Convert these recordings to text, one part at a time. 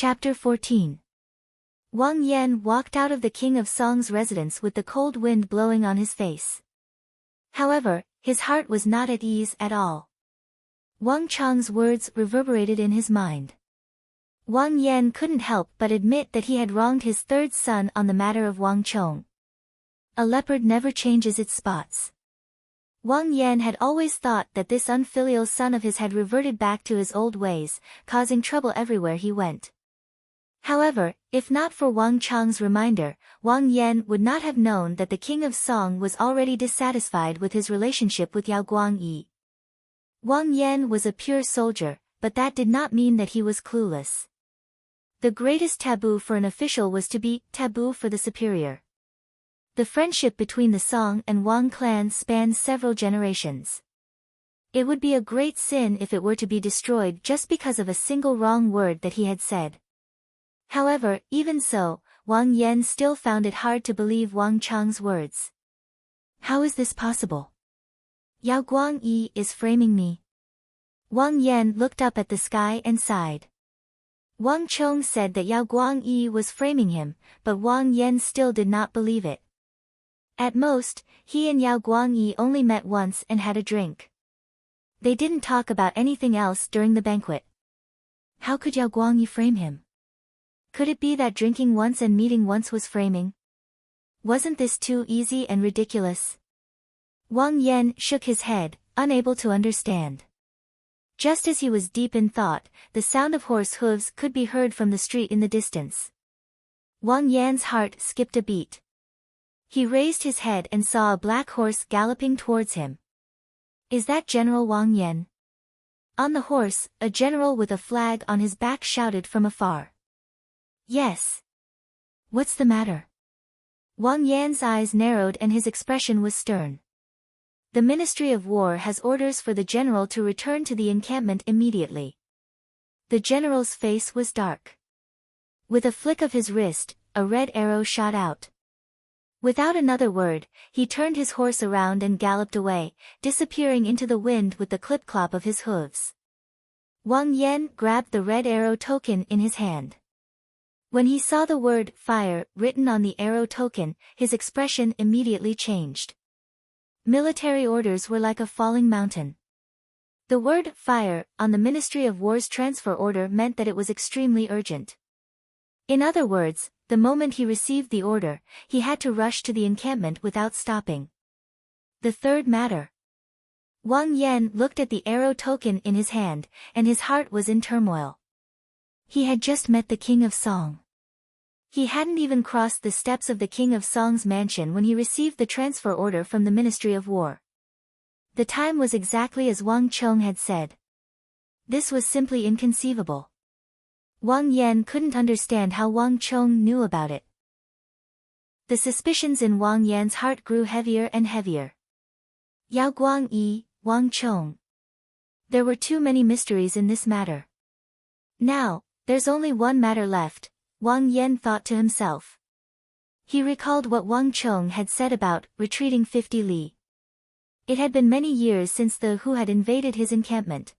Chapter 14. Wang Yan walked out of the King of Song's residence with the cold wind blowing on his face. However, his heart was not at ease at all. Wang Chang's words reverberated in his mind. Wang Yan couldn't help but admit that he had wronged his third son on the matter of Wang Chong. A leopard never changes its spots. Wang Yan had always thought that this unfilial son of his had reverted back to his old ways, causing trouble everywhere he went. However, if not for Wang Chang's reminder, Wang Yan would not have known that the King of Song was already dissatisfied with his relationship with Yao Guangyi. Wang Yan was a pure soldier, but that did not mean that he was clueless. The greatest taboo for an official was to be taboo for the superior. The friendship between the Song and Wang clans spanned several generations. It would be a great sin if it were to be destroyed just because of a single wrong word that he had said. However, even so, Wang Yan still found it hard to believe Wang Chang's words. How is this possible? Yao Guangyi is framing me. Wang Yan looked up at the sky and sighed. Wang Chong said that Yao Guangyi was framing him, but Wang Yan still did not believe it. At most, he and Yao Guangyi only met once and had a drink. They didn't talk about anything else during the banquet. How could Yao Guangyi frame him? Could it be that drinking once and meeting once was framing? Wasn't this too easy and ridiculous? Wang Yan shook his head, unable to understand. Just as he was deep in thought, the sound of horse hooves could be heard from the street in the distance. Wang Yan's heart skipped a beat. He raised his head and saw a black horse galloping towards him. Is that General Wang Yan? On the horse, a general with a flag on his back shouted from afar. Yes. What's the matter? Wang Yan's eyes narrowed and his expression was stern. The Ministry of War has orders for the general to return to the encampment immediately. The general's face was dark. With a flick of his wrist, a red arrow shot out. Without another word, he turned his horse around and galloped away, disappearing into the wind with the clip-clop of his hooves. Wang Yan grabbed the red arrow token in his hand. When he saw the word fire written on the arrow token, his expression immediately changed. Military orders were like a falling mountain. The word fire on the Ministry of War's transfer order meant that it was extremely urgent. In other words, the moment he received the order, he had to rush to the encampment without stopping. The third matter. Wang Yan looked at the arrow token in his hand, and his heart was in turmoil. He had just met the King of Song. He hadn't even crossed the steps of the King of Song's mansion when he received the transfer order from the Ministry of War. The time was exactly as Wang Chong had said. This was simply inconceivable. Wang Yan couldn't understand how Wang Chong knew about it. The suspicions in Wang Yan's heart grew heavier and heavier. Yao Guangyi, Wang Chong. There were too many mysteries in this matter. Now, there's only one matter left, Wang Yan thought to himself. He recalled what Wang Chong had said about retreating 50 li. It had been many years since the Hu had invaded his encampment.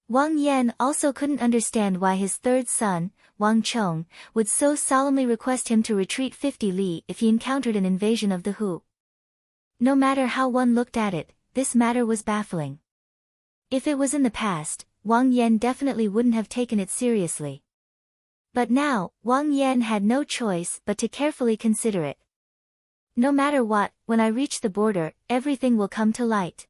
Wang Yan also couldn't understand why his third son, Wang Chong, would so solemnly request him to retreat 50 li if he encountered an invasion of the Hu. No matter how one looked at it, this matter was baffling. If it was in the past, Wang Yan definitely wouldn't have taken it seriously. But now, Wang Yan had no choice but to carefully consider it. No matter what, when I reach the border, everything will come to light.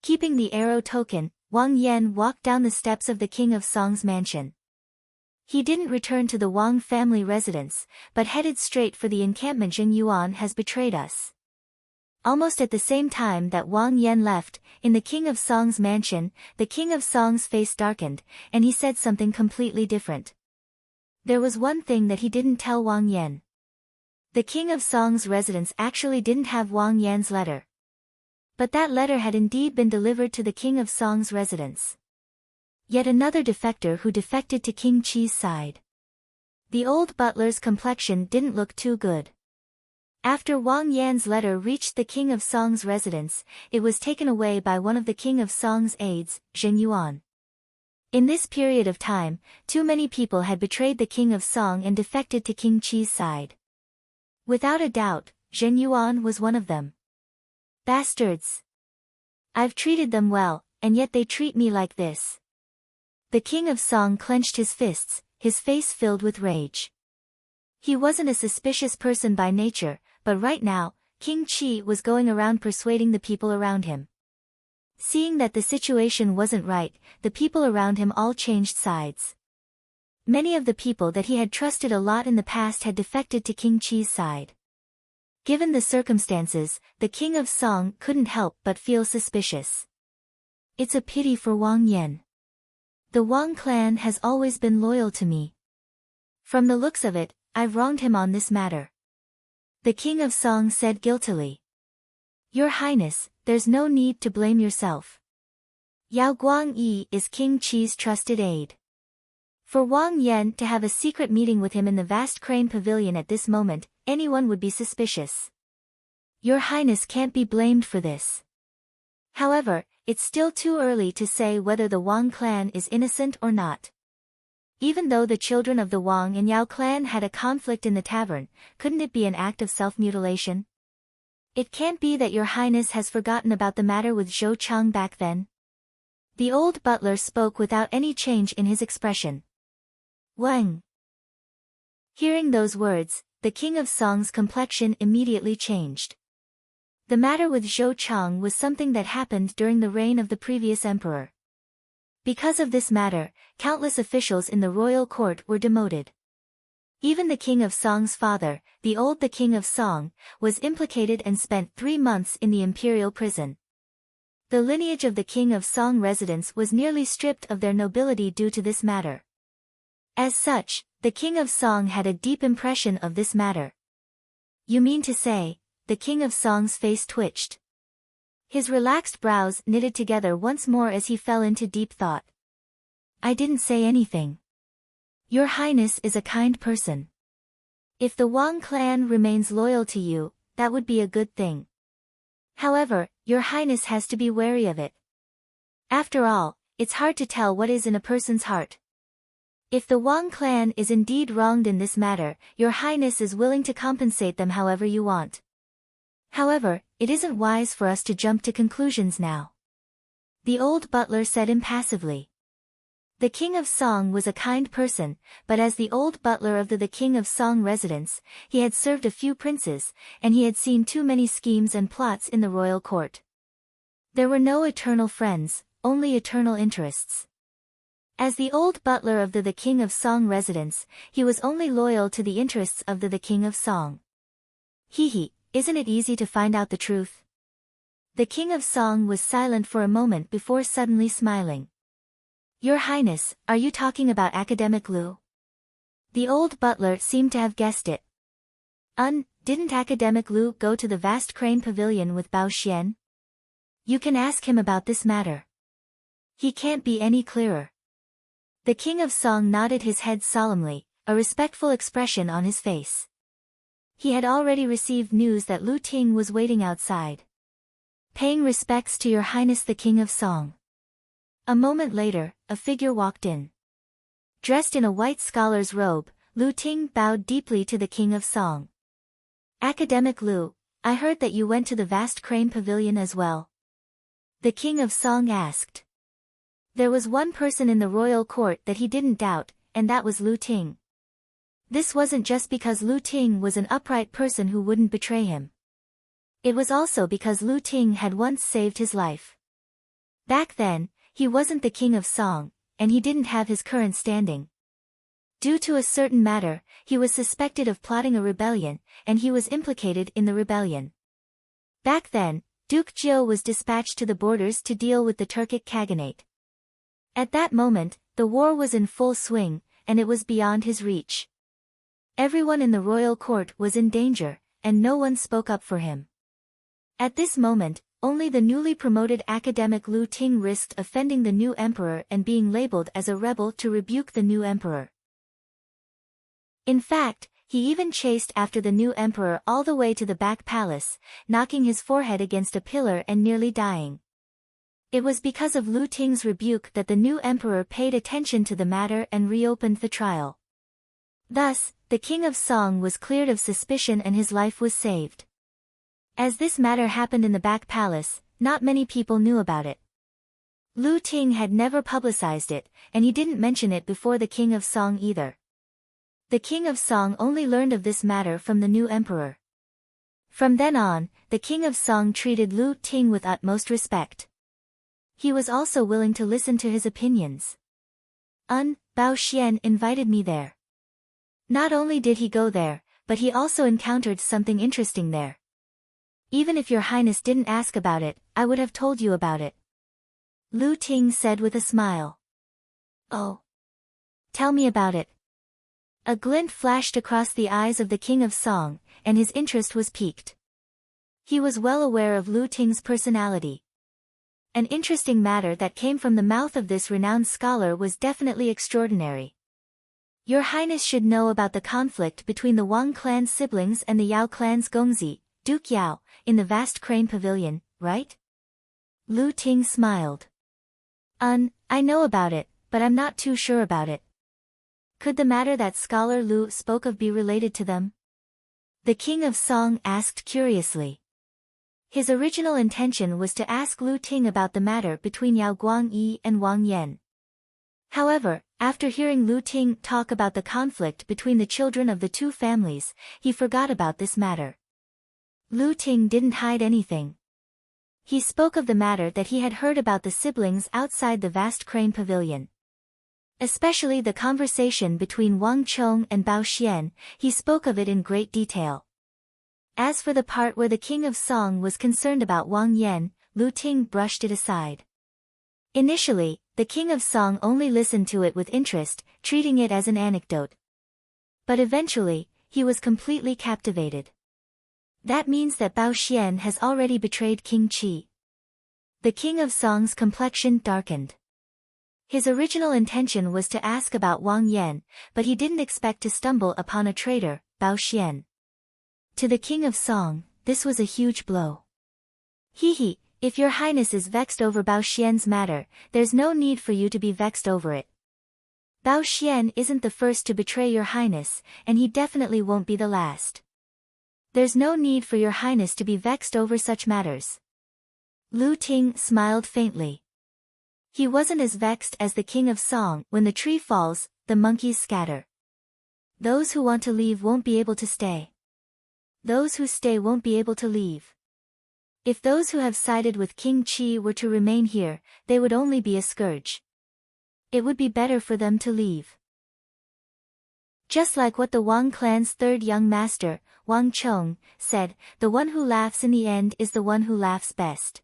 Keeping the arrow token, Wang Yan walked down the steps of the King of Song's mansion. He didn't return to the Wang family residence, but headed straight for the encampment. Zheng Yuan has betrayed us. Almost at the same time that Wang Yan left, in the King of Song's mansion, the King of Song's face darkened, and he said something completely different. There was one thing that he didn't tell Wang Yan. The King of Song's residence actually didn't have Wang Yan's letter. But that letter had indeed been delivered to the King of Song's residence. Yet another defector who defected to King Qi's side. The old butler's complexion didn't look too good. After Wang Yan's letter reached the King of Song's residence, it was taken away by one of the King of Song's aides, Zheng Yuan. In this period of time, too many people had betrayed the King of Song and defected to King Qi's side. Without a doubt, Zhen Yuan was one of them. Bastards! I've treated them well, and yet they treat me like this. The King of Song clenched his fists, his face filled with rage. He wasn't a suspicious person by nature, but right now, King Qi was going around persuading the people around him. Seeing that the situation wasn't right, the people around him all changed sides. Many of the people that he had trusted a lot in the past had defected to King Qi's side. Given the circumstances, the King of Song couldn't help but feel suspicious. It's a pity for Wang Yan. The Wang clan has always been loyal to me. From the looks of it, I've wronged him on this matter. The King of Song said guiltily. Your Highness, there's no need to blame yourself. Yao Guangyi is King Qi's trusted aide. For Wang Yan to have a secret meeting with him in the vast crane pavilion at this moment, anyone would be suspicious. Your Highness can't be blamed for this. However, it's still too early to say whether the Wang clan is innocent or not. Even though the children of the Wang and Yao clan had a conflict in the tavern, couldn't it be an act of self-mutilation? It can't be that your Highness has forgotten about the matter with Zhou Chang back then. The old butler spoke without any change in his expression. Wang. Hearing those words, the King of Song's complexion immediately changed. The matter with Zhou Chang was something that happened during the reign of the previous emperor. Because of this matter, countless officials in the royal court were demoted. Even the King of Song's father, the King of Song, was implicated and spent 3 months in the imperial prison. The lineage of the King of Song residents was nearly stripped of their nobility due to this matter. As such, the King of Song had a deep impression of this matter. You mean to say, the King of Song's face twitched. His relaxed brows knitted together once more as he fell into deep thought. I didn't say anything. Your Highness is a kind person. If the Wang clan remains loyal to you, that would be a good thing. However, your Highness has to be wary of it. After all, it's hard to tell what is in a person's heart. If the Wang clan is indeed wronged in this matter, your Highness is willing to compensate them however you want. However, it isn't wise for us to jump to conclusions now. The old butler said impassively. The King of Song was a kind person, but as the old butler of the King of Song residence, he had served a few princes, and he had seen too many schemes and plots in the royal court. There were no eternal friends, only eternal interests. As the old butler of the King of Song residence, he was only loyal to the interests of the King of Song. Isn't it easy to find out the truth? The King of Song was silent for a moment before suddenly smiling. Your Highness, are you talking about Academic Liu? The old butler seemed to have guessed it. Didn't Academic Liu go to the vast crane pavilion with Bao Xian? You can ask him about this matter. He can't be any clearer. The King of Song nodded his head solemnly, a respectful expression on his face. He had already received news that Lu Ting was waiting outside. Paying respects to your Highness the King of Song. A moment later, a figure walked in. Dressed in a white scholar's robe, Lu Ting bowed deeply to the King of Song. Academic Liu, I heard that you went to the vast crane pavilion as well. The King of Song asked. There was one person in the royal court that he didn't doubt, and that was Lu Ting. This wasn't just because Lu Ting was an upright person who wouldn't betray him. It was also because Lu Ting had once saved his life. Back then, he wasn't the King of Song, and he didn't have his current standing. Due to a certain matter, he was suspected of plotting a rebellion, and he was implicated in the rebellion. Back then, Duke Jiu was dispatched to the borders to deal with the Turkic Khaganate. At that moment, the war was in full swing, and it was beyond his reach. Everyone in the royal court was in danger, and no one spoke up for him. At this moment, only the newly promoted academic Lu Ting risked offending the new emperor and being labeled as a rebel to rebuke the new emperor. In fact, he even chased after the new emperor all the way to the back palace, knocking his forehead against a pillar and nearly dying. It was because of Lu Ting's rebuke that the new emperor paid attention to the matter and reopened the trial. Thus, the king of Song was cleared of suspicion and his life was saved. As this matter happened in the back palace, not many people knew about it. Lu Ting had never publicized it, and he didn't mention it before the king of Song either. The king of Song only learned of this matter from the new emperor. From then on, the king of Song treated Lu Ting with utmost respect. He was also willing to listen to his opinions. Bao Xian invited me there. Not only did he go there, but he also encountered something interesting there. Even if your highness didn't ask about it, I would have told you about it. Lu Ting said with a smile. Oh. Tell me about it. A glint flashed across the eyes of the king of Song, and his interest was piqued. He was well aware of Lu Ting's personality. An interesting matter that came from the mouth of this renowned scholar was definitely extraordinary. Your highness should know about the conflict between the Wang clan's siblings and the Yao clan's Gongzi, Duke Yao, in the vast crane pavilion, right? Lu Ting smiled. I know about it, but I'm not too sure about it. Could the matter that scholar Lu spoke of be related to them? The king of Song asked curiously. His original intention was to ask Lu Ting about the matter between Yao Guangyi and Wang Yan. However, after hearing Lu Ting talk about the conflict between the children of the two families, he forgot about this matter. Lu Ting didn't hide anything. He spoke of the matter that he had heard about the siblings outside the vast crane pavilion. Especially the conversation between Wang Chong and Bao Xian, he spoke of it in great detail. As for the part where the king of Song was concerned about Wang Yan, Lu Ting brushed it aside. Initially, the king of Song only listened to it with interest, treating it as an anecdote. But eventually, he was completely captivated. That means that Bao Xian has already betrayed King Qi. The king of Song's complexion darkened. His original intention was to ask about Wang Yan, but he didn't expect to stumble upon a traitor, Bao Xian. To the king of Song, this was a huge blow. If your highness is vexed over Bao Xian's matter, there's no need for you to be vexed over it. Bao Xian isn't the first to betray your highness, and he definitely won't be the last. There's no need for your highness to be vexed over such matters. Lu Ting smiled faintly. He wasn't as vexed as the king of Song. When the tree falls, the monkeys scatter. Those who want to leave won't be able to stay. Those who stay won't be able to leave. If those who have sided with King Qi were to remain here, they would only be a scourge. It would be better for them to leave. Just like what the Wang clan's third young master, Wang Chong, said, the one who laughs in the end is the one who laughs best.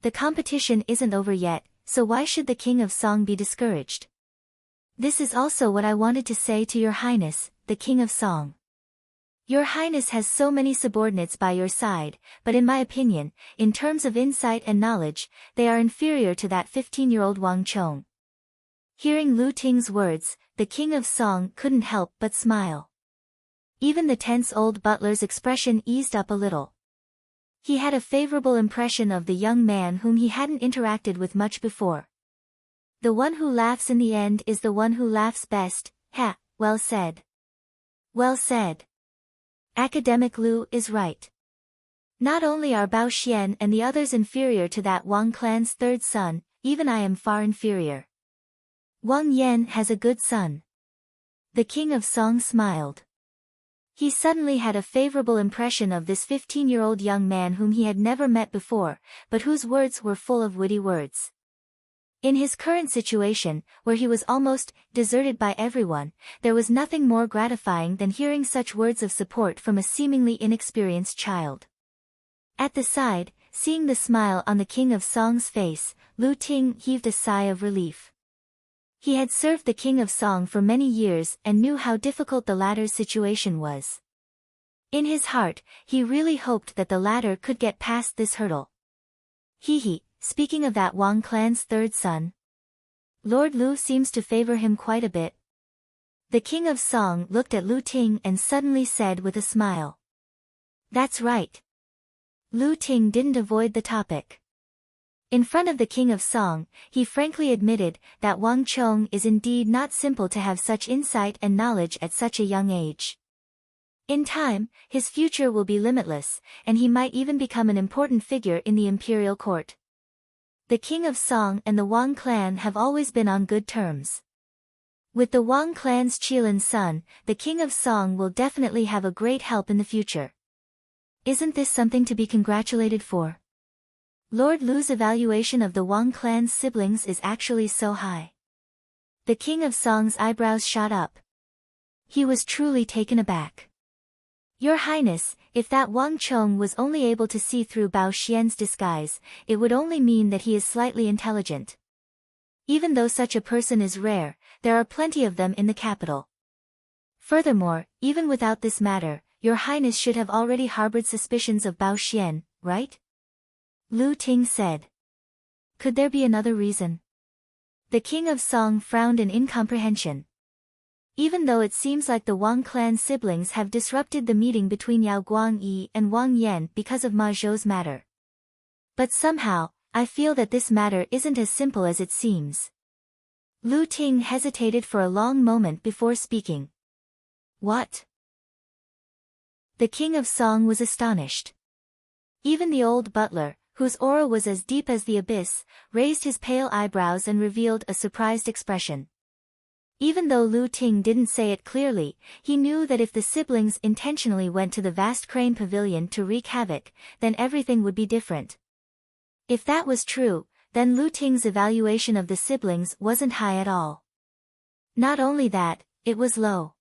The competition isn't over yet, so why should the king of Song be discouraged? This is also what I wanted to say to your highness, the king of Song. Your highness has so many subordinates by your side, but in my opinion, in terms of insight and knowledge, they are inferior to that 15-year-old Wang Chong. Hearing Lu Ting's words, the king of Song couldn't help but smile. Even the tense old butler's expression eased up a little. He had a favorable impression of the young man whom he hadn't interacted with much before. The one who laughs in the end is the one who laughs best. Well said. Well said. Academic Lu is right. Not only are Bao Xian and the others inferior to that Wang clan's third son, even I am far inferior. Wang Yan has a good son. The king of Song smiled. He suddenly had a favorable impression of this 15-year-old young man whom he had never met before, but whose words were full of witty words. In his current situation, where he was almost deserted by everyone, there was nothing more gratifying than hearing such words of support from a seemingly inexperienced child. At the side, seeing the smile on the king of Song's face, Lu Ting heaved a sigh of relief. He had served the king of Song for many years and knew how difficult the latter's situation was. In his heart, he really hoped that the latter could get past this hurdle. Speaking of that Wang clan's third son, Lord Lu seems to favor him quite a bit. The king of Song looked at Lu Ting and suddenly said with a smile. That's right. Lu Ting didn't avoid the topic. In front of the King of Song, he frankly admitted that Wang Chong is indeed not simple to have such insight and knowledge at such a young age. In time, his future will be limitless, and he might even become an important figure in the imperial court. The King of Song and the Wang clan have always been on good terms. With the Wang clan's Qilin son, the King of Song will definitely have a great help in the future. Isn't this something to be congratulated for? Lord Lu's evaluation of the Wang clan's siblings is actually so high. The King of Song's eyebrows shot up. He was truly taken aback. Your Highness, if that Wang Chong was only able to see through Bao Xian's disguise, it would only mean that he is slightly intelligent. Even though such a person is rare, there are plenty of them in the capital. Furthermore, even without this matter, Your Highness should have already harbored suspicions of Bao Xian, right? Lu Ting said. Could there be another reason? The King of Song frowned in incomprehension. Even though it seems like the Wang clan siblings have disrupted the meeting between Yao Guangyi and Wang Yan because of Ma Zhou's matter. But somehow, I feel that this matter isn't as simple as it seems. Lu Ting hesitated for a long moment before speaking. What? The King of Song was astonished. Even the old butler, whose aura was as deep as the abyss, raised his pale eyebrows and revealed a surprised expression. Even though Lu Ting didn't say it clearly, he knew that if the siblings intentionally went to the vast crane pavilion to wreak havoc, then everything would be different. If that was true, then Lu Ting's evaluation of the siblings wasn't high at all. Not only that, it was low.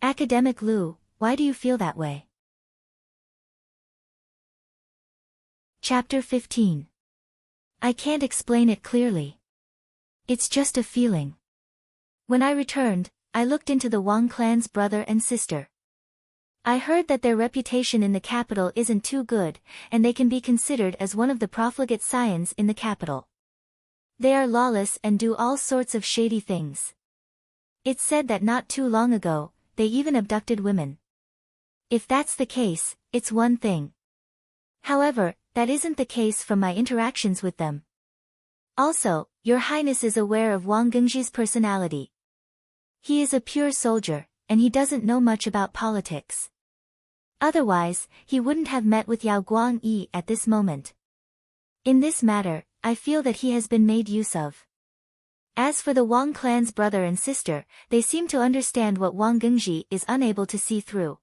Academic Lu, why do you feel that way? Chapter 15. I can't explain it clearly. It's just a feeling. When I returned, I looked into the Wang clan's brother and sister. I heard that their reputation in the capital isn't too good, and they can be considered as one of the profligate scions in the capital. They are lawless and do all sorts of shady things. It's said that not too long ago, they even abducted women. If that's the case, it's one thing. However, that isn't the case from my interactions with them. Also, Your Highness is aware of Wang Gengji's personality. He is a pure soldier, and he doesn't know much about politics. Otherwise, he wouldn't have met with Yao Guangyi at this moment. In this matter, I feel that he has been made use of. As for the Wang clan's brother and sister, they seem to understand what Wang Gengji is unable to see through.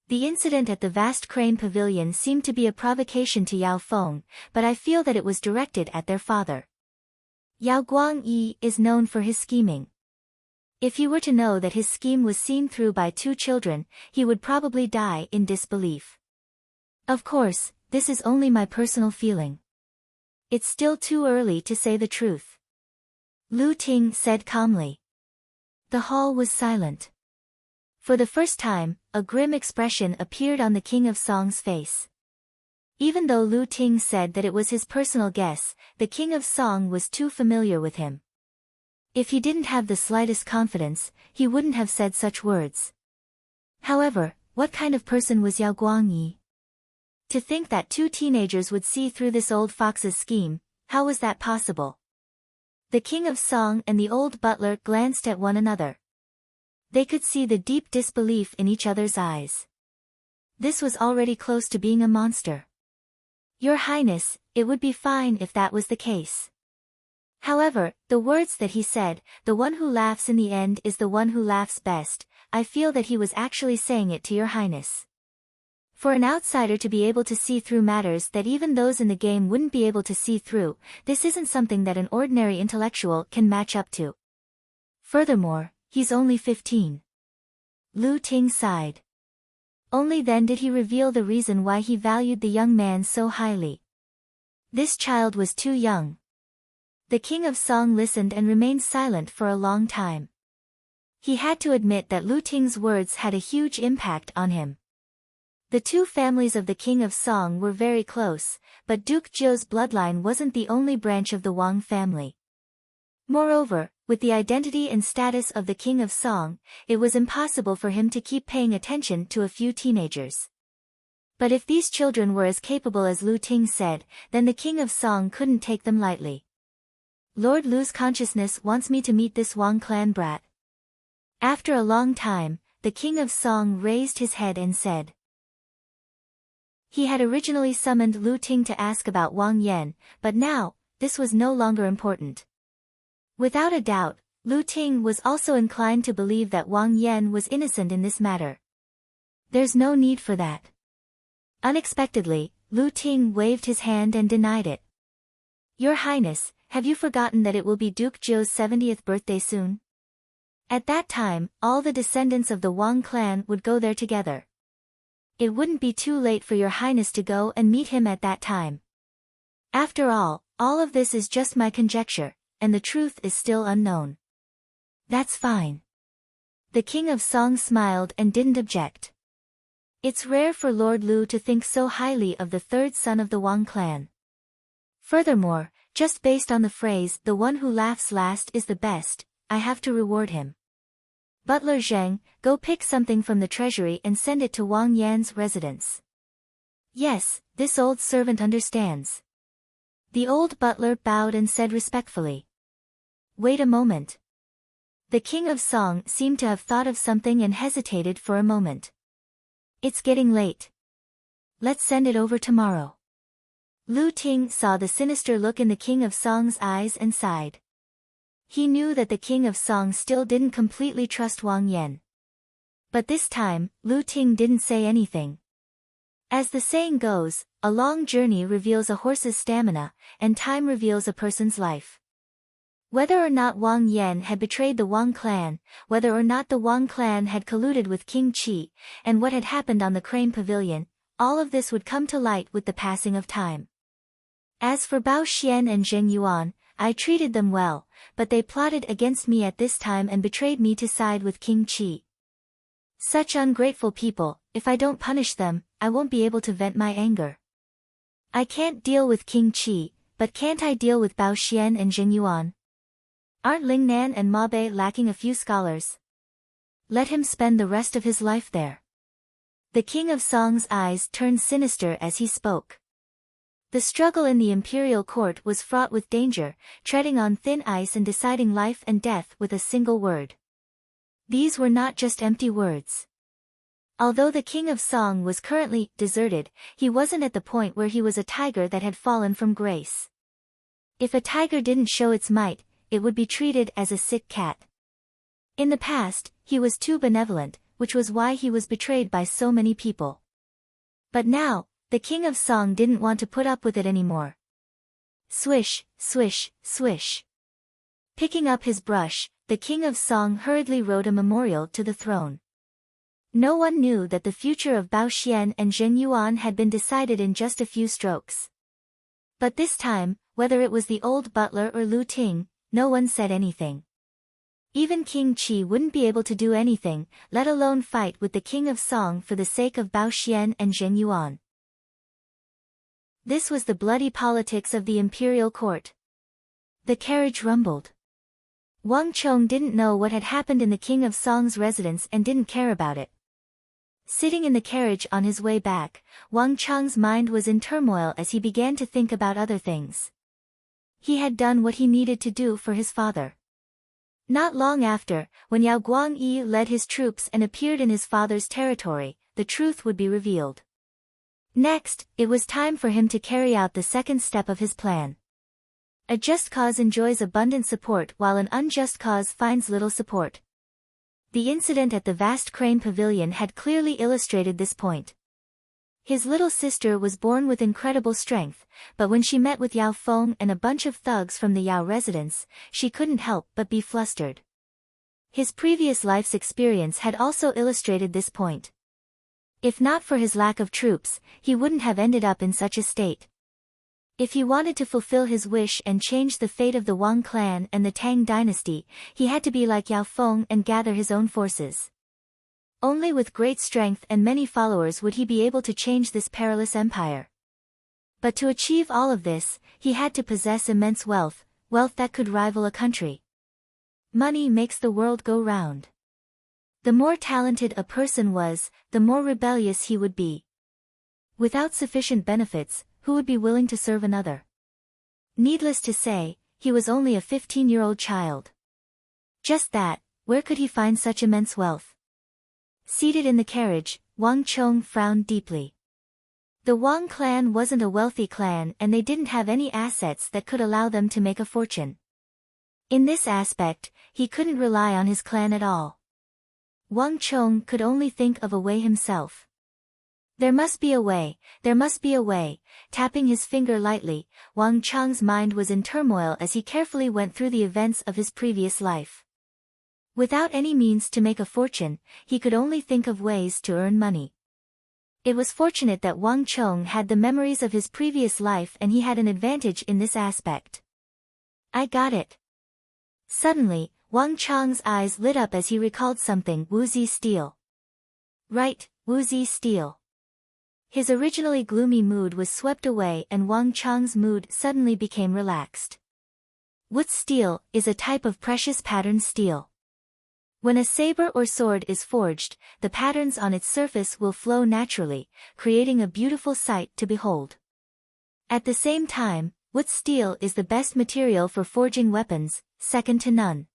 The incident at the vast crane pavilion seemed to be a provocation to Yao Feng, but I feel that it was directed at their father. Yao Guangyi is known for his scheming. If he were to know that his scheme was seen through by two children, he would probably die in disbelief. Of course, this is only my personal feeling. It's still too early to say the truth. Lu Ting said calmly. The hall was silent. For the first time, a grim expression appeared on the King of Song's face. Even though Lu Ting said that it was his personal guess, the King of Song was too familiar with him. If he didn't have the slightest confidence, he wouldn't have said such words. However, what kind of person was Yao Guangyi? To think that two teenagers would see through this old fox's scheme, how was that possible? The King of Song and the old butler glanced at one another. They could see the deep disbelief in each other's eyes. This was already close to being a monster. Your Highness, it would be fine if that was the case. However, the words that he said, the one who laughs in the end is the one who laughs best, I feel that he was actually saying it to Your Highness. For an outsider to be able to see through matters that even those in the game wouldn't be able to see through, this isn't something that an ordinary intellectual can match up to. Furthermore, he's only 15. Lu Ting sighed. Only then did he reveal the reason why he valued the young man so highly. This child was too young. The King of Song listened and remained silent for a long time. He had to admit that Lu Ting's words had a huge impact on him. The two families of the King of Song were very close, but Duke Zhou's bloodline wasn't the only branch of the Wang family. Moreover, with the identity and status of the King of Song, it was impossible for him to keep paying attention to a few teenagers. But if these children were as capable as Lu Ting said, then the King of Song couldn't take them lightly. Lord Lu's consciousness wants me to meet this Wang clan brat. After a long time, the King of Song raised his head and said. He had originally summoned Lu Ting to ask about Wang Yan, but now, this was no longer important. Without a doubt, Lu Ting was also inclined to believe that Wang Yan was innocent in this matter. There's no need for that. Unexpectedly, Lu Ting waved his hand and denied it. Your Highness, have you forgotten that it will be Duke Zhou's 70th birthday soon? At that time, all the descendants of the Wang clan would go there together. It wouldn't be too late for your Highness to go and meet him at that time. After all of this is just my conjecture, and the truth is still unknown. That's fine. The King of Song smiled and didn't object. It's rare for Lord Lu to think so highly of the third son of the Wang clan. Furthermore, just based on the phrase, the one who laughs last is the best, I have to reward him. Butler Zheng, go pick something from the treasury and send it to Wang Yan's residence. Yes, this old servant understands. The old butler bowed and said respectfully. Wait a moment. The King of Song seemed to have thought of something and hesitated for a moment. It's getting late. Let's send it over tomorrow. Lu Ting saw the sinister look in the King of Song's eyes and sighed. He knew that the King of Song still didn't completely trust Wang Yan. But this time, Lu Ting didn't say anything. As the saying goes, a long journey reveals a horse's stamina, and time reveals a person's life. Whether or not Wang Yan had betrayed the Wang clan, whether or not the Wang clan had colluded with King Qi, and what had happened on the Crane Pavilion, all of this would come to light with the passing of time. As for Bao Xian and Zheng Yuan, I treated them well, but they plotted against me at this time and betrayed me to side with King Qi. Such ungrateful people, if I don't punish them, I won't be able to vent my anger. I can't deal with King Qi, but can't I deal with Bao Xian and Zheng Yuan? Aren't Lingnan and Ma Bei lacking a few scholars? Let him spend the rest of his life there. The King of Song's eyes turned sinister as he spoke. The struggle in the imperial court was fraught with danger, treading on thin ice and deciding life and death with a single word. These were not just empty words. Although the King of Song was currently deserted, he wasn't at the point where he was a tiger that had fallen from grace. If a tiger didn't show its might, it would be treated as a sick cat. In the past, he was too benevolent, which was why he was betrayed by so many people. But now, the King of Song didn't want to put up with it anymore. Swish, swish, swish. Picking up his brush, the King of Song hurriedly wrote a memorial to the throne. No one knew that the future of Bao Xian and Zheng Yuan had been decided in just a few strokes. But this time, whether it was the old butler or Lu Ting, no one said anything. Even King Qi wouldn't be able to do anything, let alone fight with the King of Song for the sake of Bao Xian and Zheng Yuan. This was the bloody politics of the imperial court. The carriage rumbled. Wang Chong didn't know what had happened in the King of Song's residence and didn't care about it. Sitting in the carriage on his way back, Wang Chong's mind was in turmoil as he began to think about other things. He had done what he needed to do for his father. Not long after, when Yao Guangyi led his troops and appeared in his father's territory, the truth would be revealed. Next, it was time for him to carry out the second step of his plan. A just cause enjoys abundant support while an unjust cause finds little support. The incident at the vast Crane Pavilion had clearly illustrated this point. His little sister was born with incredible strength, but when she met with Yao Feng and a bunch of thugs from the Yao residence, she couldn't help but be flustered. His previous life's experience had also illustrated this point. If not for his lack of troops, he wouldn't have ended up in such a state. If he wanted to fulfill his wish and change the fate of the Wang clan and the Tang dynasty, he had to be like Yao Feng and gather his own forces. Only with great strength and many followers would he be able to change this perilous empire. But to achieve all of this, he had to possess immense wealth, wealth that could rival a country. Money makes the world go round. The more talented a person was, the more rebellious he would be. Without sufficient benefits, who would be willing to serve another? Needless to say, he was only a 15-year-old child. Just that, where could he find such immense wealth? Seated in the carriage, Wang Chong frowned deeply. The Wang clan wasn't a wealthy clan and they didn't have any assets that could allow them to make a fortune. In this aspect, he couldn't rely on his clan at all. Wang Chong could only think of a way himself. There must be a way, there must be a way. Tapping his finger lightly, Wang Chong's mind was in turmoil as he carefully went through the events of his previous life. Without any means to make a fortune, he could only think of ways to earn money. It was fortunate that Wang Chong had the memories of his previous life and he had an advantage in this aspect. I got it. Suddenly, Wang Chong's eyes lit up as he recalled something. Woozy steel. Right, woozy steel. His originally gloomy mood was swept away and Wang Chong's mood suddenly became relaxed. Wood steel is a type of precious patterned steel. When a saber or sword is forged, the patterns on its surface will flow naturally, creating a beautiful sight to behold. At the same time, wood steel is the best material for forging weapons, second to none.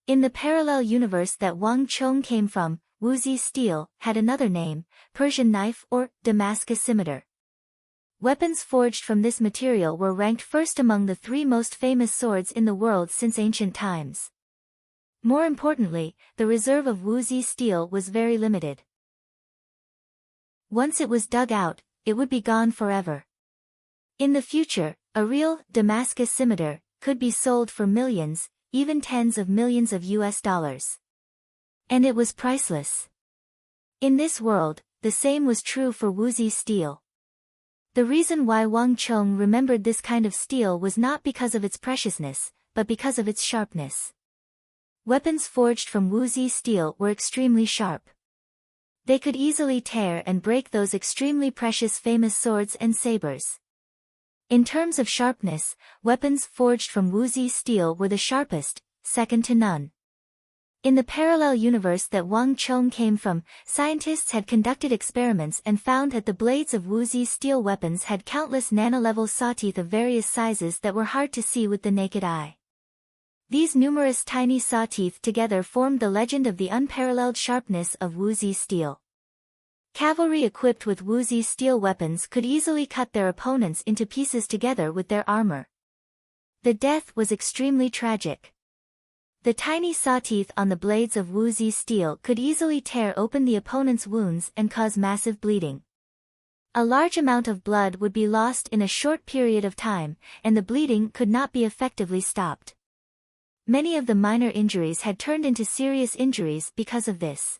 In the parallel universe that Wang Chong came from, woozy steel had another name, Persian knife or Damascus scimitar. Weapons forged from this material were ranked first among the 3 most famous swords in the world since ancient times. More importantly, the reserve of woozy steel was very limited. Once it was dug out, it would be gone forever. In the future, a real Damascus scimitar could be sold for millions, even tens of millions of US dollars. And it was priceless. In this world, the same was true for woozy steel. The reason why Wang Chong remembered this kind of steel was not because of its preciousness, but because of its sharpness. Weapons forged from woozy steel were extremely sharp. They could easily tear and break those extremely precious famous swords and sabers. In terms of sharpness, weapons forged from woozy steel were the sharpest, second to none. In the parallel universe that Wang Chong came from, scientists had conducted experiments and found that the blades of woozy steel weapons had countless nano-level sawteeth of various sizes that were hard to see with the naked eye. These numerous tiny sawteeth together formed the legend of the unparalleled sharpness of woozy steel. Cavalry equipped with woozy steel weapons could easily cut their opponents into pieces together with their armor. The death was extremely tragic. The tiny sawteeth on the blades of woozy steel could easily tear open the opponent's wounds and cause massive bleeding. A large amount of blood would be lost in a short period of time, and the bleeding could not be effectively stopped. Many of the minor injuries had turned into serious injuries because of this.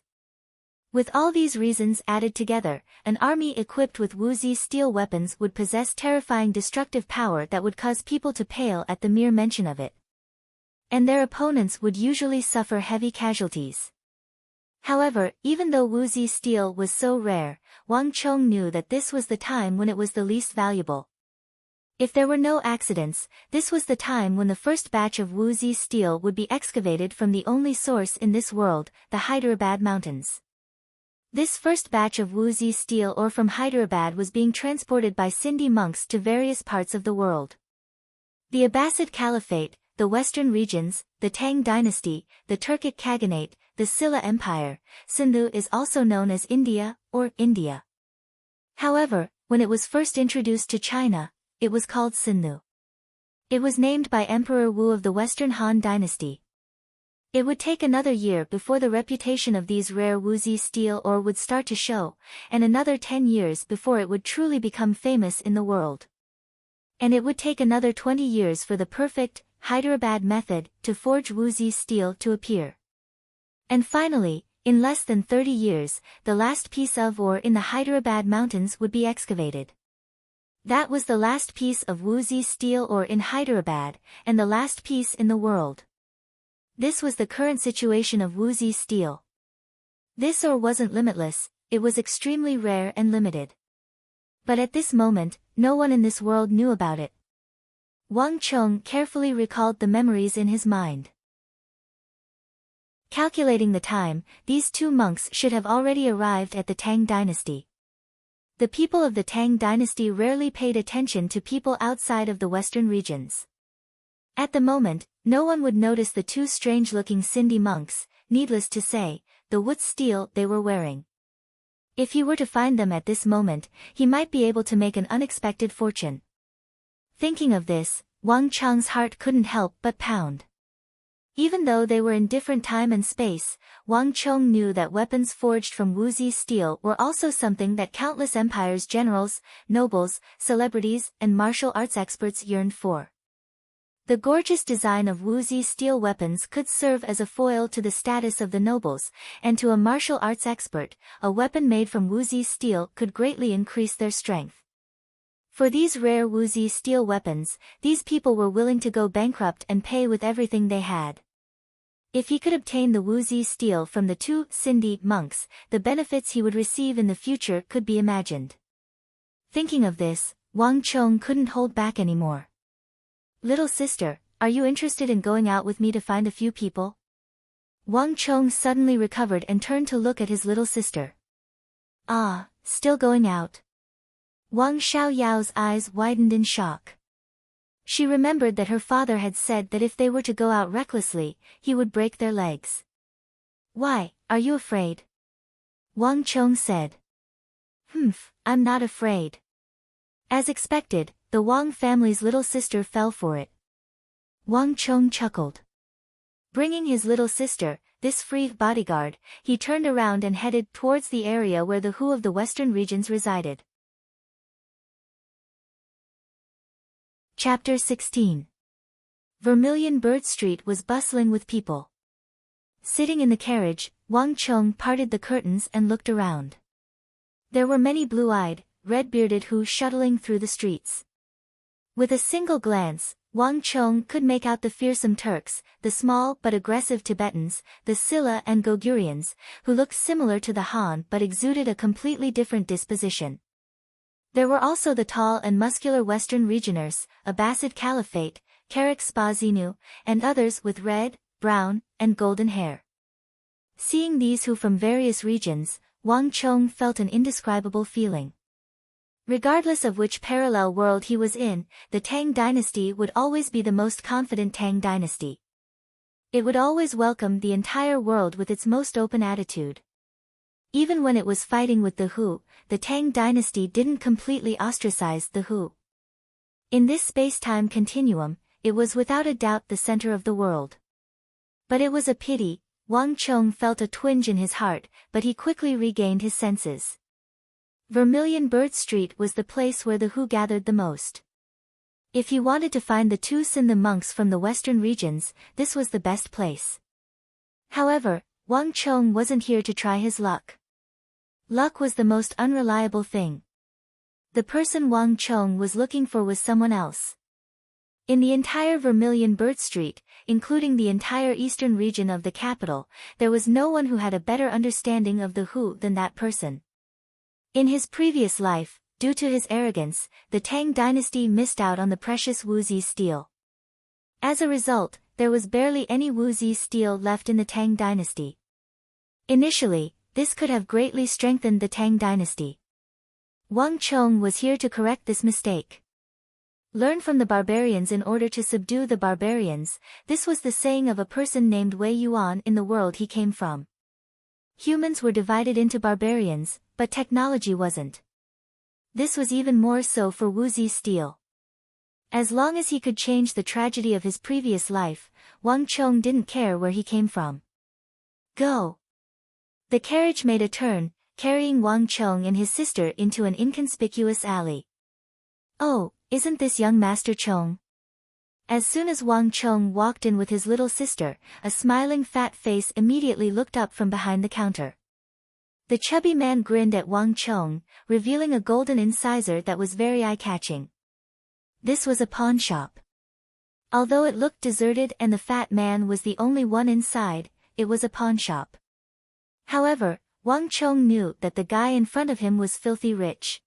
With all these reasons added together, an army equipped with woozy steel weapons would possess terrifying destructive power that would cause people to pale at the mere mention of it. And their opponents would usually suffer heavy casualties. However, even though woozy steel was so rare, Wang Chong knew that this was the time when it was the least valuable. If there were no accidents, this was the time when the first batch of woozy steel would be excavated from the only source in this world, the Hyderabad mountains. This first batch of woozy steel ore from Hyderabad was being transported by Sindhi monks to various parts of the world. The Abbasid Caliphate, the Western regions, the Tang dynasty, the Turkic Khaganate, the Silla Empire, Sindhu is also known as India, or India. However, when it was first introduced to China, it was called Sindhu. It was named by Emperor Wu of the Western Han dynasty. It would take another year before the reputation of these rare woozy steel ore would start to show, and another 10 years before it would truly become famous in the world. And it would take another 20 years for the perfect Hyderabad method to forge woozy steel to appear. And finally, in less than 30 years, the last piece of ore in the Hyderabad mountains would be excavated. That was the last piece of woozy steel ore in Hyderabad, and the last piece in the world. This was the current situation of woozy steel. This ore wasn't limitless, it was extremely rare and limited. But at this moment, no one in this world knew about it. Wang Chong carefully recalled the memories in his mind. Calculating the time, these 2 monks should have already arrived at the Tang dynasty. The people of the Tang dynasty rarely paid attention to people outside of the western regions. At the moment, no one would notice the two strange-looking Sindhi monks, needless to say, the wood steel they were wearing. If he were to find them at this moment, he might be able to make an unexpected fortune. Thinking of this, Wang Cheng's heart couldn't help but pound. Even though they were in different time and space, Wang Cheng knew that weapons forged from Wuxi steel were also something that countless empires' generals, nobles, celebrities, and martial arts experts yearned for. The gorgeous design of Wuxi steel weapons could serve as a foil to the status of the nobles, and to a martial arts expert, a weapon made from Wuxi steel could greatly increase their strength. For these rare Wuxi steel weapons, these people were willing to go bankrupt and pay with everything they had. If he could obtain the Wuxi steel from the two Sindhi monks, the benefits he would receive in the future could be imagined. Thinking of this, Wang Cheng couldn't hold back anymore. "Little sister, are you interested in going out with me to find a few people?" Wang Cheng suddenly recovered and turned to look at his little sister. "Ah, still going out?" Wang Xiaoyao's eyes widened in shock. She remembered that her father had said that if they were to go out recklessly, he would break their legs. "Why, are you afraid?" Wang Cheng said. I'm not afraid." As expected, the Wang family's little sister fell for it. Wang Cheng chuckled. Bringing his little sister, this free bodyguard, he turned around and headed towards the area where the Hu of the western regions resided. Chapter 16. Vermilion Bird Street was bustling with people. Sitting in the carriage, Wang Cheng parted the curtains and looked around. There were many blue-eyed, red-bearded Hu shuttling through the streets. With a single glance, Wang Cheng could make out the fearsome Turks, the small but aggressive Tibetans, the Silla and Gogurians, who looked similar to the Han but exuded a completely different disposition. There were also the tall and muscular Western regioners, Abbasid Caliphate, Karak Spazinu, and others with red, brown, and golden hair. Seeing these Hu from various regions, Wang Cheng felt an indescribable feeling. Regardless of which parallel world he was in, the Tang dynasty would always be the most confident Tang dynasty. It would always welcome the entire world with its most open attitude. Even when it was fighting with the Hu, the Tang dynasty didn't completely ostracize the Hu. In this space-time continuum, it was without a doubt the center of the world. But it was a pity. Wang Cheng felt a twinge in his heart, but he quickly regained his senses. Vermilion Bird Street was the place where the Hu gathered the most. If he wanted to find the two Sindhi monks from the western regions, this was the best place. However, Wang Cheng wasn't here to try his luck. Luck was the most unreliable thing. The person Wang Cheng was looking for was someone else. In the entire Vermilion Bird Street, including the entire eastern region of the capital, there was no one who had a better understanding of the Hu than that person. In his previous life, due to his arrogance, the Tang dynasty missed out on the precious Wuxi steel. As a result, there was barely any Wuxi steel left in the Tang dynasty. Initially, this could have greatly strengthened the Tang dynasty. Wang Cheng was here to correct this mistake. Learn from the barbarians in order to subdue the barbarians, this was the saying of a person named Wei Yuan in the world he came from. Humans were divided into barbarians, but technology wasn't. This was even more so for Wuxi steel. As long as he could change the tragedy of his previous life, Wang Cheng didn't care where he came from. Go! The carriage made a turn, carrying Wang Cheng and his sister into an inconspicuous alley. "Oh, isn't this young Master Cheng?" As soon as Wang Cheng walked in with his little sister, a smiling fat face immediately looked up from behind the counter. The chubby man grinned at Wang Cheng, revealing a golden incisor that was very eye-catching. This was a pawn shop. Although it looked deserted and the fat man was the only one inside, it was a pawn shop. However, Wang Cheng knew that the guy in front of him was filthy rich.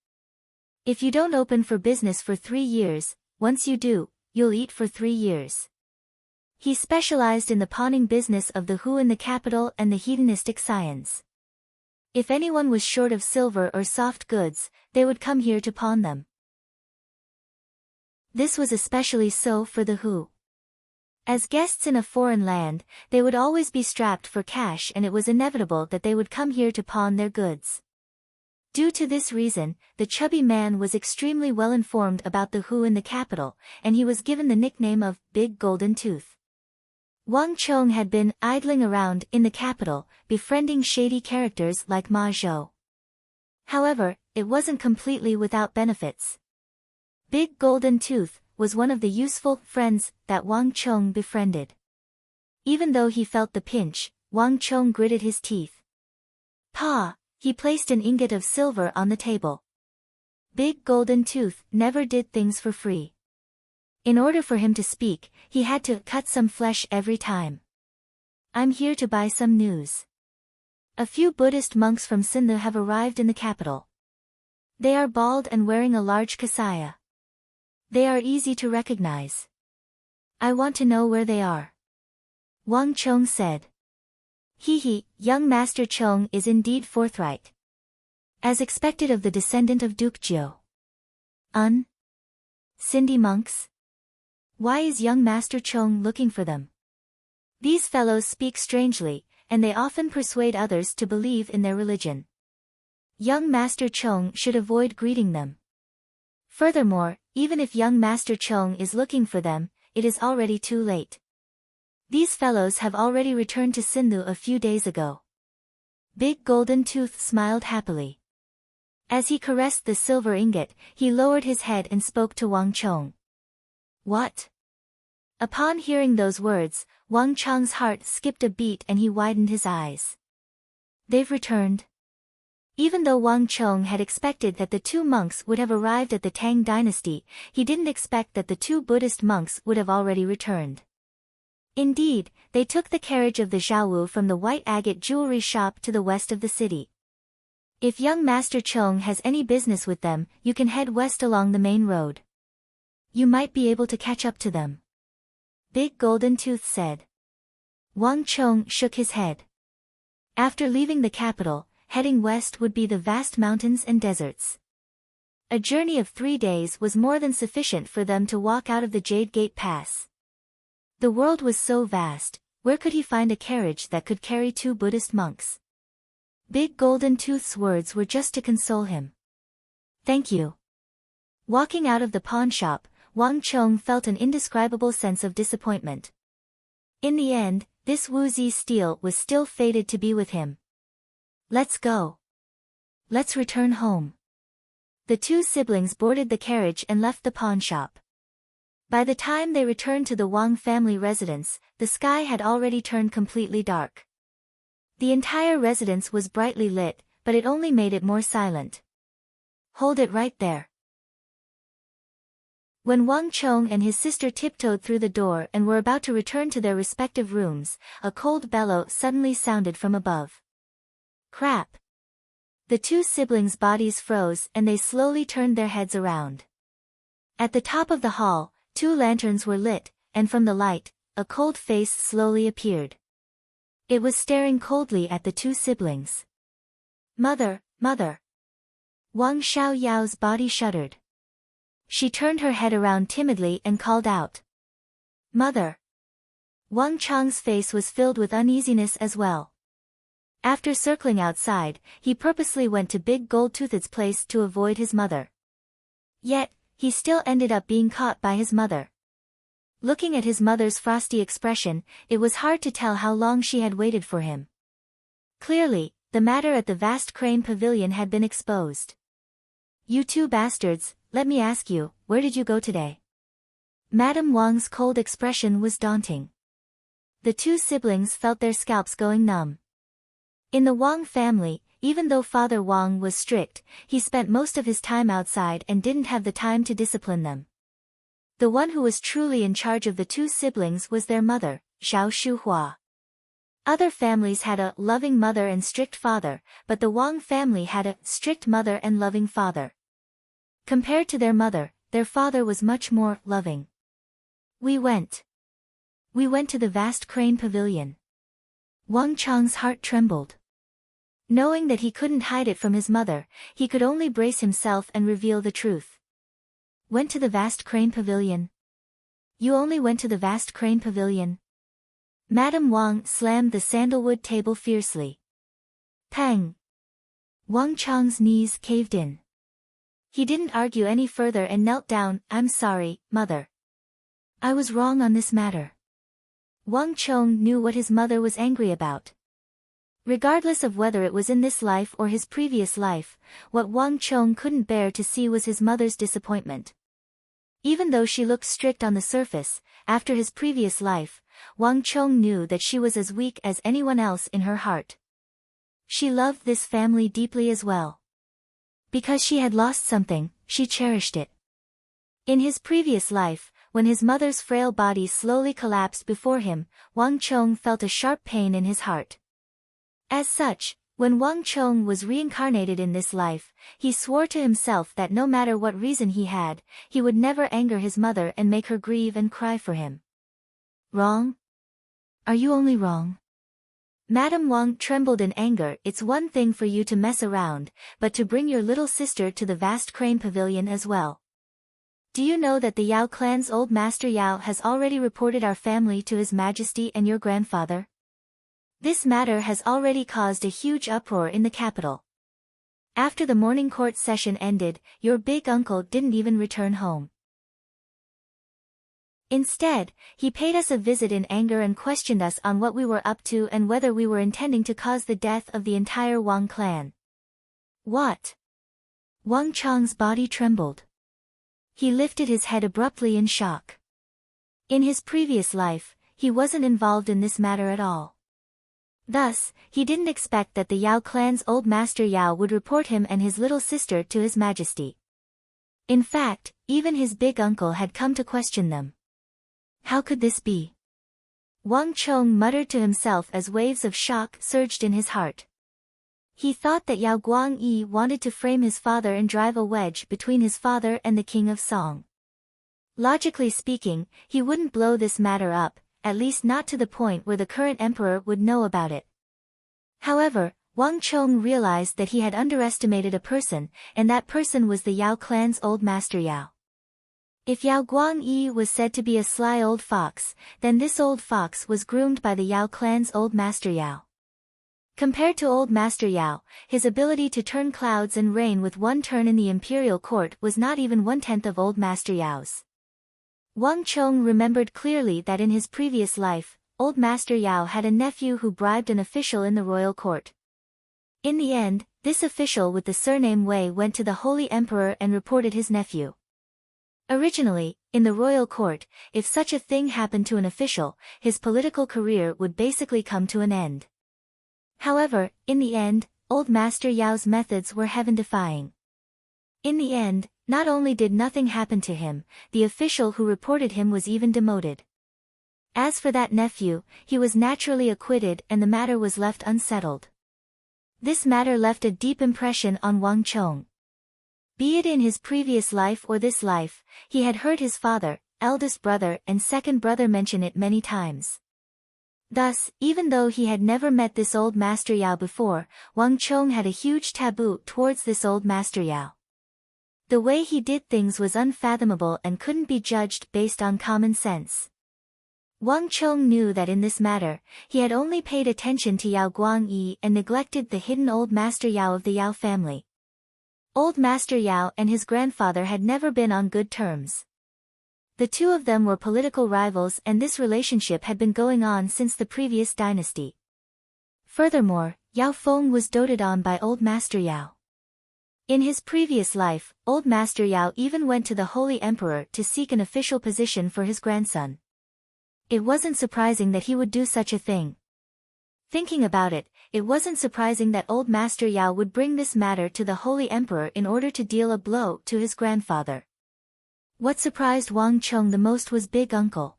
If you don't open for business for 3 years, once you do, you'll eat for 3 years. He specialized in the pawning business of the Hu in the capital and the hedonistic scions. If anyone was short of silver or soft goods, they would come here to pawn them. This was especially so for the Hu. As guests in a foreign land, they would always be strapped for cash, and it was inevitable that they would come here to pawn their goods. Due to this reason, the chubby man was extremely well informed about the Hu in the capital, and he was given the nickname of Big Golden Tooth. Wang Chong had been idling around in the capital, befriending shady characters like Ma Zhou. However, it wasn't completely without benefits. Big Golden Tooth was one of the useful friends that Wang Chong befriended. Even though he felt the pinch, Wang Chong gritted his teeth. Pa! He placed an ingot of silver on the table. Big Golden Tooth never did things for free. In order for him to speak, he had to cut some flesh every time. I'm here to buy some news. A few Buddhist monks from Sindhu have arrived in the capital. They are bald and wearing a large kasaya. They are easy to recognize. I want to know where they are. Wang Chong said. He, young Master Chong is indeed forthright. As expected of the descendant of Duke Jiu. Sindhi monks? Why is young Master Chong looking for them? These fellows speak strangely, and they often persuade others to believe in their religion. Young Master Chong should avoid greeting them. Furthermore, even if young Master Chong is looking for them, it is already too late. These fellows have already returned to Sindhu a few days ago. Big Golden Tooth smiled happily. As he caressed the silver ingot, he lowered his head and spoke to Wang Chong. What? Upon hearing those words, Wang Chong's heart skipped a beat and he widened his eyes. They've returned. Even though Wang Chong had expected that the two monks would have arrived at the Tang dynasty, he didn't expect that the two Buddhist monks would have already returned. Indeed, they took the carriage of the Zhaowu from the white agate jewelry shop to the west of the city. If young Master Chong has any business with them, you can head west along the main road. You might be able to catch up to them. Big Golden Tooth said. Wang Chong shook his head. After leaving the capital, heading west would be the vast mountains and deserts. A journey of 3 days was more than sufficient for them to walk out of the Jade Gate Pass. The world was so vast, where could he find a carriage that could carry 2 Buddhist monks? Big Golden Tooth's words were just to console him. Thank you. Walking out of the pawn shop, Wang Chong felt an indescribable sense of disappointment. In the end, this Wu Zi steel was still fated to be with him. Let's go. Let's return home. The 2 siblings boarded the carriage and left the pawn shop. By the time they returned to the Wang family residence, the sky had already turned completely dark. The entire residence was brightly lit, but it only made it more silent. Hold it right there. When Wang Chong and his sister tiptoed through the door and were about to return to their respective rooms, a cold bellow suddenly sounded from above. Crap! The 2 siblings' bodies froze and they slowly turned their heads around. At the top of the hall, 2 lanterns were lit, and from the light, a cold face slowly appeared. It was staring coldly at the 2 siblings. Mother, mother! Wang Xiaoyao's body shuddered. She turned her head around timidly and called out. Mother! Wang Chong's face was filled with uneasiness as well. After circling outside, he purposely went to Big Gold Tooth's place to avoid his mother. Yet, he still ended up being caught by his mother. Looking at his mother's frosty expression, it was hard to tell how long she had waited for him. Clearly, the matter at the vast crane pavilion had been exposed. You 2 bastards, let me ask you, where did you go today? Madame Wang's cold expression was daunting. The 2 siblings felt their scalps going numb. In the Wang family, even though Father Wang was strict, he spent most of his time outside and didn't have the time to discipline them. The one who was truly in charge of the 2 siblings was their mother, Zhao Shuhua. Other families had a loving mother and strict father, but the Wang family had a strict mother and loving father. Compared to their mother, their father was much more loving. We went to the vast crane pavilion. Wang Chong's heart trembled. Knowing that he couldn't hide it from his mother, he could only brace himself and reveal the truth. Went to the vast crane pavilion. You only went to the vast crane pavilion? Madame Wang slammed the sandalwood table fiercely. Pang! Wang Chang's knees caved in. He didn't argue any further and knelt down. I'm sorry, mother. I was wrong on this matter. Wang Chong knew what his mother was angry about. Regardless of whether it was in this life or his previous life, what Wang Chong couldn't bear to see was his mother's disappointment. Even though she looked strict on the surface, after his previous life, Wang Chong knew that she was as weak as anyone else in her heart. She loved this family deeply as well. Because she had lost something, she cherished it. In his previous life, when his mother's frail body slowly collapsed before him, Wang Chong felt a sharp pain in his heart. As such, when Wang Chong was reincarnated in this life, he swore to himself that no matter what reason he had, he would never anger his mother and make her grieve and cry for him. Wrong? Are you only wrong? Madame Wang trembled in anger. It's one thing for you to mess around, but to bring your little sister to the vast crane pavilion as well. Do you know that the Yao clan's old master Yao has already reported our family to His Majesty and your grandfather? This matter has already caused a huge uproar in the capital. After the morning court session ended, your big uncle didn't even return home. Instead, he paid us a visit in anger and questioned us on what we were up to and whether we were intending to cause the death of the entire Wang clan. What? Wang Chang's body trembled. He lifted his head abruptly in shock. In his previous life, he wasn't involved in this matter at all. Thus, he didn't expect that the Yao clan's old master Yao would report him and his little sister to His Majesty. In fact, even his big uncle had come to question them. How could this be? Wang Chong muttered to himself as waves of shock surged in his heart. He thought that Yao Guangyi wanted to frame his father and drive a wedge between his father and the King of Song. Logically speaking, he wouldn't blow this matter up, at least not to the point where the current emperor would know about it. However, Wang Chong realized that he had underestimated a person, and that person was the Yao clan's old master Yao. If Yao Guangyi was said to be a sly old fox, then this old fox was groomed by the Yao clan's old master Yao. Compared to old master Yao, his ability to turn clouds and rain with one turn in the imperial court was not even 1/10 of old master Yao's. Wang Chong remembered clearly that in his previous life, old master Yao had a nephew who bribed an official in the royal court. In the end, this official with the surname Wei went to the holy emperor and reported his nephew. Originally, in the royal court, if such a thing happened to an official, his political career would basically come to an end. However, in the end, old master Yao's methods were heaven-defying. In the end, not only did nothing happen to him, the official who reported him was even demoted. As for that nephew, he was naturally acquitted and the matter was left unsettled. This matter left a deep impression on Wang Chong. Be it in his previous life or this life, he had heard his father, eldest brother and second brother mention it many times. Thus, even though he had never met this old master Yao before, Wang Chong had a huge taboo towards this old master Yao. The way he did things was unfathomable and couldn't be judged based on common sense. Wang Chong knew that in this matter, he had only paid attention to Yao Guangyi and neglected the hidden old master Yao of the Yao family. Old master Yao and his grandfather had never been on good terms. The two of them were political rivals and this relationship had been going on since the previous dynasty. Furthermore, Yao Feng was doted on by old master Yao. In his previous life, old master Yao even went to the holy emperor to seek an official position for his grandson. It wasn't surprising that he would do such a thing. Thinking about it, it wasn't surprising that old master Yao would bring this matter to the holy emperor in order to deal a blow to his grandfather. What surprised Wang Chong the most was Big Uncle.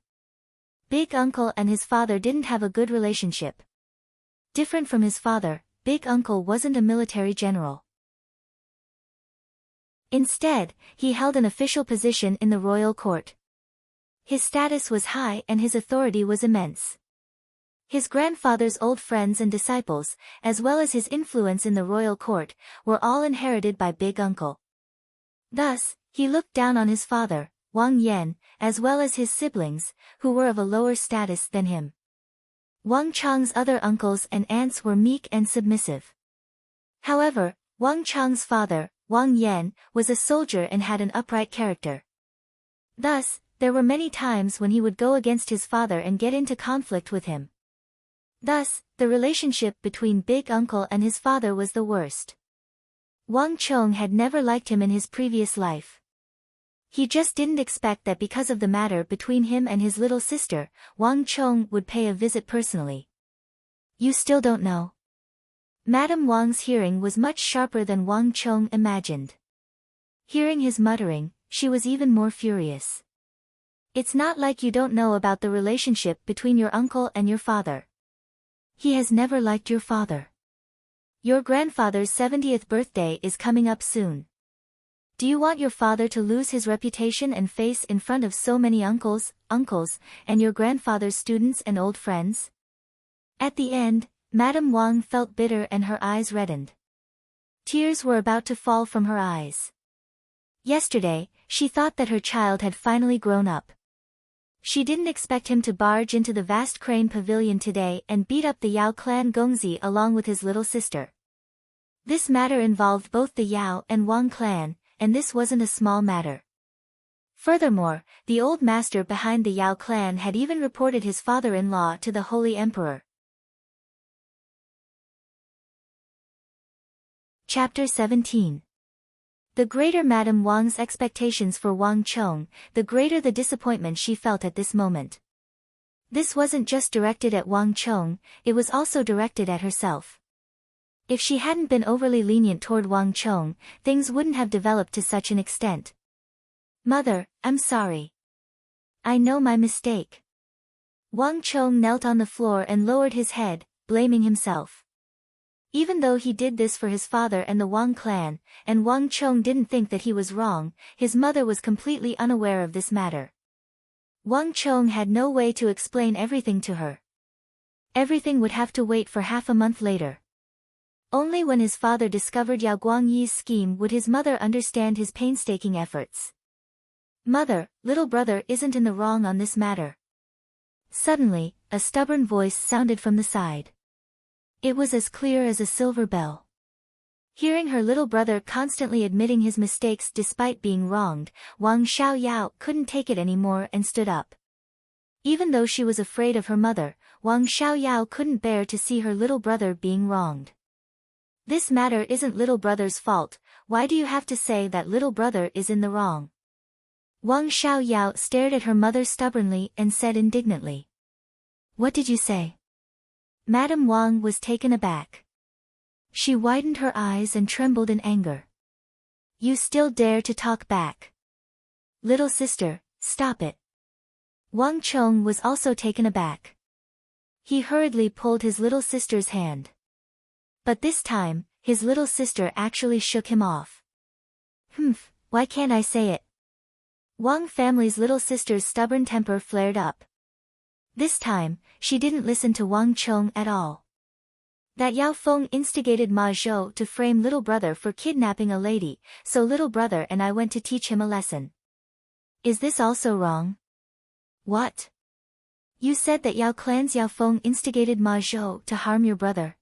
Big Uncle and his father didn't have a good relationship. Different from his father, Big Uncle wasn't a military general. Instead, he held an official position in the royal court. His status was high and his authority was immense. His grandfather's old friends and disciples, as well as his influence in the royal court, were all inherited by Big Uncle. Thus, he looked down on his father, Wang Yan, as well as his siblings, who were of a lower status than him. Wang Chang's other uncles and aunts were meek and submissive. However, Wang Chang's father, Wang Yan, was a soldier and had an upright character. Thus, there were many times when he would go against his father and get into conflict with him. Thus, the relationship between Big Uncle and his father was the worst. Wang Chong had never liked him in his previous life. He just didn't expect that because of the matter between him and his little sister, Wang Chong would pay a visit personally. You still don't know? Madame Wang's hearing was much sharper than Wang Chong imagined. Hearing his muttering, she was even more furious. It's not like you don't know about the relationship between your uncle and your father. He has never liked your father. Your grandfather's 70th birthday is coming up soon. Do you want your father to lose his reputation and face in front of so many uncles, and your grandfather's students and old friends? At the end, Madame Wang felt bitter and her eyes reddened. Tears were about to fall from her eyes. Yesterday, she thought that her child had finally grown up. She didn't expect him to barge into the vast crane pavilion today and beat up the Yao clan Gongzi along with his little sister. This matter involved both the Yao and Wang clan, and this wasn't a small matter. Furthermore, the old master behind the Yao clan had even reported his father-in-law to the Holy Emperor. Chapter 17. The greater Madame Wang's expectations for Wang Chong, the greater the disappointment she felt at this moment. This wasn't just directed at Wang Chong, it was also directed at herself. If she hadn't been overly lenient toward Wang Chong, things wouldn't have developed to such an extent. Mother, I'm sorry. I know my mistake. Wang Chong knelt on the floor and lowered his head, blaming himself. Even though he did this for his father and the Wang clan, and Wang Chong didn't think that he was wrong, his mother was completely unaware of this matter. Wang Chong had no way to explain everything to her. Everything would have to wait for half a month later. Only when his father discovered Yao Guangyi's scheme would his mother understand his painstaking efforts. Mother, little brother isn't in the wrong on this matter. Suddenly, a stubborn voice sounded from the side. It was as clear as a silver bell. Hearing her little brother constantly admitting his mistakes despite being wronged, Wang Xiaoyao couldn't take it anymore and stood up. Even though she was afraid of her mother, Wang Xiaoyao couldn't bear to see her little brother being wronged. This matter isn't little brother's fault, why do you have to say that little brother is in the wrong? Wang Xiaoyao stared at her mother stubbornly and said indignantly. What did you say? Madame Wang was taken aback. She widened her eyes and trembled in anger. You still dare to talk back? Little sister, stop it. Wang Chong was also taken aback. He hurriedly pulled his little sister's hand. But this time, his little sister actually shook him off. Why can't I say it? Wang family's little sister's stubborn temper flared up. This time, she didn't listen to Wang Chong at all. That Yao Feng instigated Ma Zhou to frame little brother for kidnapping a lady, so little brother and I went to teach him a lesson. Is this also wrong? What? You said that Yao clan's Yao Feng instigated Ma Zhou to harm your brother.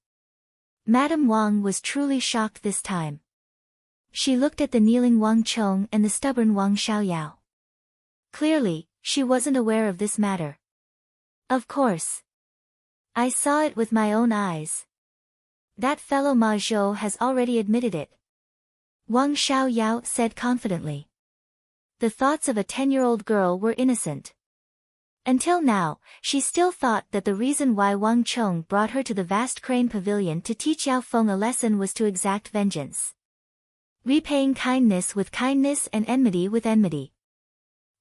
Madame Wang was truly shocked this time. She looked at the kneeling Wang Chong and the stubborn Wang Xiaoyao. Clearly, she wasn't aware of this matter. Of course. I saw it with my own eyes. That fellow Ma Zhou has already admitted it. Wang Xiaoyao said confidently. The thoughts of a 10-year-old girl were innocent. Until now, she still thought that the reason why Wang Chong brought her to the vast crane pavilion to teach Yao Feng a lesson was to exact vengeance. Repaying kindness with kindness and enmity with enmity.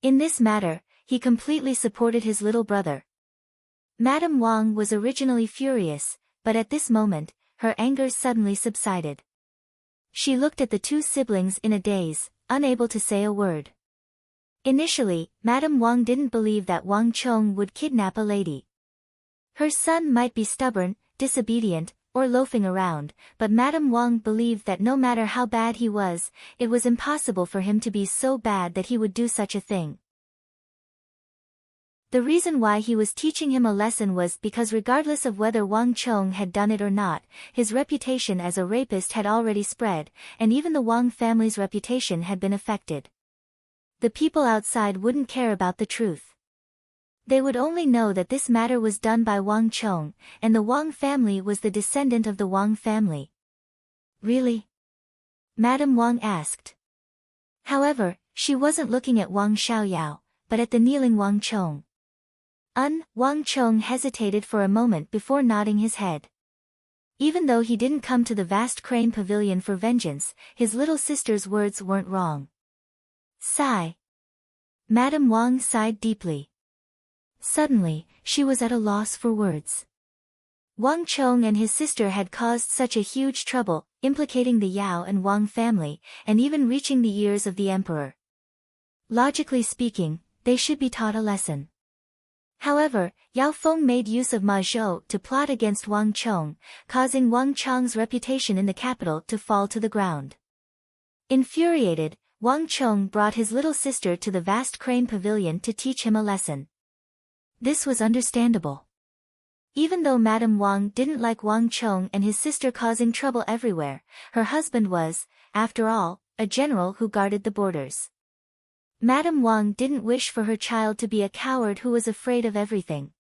In this matter, he completely supported his little brother. Madame Wang was originally furious, but at this moment, her anger suddenly subsided. She looked at the two siblings in a daze, unable to say a word. Initially, Madame Wang didn't believe that Wang Chong would kidnap a lady. Her son might be stubborn, disobedient, or loafing around, but Madame Wang believed that no matter how bad he was, it was impossible for him to be so bad that he would do such a thing. The reason why he was teaching him a lesson was because regardless of whether Wang Chong had done it or not, his reputation as a rapist had already spread, and even the Wang family's reputation had been affected. The people outside wouldn't care about the truth. They would only know that this matter was done by Wang Chong, and the Wang family was the descendant of the Wang family. Really? Madame Wang asked. However, she wasn't looking at Wang Xiaoyao, but at the kneeling Wang Chong. Wang Chong hesitated for a moment before nodding his head. Even though he didn't come to the vast crane pavilion for vengeance, his little sister's words weren't wrong. Sigh. Madame Wang sighed deeply. Suddenly, she was at a loss for words. Wang Chong and his sister had caused such a huge trouble, implicating the Yao and Wang family, and even reaching the ears of the emperor. Logically speaking, they should be taught a lesson. However, Yao Feng made use of Ma Zhou to plot against Wang Chong, causing Wang Chong's reputation in the capital to fall to the ground. Infuriated, Wang Chong brought his little sister to the vast crane pavilion to teach him a lesson. This was understandable. Even though Madame Wang didn't like Wang Chong and his sister causing trouble everywhere, her husband was, after all, a general who guarded the borders. Madame Wang didn't wish for her child to be a coward who was afraid of everything.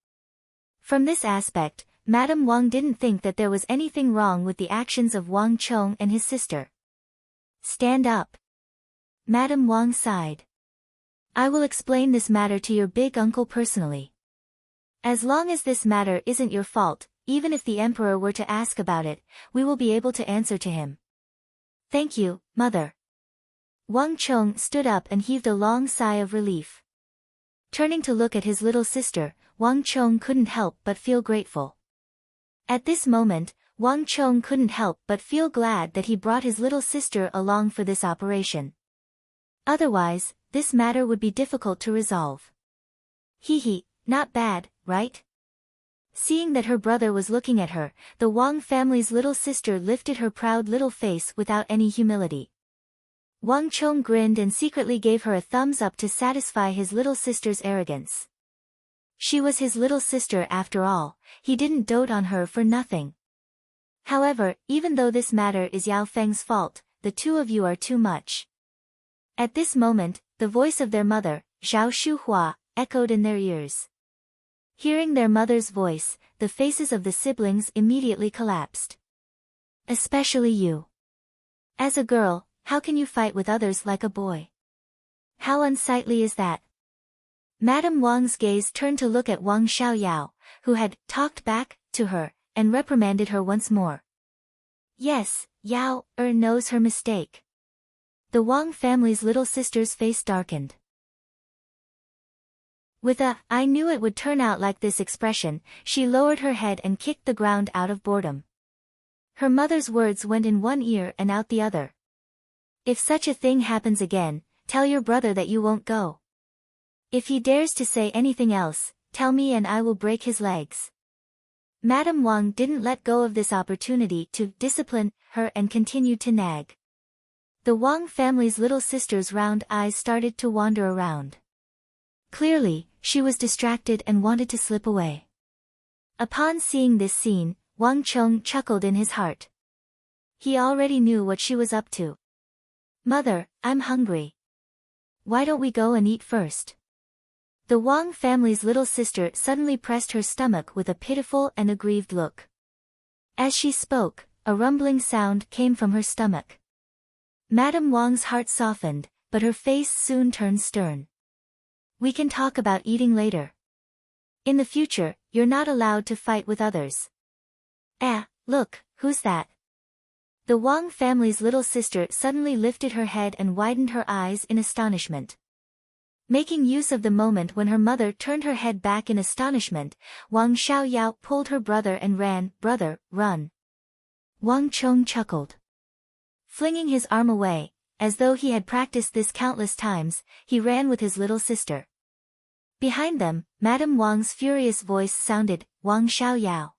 From this aspect, Madame Wang didn't think that there was anything wrong with the actions of Wang Chong and his sister. Stand up. Madame Wang sighed. I will explain this matter to your big uncle personally. As long as this matter isn't your fault, even if the emperor were to ask about it, we will be able to answer to him. Thank you, mother. Wang Chong stood up and heaved a long sigh of relief. Turning to look at his little sister, Wang Chong couldn't help but feel grateful. At this moment, Wang Chong couldn't help but feel glad that he brought his little sister along for this operation. Otherwise, this matter would be difficult to resolve. Hee, not bad, right? Seeing that her brother was looking at her, the Wang family's little sister lifted her proud little face without any humility. Wang Chong grinned and secretly gave her a thumbs up to satisfy his little sister's arrogance. She was his little sister after all, he didn't dote on her for nothing. However, even though this matter is Yao Feng's fault, the two of you are too much. At this moment, the voice of their mother, Zhao Shuhua, echoed in their ears. Hearing their mother's voice, the faces of the siblings immediately collapsed. Especially you. As a girl, how can you fight with others like a boy? How unsightly is that? Madame Wang's gaze turned to look at Wang Xiaoyao, who had talked back to her, and reprimanded her once more. Yes, Yao knows her mistake. The Wang family's little sister's face darkened. With a, I knew it would turn out like this expression, she lowered her head and kicked the ground out of boredom. Her mother's words went in one ear and out the other. If such a thing happens again, tell your brother that you won't go. If he dares to say anything else, tell me and I will break his legs. Madame Wang didn't let go of this opportunity to discipline her and continued to nag. The Wang family's little sister's round eyes started to wander around. Clearly, she was distracted and wanted to slip away. Upon seeing this scene, Wang Chong chuckled in his heart. He already knew what she was up to. Mother, I'm hungry. Why don't we go and eat first? The Wang family's little sister suddenly pressed her stomach with a pitiful and aggrieved look. As she spoke, a rumbling sound came from her stomach. Madame Wang's heart softened, but her face soon turned stern. We can talk about eating later. In the future, you're not allowed to fight with others. Look, who's that? The Wang family's little sister suddenly lifted her head and widened her eyes in astonishment. Making use of the moment when her mother turned her head back in astonishment, Wang Xiaoyao pulled her brother and ran. Brother, run. Wang Chong chuckled. Flinging his arm away, as though he had practiced this countless times, he ran with his little sister. Behind them, Madame Wang's furious voice sounded, Wang Xiaoyao.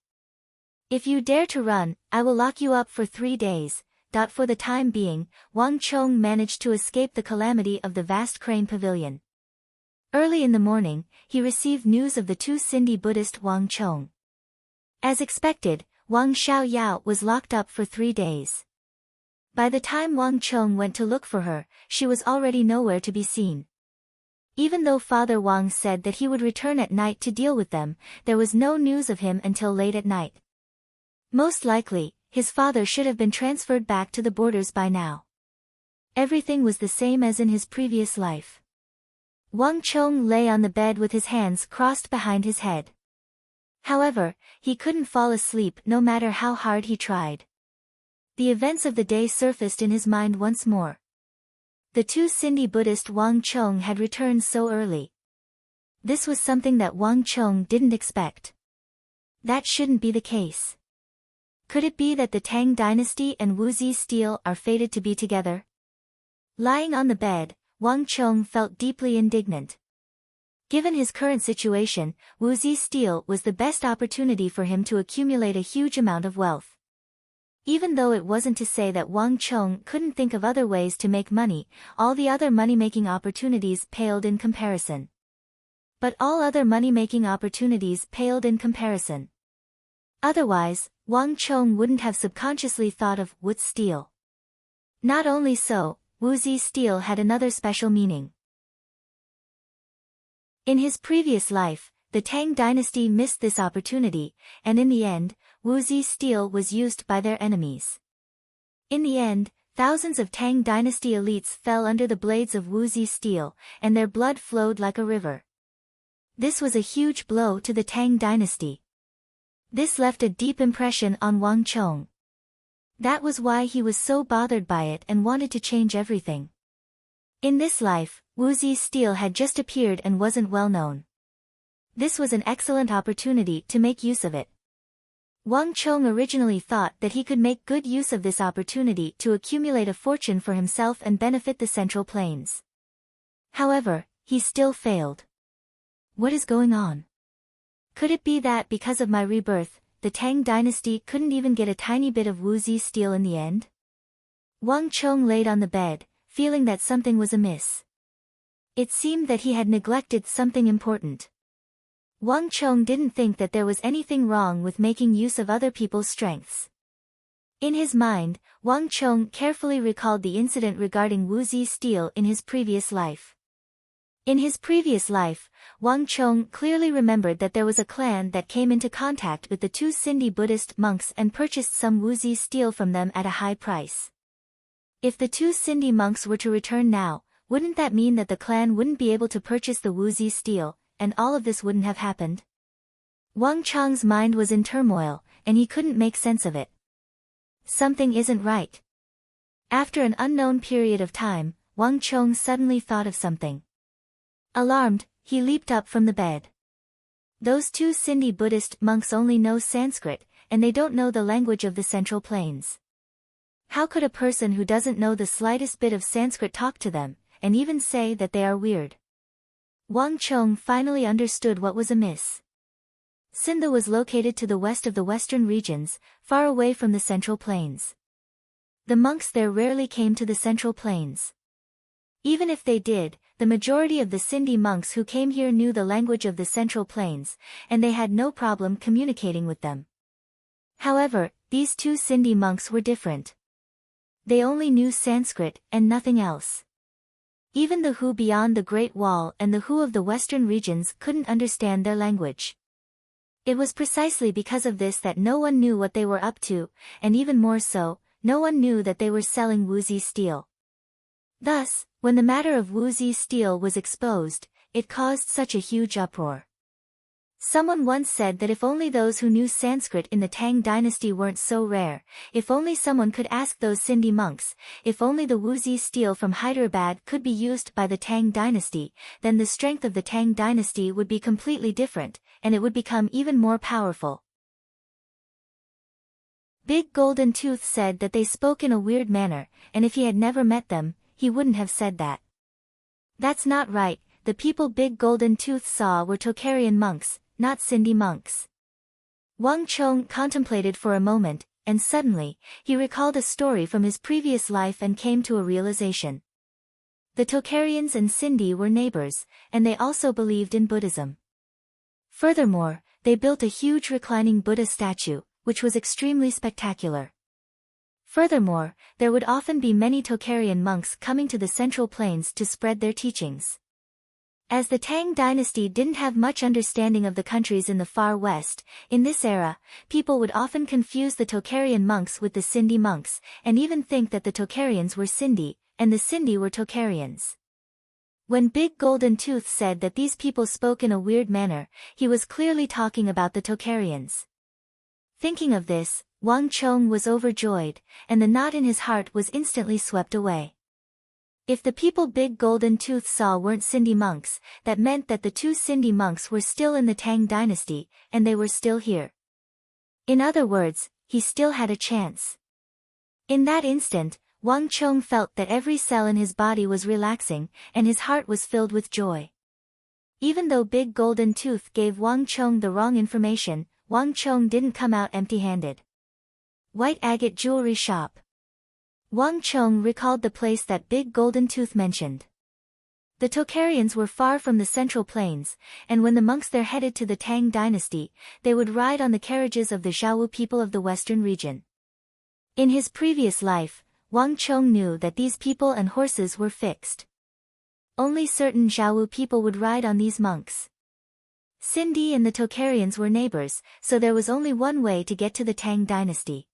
If you dare to run, I will lock you up for 3 days. For the time being, Wang Chong managed to escape the calamity of the vast crane pavilion. Early in the morning, he received news of the two Sindhi Buddhist Wang Chong. As expected, Wang Xiaoyao was locked up for 3 days. By the time Wang Chong went to look for her, she was already nowhere to be seen. Even though Father Wang said that he would return at night to deal with them, there was no news of him until late at night. Most likely, his father should have been transferred back to the borders by now. Everything was the same as in his previous life. Wang Chong lay on the bed with his hands crossed behind his head. However, he couldn't fall asleep no matter how hard he tried. The events of the day surfaced in his mind once more. The two Sindhi Buddhist Wang Chong had returned so early. This was something that Wang Chong didn't expect. That shouldn't be the case. Could it be that the Tang dynasty and Wuzi Steel are fated to be together? Lying on the bed, Wang Chong felt deeply indignant. Given his current situation, Wuzi Steel was the best opportunity for him to accumulate a huge amount of wealth. Even though it wasn't to say that Wang Chong couldn't think of other ways to make money, all the other money-making opportunities paled in comparison. But all other money-making opportunities paled in comparison. Otherwise, Wang Chong wouldn't have subconsciously thought of wood steel. Not only so, Wuzi Steel had another special meaning. In his previous life, the Tang dynasty missed this opportunity, and in the end, Wuzi Steel was used by their enemies. In the end, thousands of Tang dynasty elites fell under the blades of Wuzi Steel, and their blood flowed like a river. This was a huge blow to the Tang dynasty. This left a deep impression on Wang Chong. That was why he was so bothered by it and wanted to change everything. In this life, Wuzi Steel had just appeared and wasn't well known. This was an excellent opportunity to make use of it. Wang Chong originally thought that he could make good use of this opportunity to accumulate a fortune for himself and benefit the Central Plains. However, he still failed. What is going on? Could it be that because of my rebirth, the Tang dynasty couldn't even get a tiny bit of Wuzi Steel in the end? Wang Chong laid on the bed, feeling that something was amiss. It seemed that he had neglected something important. Wang Chong didn't think that there was anything wrong with making use of other people's strengths. In his mind, Wang Chong carefully recalled the incident regarding Wuzi Steel in his previous life. In his previous life, Wang Chong clearly remembered that there was a clan that came into contact with the two Sindhi Buddhist monks and purchased some Wuzi Steel from them at a high price. If the two Sindhi monks were to return now, wouldn't that mean that the clan wouldn't be able to purchase the Wuzi Steel, and all of this wouldn't have happened? Wang Chong's mind was in turmoil, and he couldn't make sense of it. Something isn't right. After an unknown period of time, Wang Chong suddenly thought of something. Alarmed, he leaped up from the bed. Those two Sindhi Buddhist monks only know Sanskrit, and they don't know the language of the Central Plains. How could a person who doesn't know the slightest bit of Sanskrit talk to them, and even say that they are weird? Wang Chong finally understood what was amiss. Sindha was located to the west of the western regions, far away from the Central Plains. The monks there rarely came to the Central Plains. Even if they did, the majority of the Sindhi monks who came here knew the language of the Central Plains, and they had no problem communicating with them. However, these two Sindhi monks were different. They only knew Sanskrit and nothing else. Even the Hu beyond the Great Wall and the Hu of the western regions couldn't understand their language. It was precisely because of this that no one knew what they were up to, and even more so, no one knew that they were selling Wuzi Steel. Thus, when the matter of Wuzi Steel was exposed, it caused such a huge uproar. Someone once said that if only those who knew Sanskrit in the Tang dynasty weren't so rare, if only someone could ask those Sindhi monks, if only the Wuzi Steel from Hyderabad could be used by the Tang dynasty, then the strength of the Tang dynasty would be completely different, and it would become even more powerful. Big Golden Tooth said that they spoke in a weird manner, and if he had never met them, he wouldn't have said that. That's not right, the people Big Golden Tooth saw were Tocharian monks, not Sindhi monks. Wang Chong contemplated for a moment, and suddenly, he recalled a story from his previous life and came to a realization. The Tocharians and Cindy were neighbors, and they also believed in Buddhism. Furthermore, they built a huge reclining Buddha statue, which was extremely spectacular. Furthermore, there would often be many Tocharian monks coming to the Central Plains to spread their teachings. As the Tang dynasty didn't have much understanding of the countries in the far west, in this era, people would often confuse the Tocharian monks with the Sindhi monks, and even think that the Tocharians were Sindhi, and the Sindhi were Tocharians. When Big Golden Tooth said that these people spoke in a weird manner, he was clearly talking about the Tocharians. Thinking of this, Wang Chong was overjoyed, and the knot in his heart was instantly swept away. If the people Big Golden Tooth saw weren't Sindhi monks, that meant that the two Sindhi monks were still in the Tang dynasty, and they were still here. In other words, he still had a chance. In that instant, Wang Chong felt that every cell in his body was relaxing, and his heart was filled with joy. Even though Big Golden Tooth gave Wang Chong the wrong information, Wang Chong didn't come out empty-handed. White Agate Jewelry Shop. Wang Chong recalled the place that Big Golden Tooth mentioned. The Tocharians were far from the Central Plains, and when the monks there headed to the Tang dynasty, they would ride on the carriages of the Zhawu people of the western region. In his previous life, Wang Chong knew that these people and horses were fixed. Only certain Zhawu people would ride on these monks. Sindhi and the Tocharians were neighbors, so there was only one way to get to the Tang dynasty.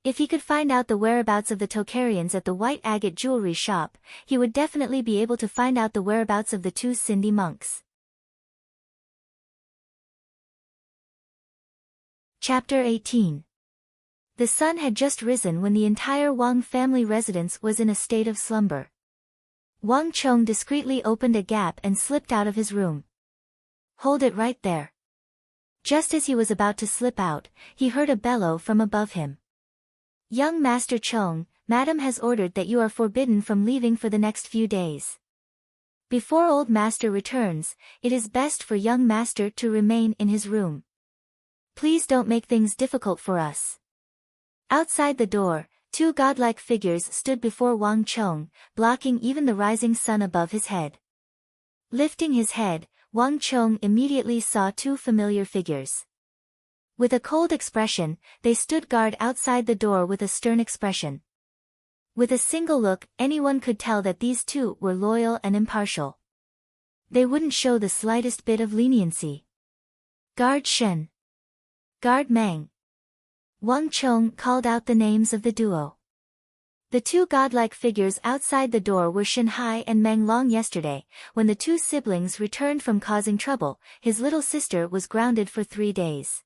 If he could find out the whereabouts of the Tocharians at the White Agate Jewelry Shop, he would definitely be able to find out the whereabouts of the two Sindhi monks. Chapter 18. The sun had just risen when the entire Wang family residence was in a state of slumber. Wang Chong discreetly opened a gap and slipped out of his room. "Hold it right there." Just as he was about to slip out, he heard a bellow from above him. "Young Master Chong, Madam has ordered that you are forbidden from leaving for the next few days. Before old Master returns, it is best for young Master to remain in his room. Please don't make things difficult for us." Outside the door, two godlike figures stood before Wang Chong, blocking even the rising sun above his head. Lifting his head, Wang Chong immediately saw two familiar figures. With a cold expression, they stood guard outside the door with a stern expression. With a single look, anyone could tell that these two were loyal and impartial. They wouldn't show the slightest bit of leniency. "Guard Shen. Guard Mang." Wang Chong called out the names of the duo. The two godlike figures outside the door were Shen Hai and Meng Long. Yesterday, when the two siblings returned from causing trouble, his little sister was grounded for 3 days.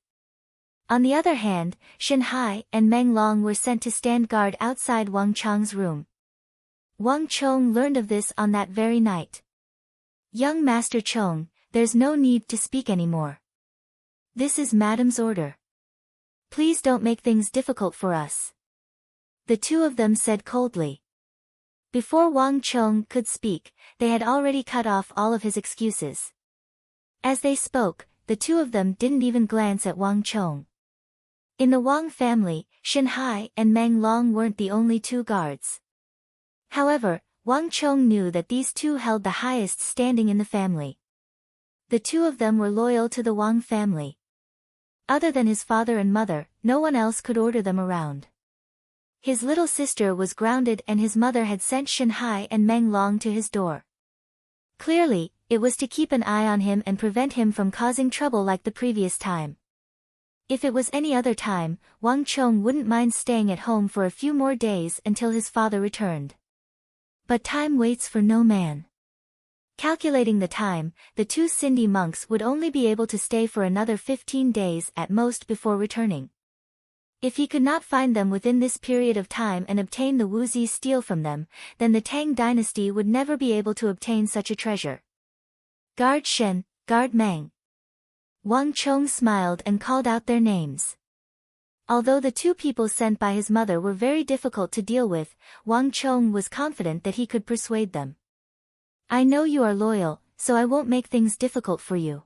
On the other hand, Shen Hai and Meng Long were sent to stand guard outside Wang Chong's room. Wang Chong learned of this on that very night. "Young Master Chong, there's no need to speak anymore. This is Madam's order. Please don't make things difficult for us," the two of them said coldly. Before Wang Chong could speak, they had already cut off all of his excuses. As they spoke, the two of them didn't even glance at Wang Chong. In the Wang family, Shen Hai and Meng Long weren't the only two guards. However, Wang Chong knew that these two held the highest standing in the family. The two of them were loyal to the Wang family. Other than his father and mother, no one else could order them around. His little sister was grounded and his mother had sent Shen Hai and Meng Long to his door. Clearly, it was to keep an eye on him and prevent him from causing trouble like the previous time. If it was any other time, Wang Chong wouldn't mind staying at home for a few more days until his father returned. But time waits for no man. Calculating the time, the two Sindhi monks would only be able to stay for another 15 days at most before returning. If he could not find them within this period of time and obtain the Wuzi steel from them, then the Tang dynasty would never be able to obtain such a treasure. "Guard Shen, Guard Mang." Wang Chong smiled and called out their names. Although the two people sent by his mother were very difficult to deal with, Wang Chong was confident that he could persuade them. "I know you are loyal, so I won't make things difficult for you.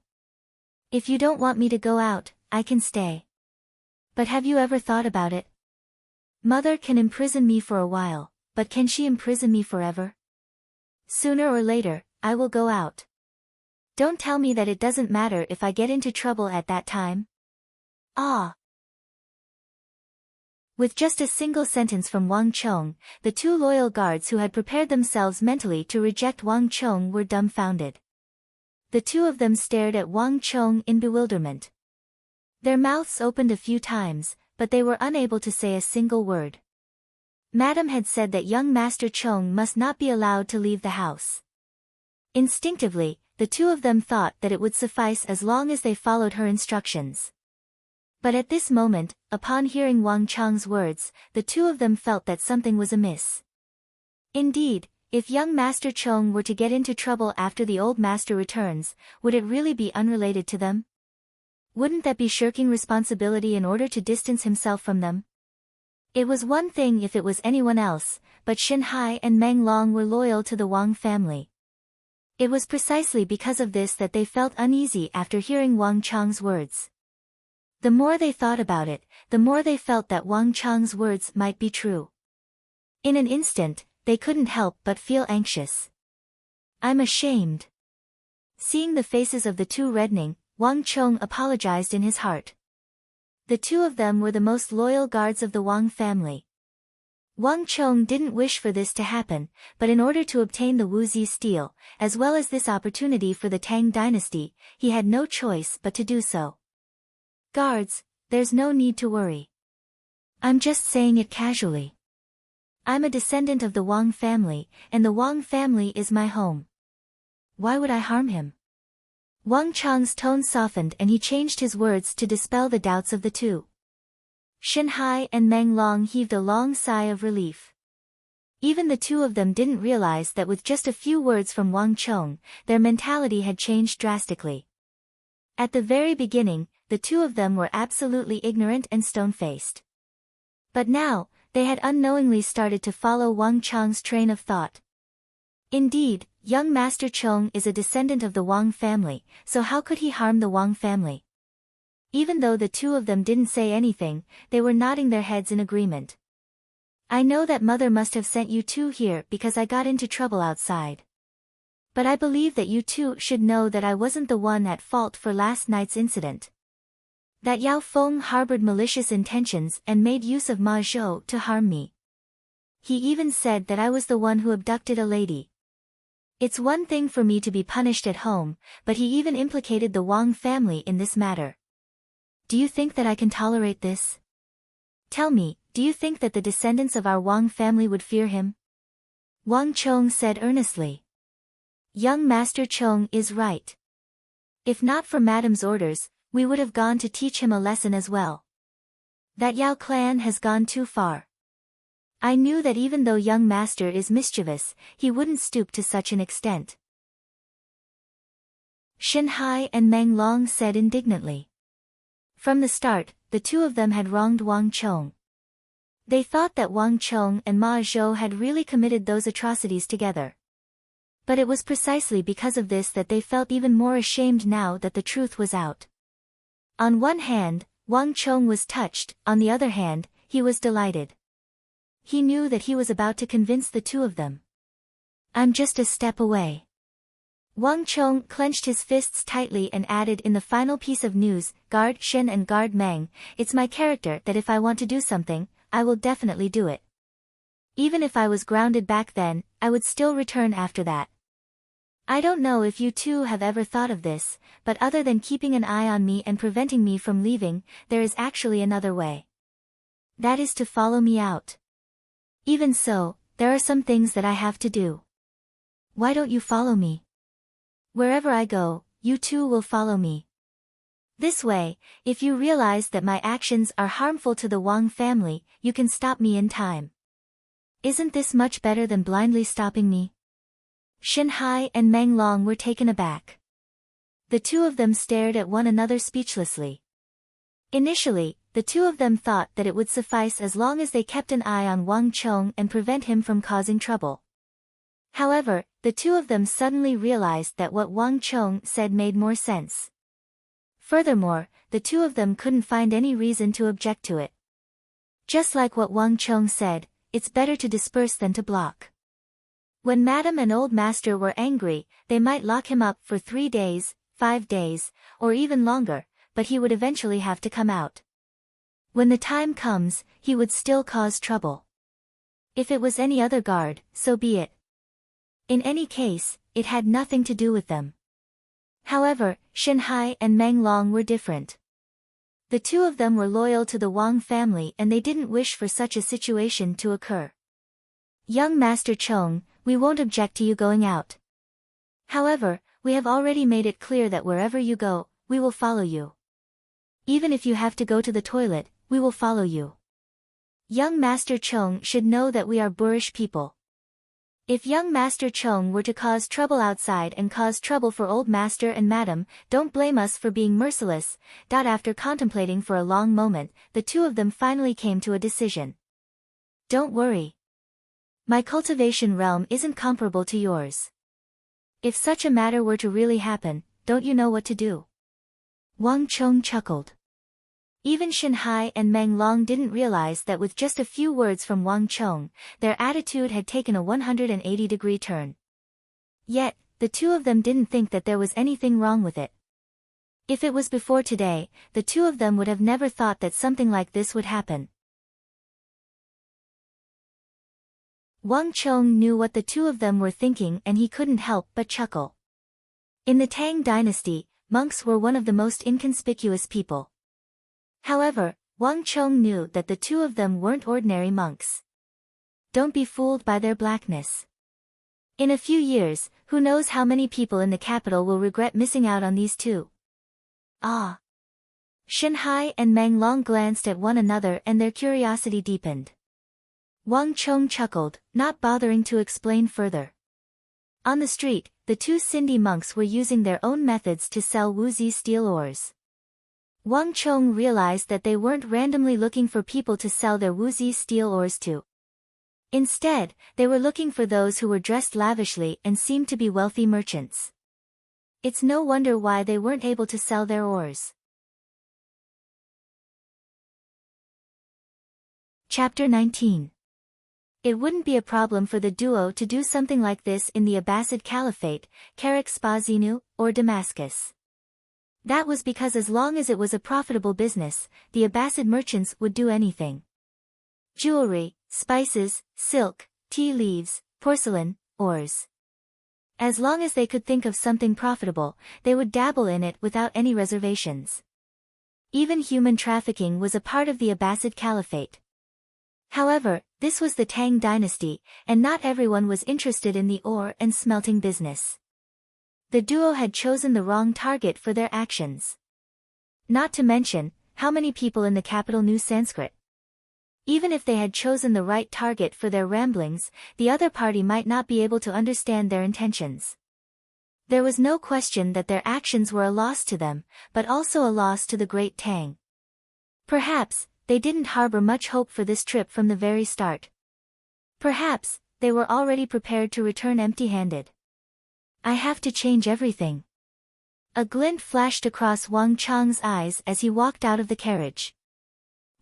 If you don't want me to go out, I can stay. But have you ever thought about it? Mother can imprison me for a while, but can she imprison me forever? Sooner or later, I will go out. Don't tell me that it doesn't matter if I get into trouble at that time. Ah. With just a single sentence from Wang Chong, the two loyal guards who had prepared themselves mentally to reject Wang Chong were dumbfounded. The two of them stared at Wang Chong in bewilderment. Their mouths opened a few times, but they were unable to say a single word. Madame had said that young Master Chong must not be allowed to leave the house. Instinctively, the two of them thought that it would suffice as long as they followed her instructions. But at this moment, upon hearing Wang Chong's words, the two of them felt that something was amiss. Indeed, if young Master Chong were to get into trouble after the old master returns, would it really be unrelated to them? Wouldn't that be shirking responsibility in order to distance himself from them? It was one thing if it was anyone else, but Shen Hai and Meng Long were loyal to the Wang family. It was precisely because of this that they felt uneasy after hearing Wang Chong's words. The more they thought about it, the more they felt that Wang Chong's words might be true. In an instant, they couldn't help but feel anxious. I'm ashamed. Seeing the faces of the two reddening, Wang Chong apologized in his heart. The two of them were the most loyal guards of the Wang family. Wang Chong didn't wish for this to happen, but in order to obtain the Wuzi steel, as well as this opportunity for the Tang dynasty, he had no choice but to do so. Guards, there's no need to worry. I'm just saying it casually. I'm a descendant of the Wang family, and the Wang family is my home. Why would I harm him? Wang Chong's tone softened and he changed his words to dispel the doubts of the two. Shen Hai and Meng Long heaved a long sigh of relief. Even the two of them didn't realize that with just a few words from Wang Chong, their mentality had changed drastically. At the very beginning, the two of them were absolutely ignorant and stone-faced. But now, they had unknowingly started to follow Wang Chong's train of thought. Indeed, young Master Chong is a descendant of the Wang family, so how could he harm the Wang family? Even though the two of them didn't say anything, they were nodding their heads in agreement. I know that mother must have sent you two here because I got into trouble outside. But I believe that you two should know that I wasn't the one at fault for last night's incident. That Yao Feng harbored malicious intentions and made use of Ma Zhou to harm me. He even said that I was the one who abducted a lady. It's one thing for me to be punished at home, but he even implicated the Wang family in this matter. Do you think that I can tolerate this? Tell me, do you think that the descendants of our Wang family would fear him? Wang Chong said earnestly. Young Master Chong is right. If not for Madame's orders, we would have gone to teach him a lesson as well. That Yao clan has gone too far. I knew that even though young master is mischievous, he wouldn't stoop to such an extent. Shen Hai and Meng Long said indignantly. From the start, the two of them had wronged Wang Chong. They thought that Wang Chong and Ma Zhou had really committed those atrocities together. But it was precisely because of this that they felt even more ashamed now that the truth was out. On one hand, Wang Chong was touched, on the other hand, he was delighted. He knew that he was about to convince the two of them. I'm just a step away. Wang Chong clenched his fists tightly and added in the final piece of news, Guard Shen and Guard Meng, it's my character that if I want to do something, I will definitely do it. Even if I was grounded back then, I would still return after that. I don't know if you two have ever thought of this, but other than keeping an eye on me and preventing me from leaving, there is actually another way. That is to follow me out. Even so, there are some things that I have to do. Why don't you follow me? Wherever I go, you two will follow me. This way, if you realize that my actions are harmful to the Wang family, you can stop me in time. Isn't this much better than blindly stopping me? Shen Hai and Meng Long were taken aback. The two of them stared at one another speechlessly. Initially, the two of them thought that it would suffice as long as they kept an eye on Wang Chong and prevent him from causing trouble. However, the two of them suddenly realized that what Wang Chong said made more sense. Furthermore, the two of them couldn't find any reason to object to it. Just like what Wang Cheng said, it's better to disperse than to block. When Madam and Old Master were angry, they might lock him up for 3 days, 5 days, or even longer, but he would eventually have to come out. When the time comes, he would still cause trouble. If it was any other guard, so be it. In any case, it had nothing to do with them. However, Shenhai and Meng Long were different. The two of them were loyal to the Wang family and they didn't wish for such a situation to occur. Young Master Chong, we won't object to you going out. However, we have already made it clear that wherever you go, we will follow you. Even if you have to go to the toilet, we will follow you. Young Master Chong should know that we are boorish people. If young Master Chong were to cause trouble outside and cause trouble for Old Master and Madam, don't blame us for being merciless. After contemplating for a long moment, the two of them finally came to a decision. Don't worry. My cultivation realm isn't comparable to yours. If such a matter were to really happen, don't you know what to do? Wang Cheng chuckled. Even Shenhai and Meng Long didn't realize that with just a few words from Wang Cheng, their attitude had taken a 180-degree turn. Yet, the two of them didn't think that there was anything wrong with it. If it was before today, the two of them would have never thought that something like this would happen. Wang Cheng knew what the two of them were thinking and he couldn't help but chuckle. In the Tang dynasty, monks were one of the most inconspicuous people. However, Wang Cheng knew that the two of them weren't ordinary monks. Don't be fooled by their blackness. In a few years, who knows how many people in the capital will regret missing out on these two. Ah! Shenhai and Meng Long glanced at one another and their curiosity deepened. Wang Cheng chuckled, not bothering to explain further. On the street, the two Sindhi monks were using their own methods to sell Wuzi steel ores. Wang Cheng realized that they weren't randomly looking for people to sell their Wuzi steel ores to. Instead, they were looking for those who were dressed lavishly and seemed to be wealthy merchants. It's no wonder why they weren't able to sell their ores. Chapter 19. It wouldn't be a problem for the duo to do something like this in the Abbasid Caliphate, Karak Spazinu, or Damascus. That was because as long as it was a profitable business, the Abbasid merchants would do anything. Jewelry, spices, silk, tea leaves, porcelain, ores. As long as they could think of something profitable, they would dabble in it without any reservations. Even human trafficking was a part of the Abbasid Caliphate. However, this was the Tang dynasty, and not everyone was interested in the ore and smelting business. The duo had chosen the wrong target for their actions. Not to mention, how many people in the capital knew Sanskrit? Even if they had chosen the right target for their ramblings, the other party might not be able to understand their intentions. There was no question that their actions were a loss to them, but also a loss to the Great Tang. Perhaps, they didn't harbor much hope for this trip from the very start. Perhaps, they were already prepared to return empty-handed. I have to change everything. A glint flashed across Wang Cheng's eyes as he walked out of the carriage.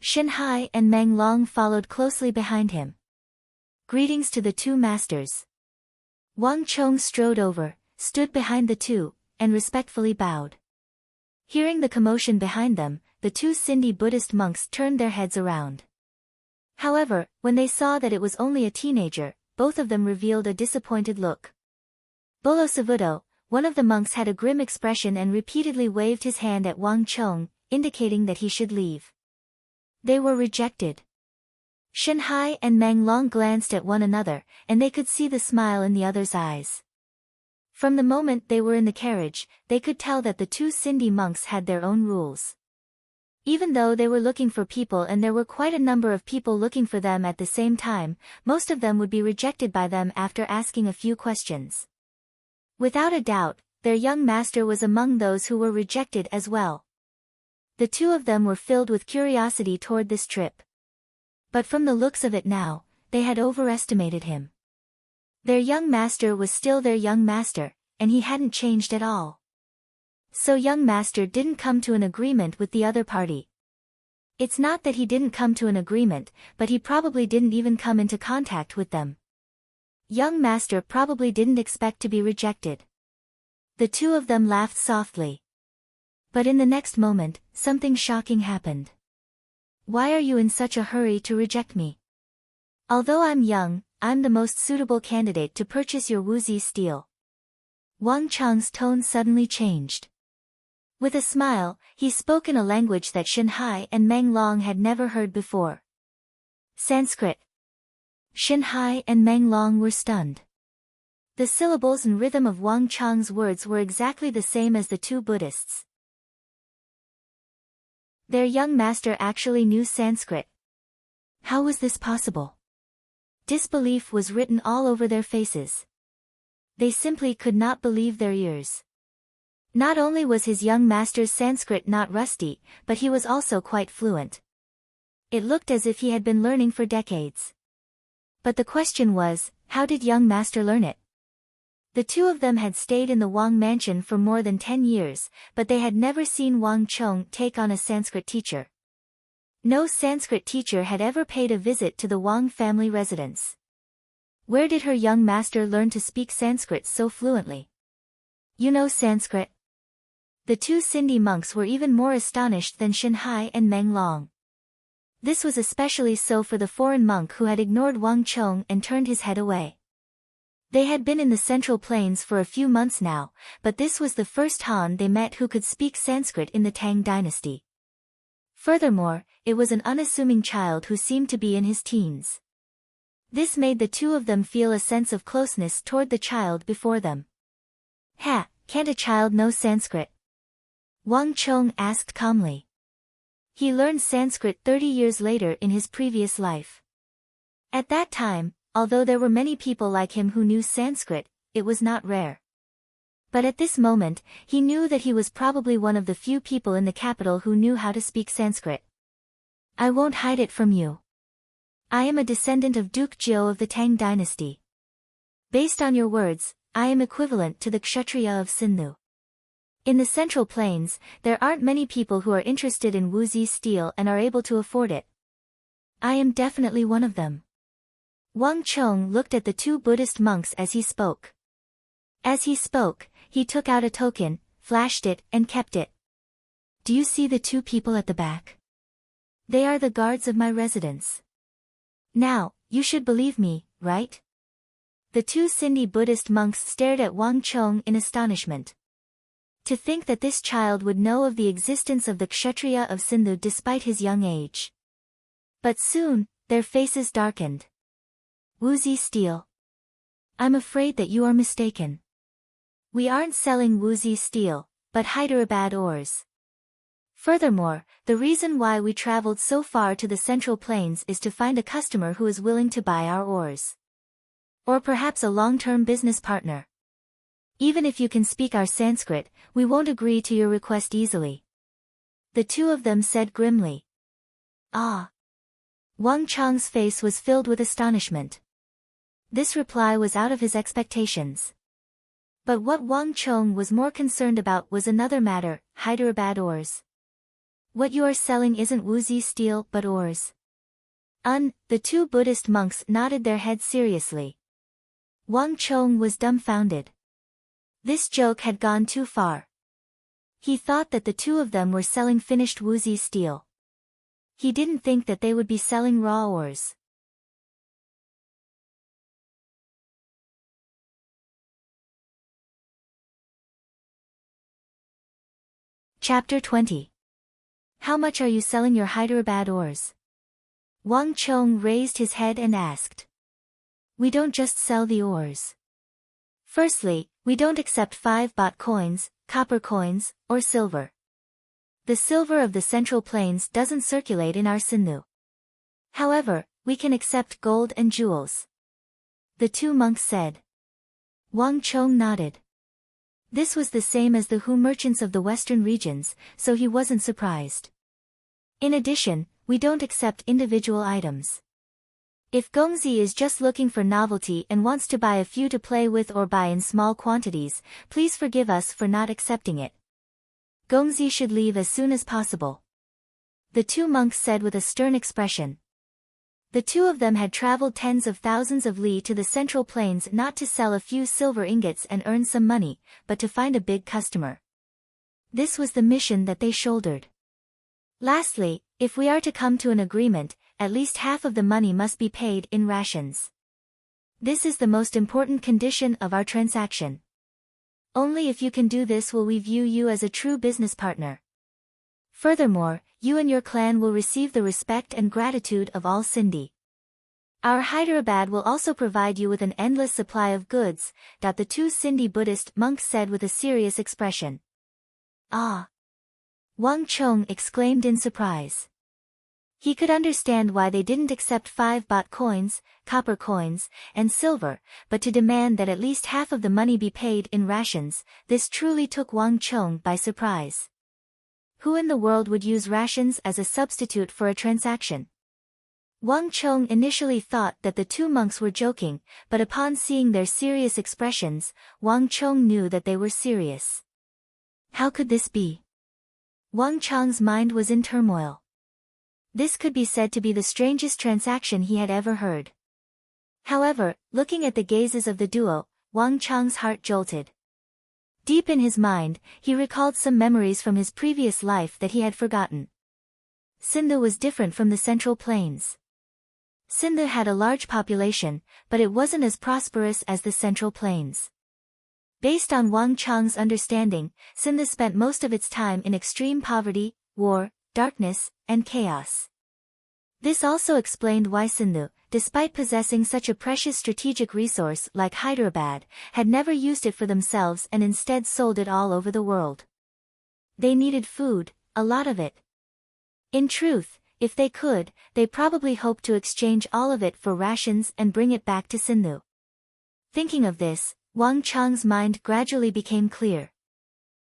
Shenhai and Meng Long followed closely behind him. Greetings to the two masters. Wang Cheng strode over, stood behind the two, and respectfully bowed. Hearing the commotion behind them, the two Sindhi Buddhist monks turned their heads around. However, when they saw that it was only a teenager, both of them revealed a disappointed look. Bolo Savuto, one of the monks had a grim expression and repeatedly waved his hand at Wang Cheng, indicating that he should leave. They were rejected. Shenhai and Meng Long glanced at one another, and they could see the smile in the other's eyes. From the moment they were in the carriage, they could tell that the two Sindhi monks had their own rules. Even though they were looking for people and there were quite a number of people looking for them at the same time, most of them would be rejected by them after asking a few questions. Without a doubt, their young master was among those who were rejected as well. The two of them were filled with curiosity toward this trip. But from the looks of it now, they had overestimated him. Their young master was still their young master, and he hadn't changed at all. So young master didn't come to an agreement with the other party. It's not that he didn't come to an agreement, but he probably didn't even come into contact with them. Young master probably didn't expect to be rejected. The two of them laughed softly. But in the next moment, something shocking happened. Why are you in such a hurry to reject me? Although I'm young, I'm the most suitable candidate to purchase your woozy steel. Wang Cheng's tone suddenly changed. With a smile, he spoke in a language that Shen Hai and Meng Long had never heard before. Sanskrit. Shen Hai and Meng Long were stunned. The syllables and rhythm of Wang Cheng's words were exactly the same as the two Buddhists. Their young master actually knew Sanskrit. How was this possible? Disbelief was written all over their faces. They simply could not believe their ears. Not only was his young master's Sanskrit not rusty, but he was also quite fluent. It looked as if he had been learning for decades. But the question was, how did young master learn it? The two of them had stayed in the Wang mansion for more than 10 years, but they had never seen Wang Cheng take on a Sanskrit teacher. No Sanskrit teacher had ever paid a visit to the Wang family residence. Where did her young master learn to speak Sanskrit so fluently? You know Sanskrit? The two Sindhi monks were even more astonished than Shen Hai and Meng Long. This was especially so for the foreign monk who had ignored Wang Cheng and turned his head away. They had been in the Central Plains for a few months now, but this was the first Han they met who could speak Sanskrit in the Tang dynasty. Furthermore, it was an unassuming child who seemed to be in his teens. This made the two of them feel a sense of closeness toward the child before them. Ha, can't a child know Sanskrit? Wang Cheng asked calmly. He learned Sanskrit 30 years later in his previous life. At that time, although there were many people like him who knew Sanskrit, it was not rare. But at this moment, he knew that he was probably one of the few people in the capital who knew how to speak Sanskrit. I won't hide it from you. I am a descendant of Duke Jiao of the Tang dynasty. Based on your words, I am equivalent to the Kshatriya of Sindhu. In the Central Plains, there aren't many people who are interested in woozy steel and are able to afford it. I am definitely one of them. Wang Cheng looked at the two Buddhist monks as he spoke. As he spoke, he took out a token, flashed it, and kept it. Do you see the two people at the back? They are the guards of my residence. Now, you should believe me, right? The two Sindhi Buddhist monks stared at Wang Cheng in astonishment. To think that this child would know of the existence of the Kshatriya of Sindhu despite his young age. But soon, their faces darkened. Woozy steel. I'm afraid that you are mistaken. We aren't selling woozy steel, but Hyderabad ores. Furthermore, the reason why we traveled so far to the Central Plains is to find a customer who is willing to buy our ores. Or perhaps a long-term business partner. Even if you can speak our Sanskrit, we won't agree to your request easily. The two of them said grimly. Ah. Wang Cheng's face was filled with astonishment. This reply was out of his expectations. But what Wang Cheng was more concerned about was another matter, Hyderabad ores. What you are selling isn't woozy steel but ores. The two Buddhist monks nodded their heads seriously. Wang Cheng was dumbfounded. This joke had gone too far. He thought that the two of them were selling finished woozy steel. He didn't think that they would be selling raw ores. Chapter 20. How much are you selling your Hyderabad ores? Wang Cheng raised his head and asked. We don't just sell the ores. Firstly, we don't accept 5 baht coins, copper coins, or silver. The silver of the Central Plains doesn't circulate in our Sindhu. However, we can accept gold and jewels. The two monks said. Wang Cheng nodded. This was the same as the Hu merchants of the western regions, so he wasn't surprised. In addition, we don't accept individual items. If Gongzi is just looking for novelty and wants to buy a few to play with or buy in small quantities, please forgive us for not accepting it. Gongzi should leave as soon as possible. The two monks said with a stern expression. The two of them had traveled tens of thousands of li to the central plains not to sell a few silver ingots and earn some money, but to find a big customer. This was the mission that they shouldered. Lastly, if we are to come to an agreement, at least half of the money must be paid in rations. This is the most important condition of our transaction. Only if you can do this will we view you as a true business partner. Furthermore, you and your clan will receive the respect and gratitude of all Sindhi. Our Hyderabad will also provide you with an endless supply of goods, the two Sindhi Buddhist monks said with a serious expression. Ah! Wang Chong exclaimed in surprise. He could understand why they didn't accept 5 baht coins, copper coins, and silver, but to demand that at least half of the money be paid in rations, this truly took Wang Chong by surprise. Who in the world would use rations as a substitute for a transaction? Wang Chong initially thought that the two monks were joking, but upon seeing their serious expressions, Wang Chong knew that they were serious. How could this be? Wang Chong's mind was in turmoil. This could be said to be the strangest transaction he had ever heard. However, looking at the gazes of the duo, Wang Chong's heart jolted. Deep in his mind, he recalled some memories from his previous life that he had forgotten. Sindhu was different from the Central Plains. Sindhu had a large population, but it wasn't as prosperous as the Central Plains. Based on Wang Chong's understanding, Sindhu spent most of its time in extreme poverty, war, darkness, and chaos. This also explained why Sindhu, despite possessing such a precious strategic resource like Hyderabad, had never used it for themselves and instead sold it all over the world. They needed food, a lot of it. In truth, if they could, they probably hoped to exchange all of it for rations and bring it back to Sindhu. Thinking of this, Wang Chong's mind gradually became clear.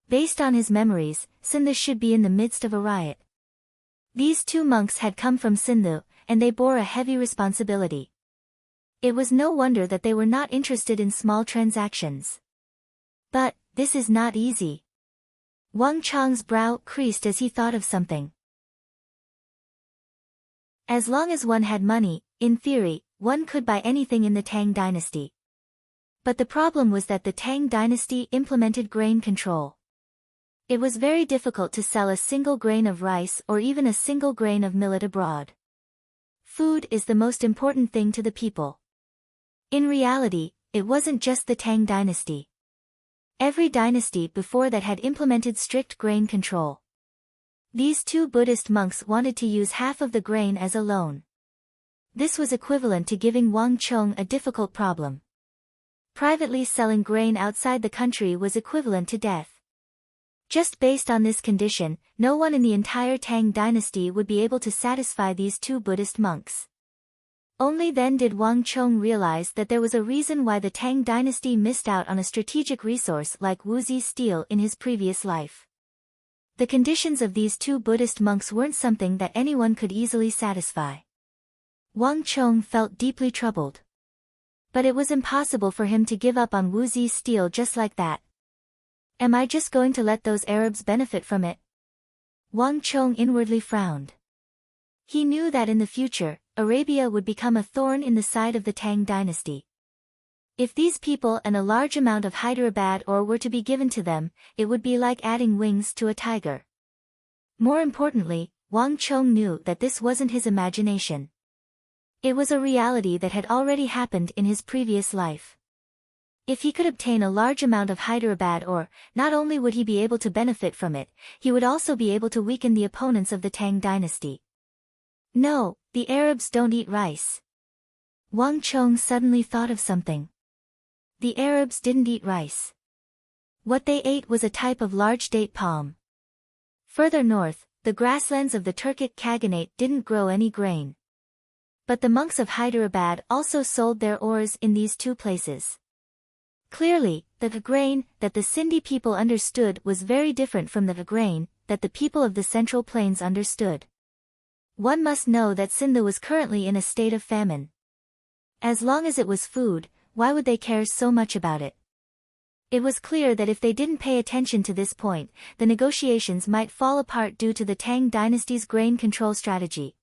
Based on his memories, Sindhu should be in the midst of a riot. These two monks had come from Sindhu, and they bore a heavy responsibility. It was no wonder that they were not interested in small transactions. But, this is not easy. Wang Chong's brow creased as he thought of something. As long as one had money, in theory, one could buy anything in the Tang dynasty. But the problem was that the Tang dynasty implemented grain control. It was very difficult to sell a single grain of rice or even a single grain of millet abroad. Food is the most important thing to the people. In reality, it wasn't just the Tang dynasty. Every dynasty before that had implemented strict grain control. These two Buddhist monks wanted to use half of the grain as a loan. This was equivalent to giving Wang Chong a difficult problem. Privately selling grain outside the country was equivalent to death. Just based on this condition, no one in the entire Tang dynasty would be able to satisfy these two Buddhist monks. Only then did Wang Chong realize that there was a reason why the Tang dynasty missed out on a strategic resource like Wuxi steel in his previous life. The conditions of these two Buddhist monks weren't something that anyone could easily satisfy. Wang Chong felt deeply troubled. But it was impossible for him to give up on Wuxi steel just like that. Am I just going to let those Arabs benefit from it? Wang Chong inwardly frowned. He knew that in the future, Arabia would become a thorn in the side of the Tang dynasty. If these people and a large amount of Hyderabad ore were to be given to them, it would be like adding wings to a tiger. More importantly, Wang Chong knew that this wasn't his imagination. It was a reality that had already happened in his previous life. If he could obtain a large amount of Hyderabad ore, not only would he be able to benefit from it, he would also be able to weaken the opponents of the Tang dynasty. No, the Arabs don't eat rice. Wang Chong suddenly thought of something. The Arabs didn't eat rice. What they ate was a type of large date palm. Further north, the grasslands of the Turkic Khaganate didn't grow any grain. But the monks of Hyderabad also sold their ores in these two places. Clearly, the grain that the Sindhi people understood was very different from the grain that the people of the Central Plains understood. One must know that Sindhu was currently in a state of famine. As long as it was food, why would they care so much about it? It was clear that if they didn't pay attention to this point, the negotiations might fall apart due to the Tang dynasty's grain control strategy.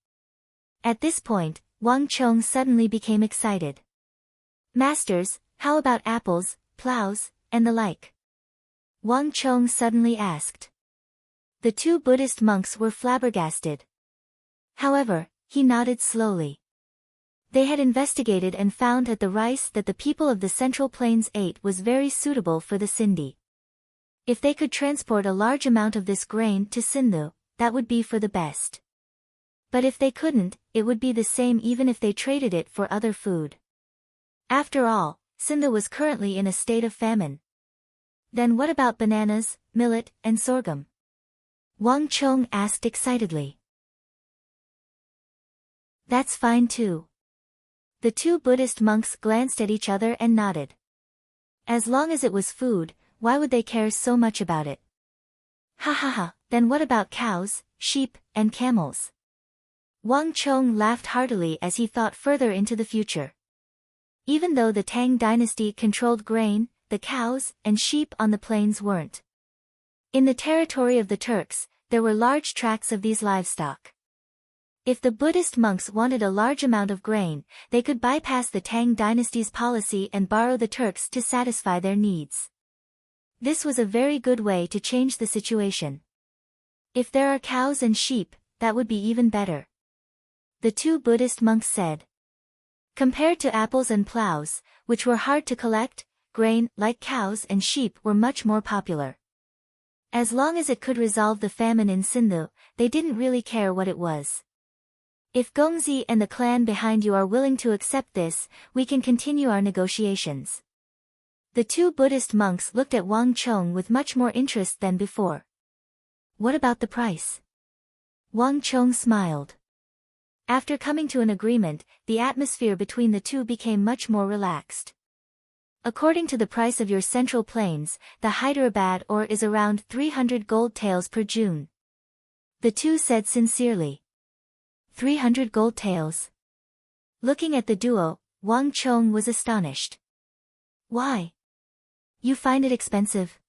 At this point, Wang Chong suddenly became excited. "Masters, how about apples, plows, and the like?" Wang Chong suddenly asked. The two Buddhist monks were flabbergasted. However, he nodded slowly. They had investigated and found that the rice that the people of the Central Plains ate was very suitable for the Sindhi. If they could transport a large amount of this grain to Sindhu, that would be for the best. But if they couldn't, it would be the same even if they traded it for other food. After all, Sindhu was currently in a state of famine. Then what about bananas, millet, and sorghum? Wang Chong asked excitedly. That's fine too. The two Buddhist monks glanced at each other and nodded. As long as it was food, why would they care so much about it? Ha ha ha, then what about cows, sheep, and camels? Wang Chong laughed heartily as he thought further into the future. Even though the Tang dynasty controlled grain, the cows and sheep on the plains weren't. In the territory of the Turks, there were large tracts of these livestock. If the Buddhist monks wanted a large amount of grain, they could bypass the Tang dynasty's policy and borrow the Turks to satisfy their needs. This was a very good way to change the situation. If there are cows and sheep, that would be even better. The two Buddhist monks said. Compared to apples and plows, which were hard to collect, grain, like cows and sheep, were much more popular. As long as it could resolve the famine in Sindhu, they didn't really care what it was. If Gongzi and the clan behind you are willing to accept this, we can continue our negotiations. The two Buddhist monks looked at Wang Chong with much more interest than before. What about the price? Wang Chong smiled. After coming to an agreement, the atmosphere between the two became much more relaxed. According to the price of your Central Plains, the Hyderabad ore is around 300 gold taels per June. The two said sincerely. 300 gold taels. Looking at the duo, Wang Chong was astonished. Why? You find it expensive?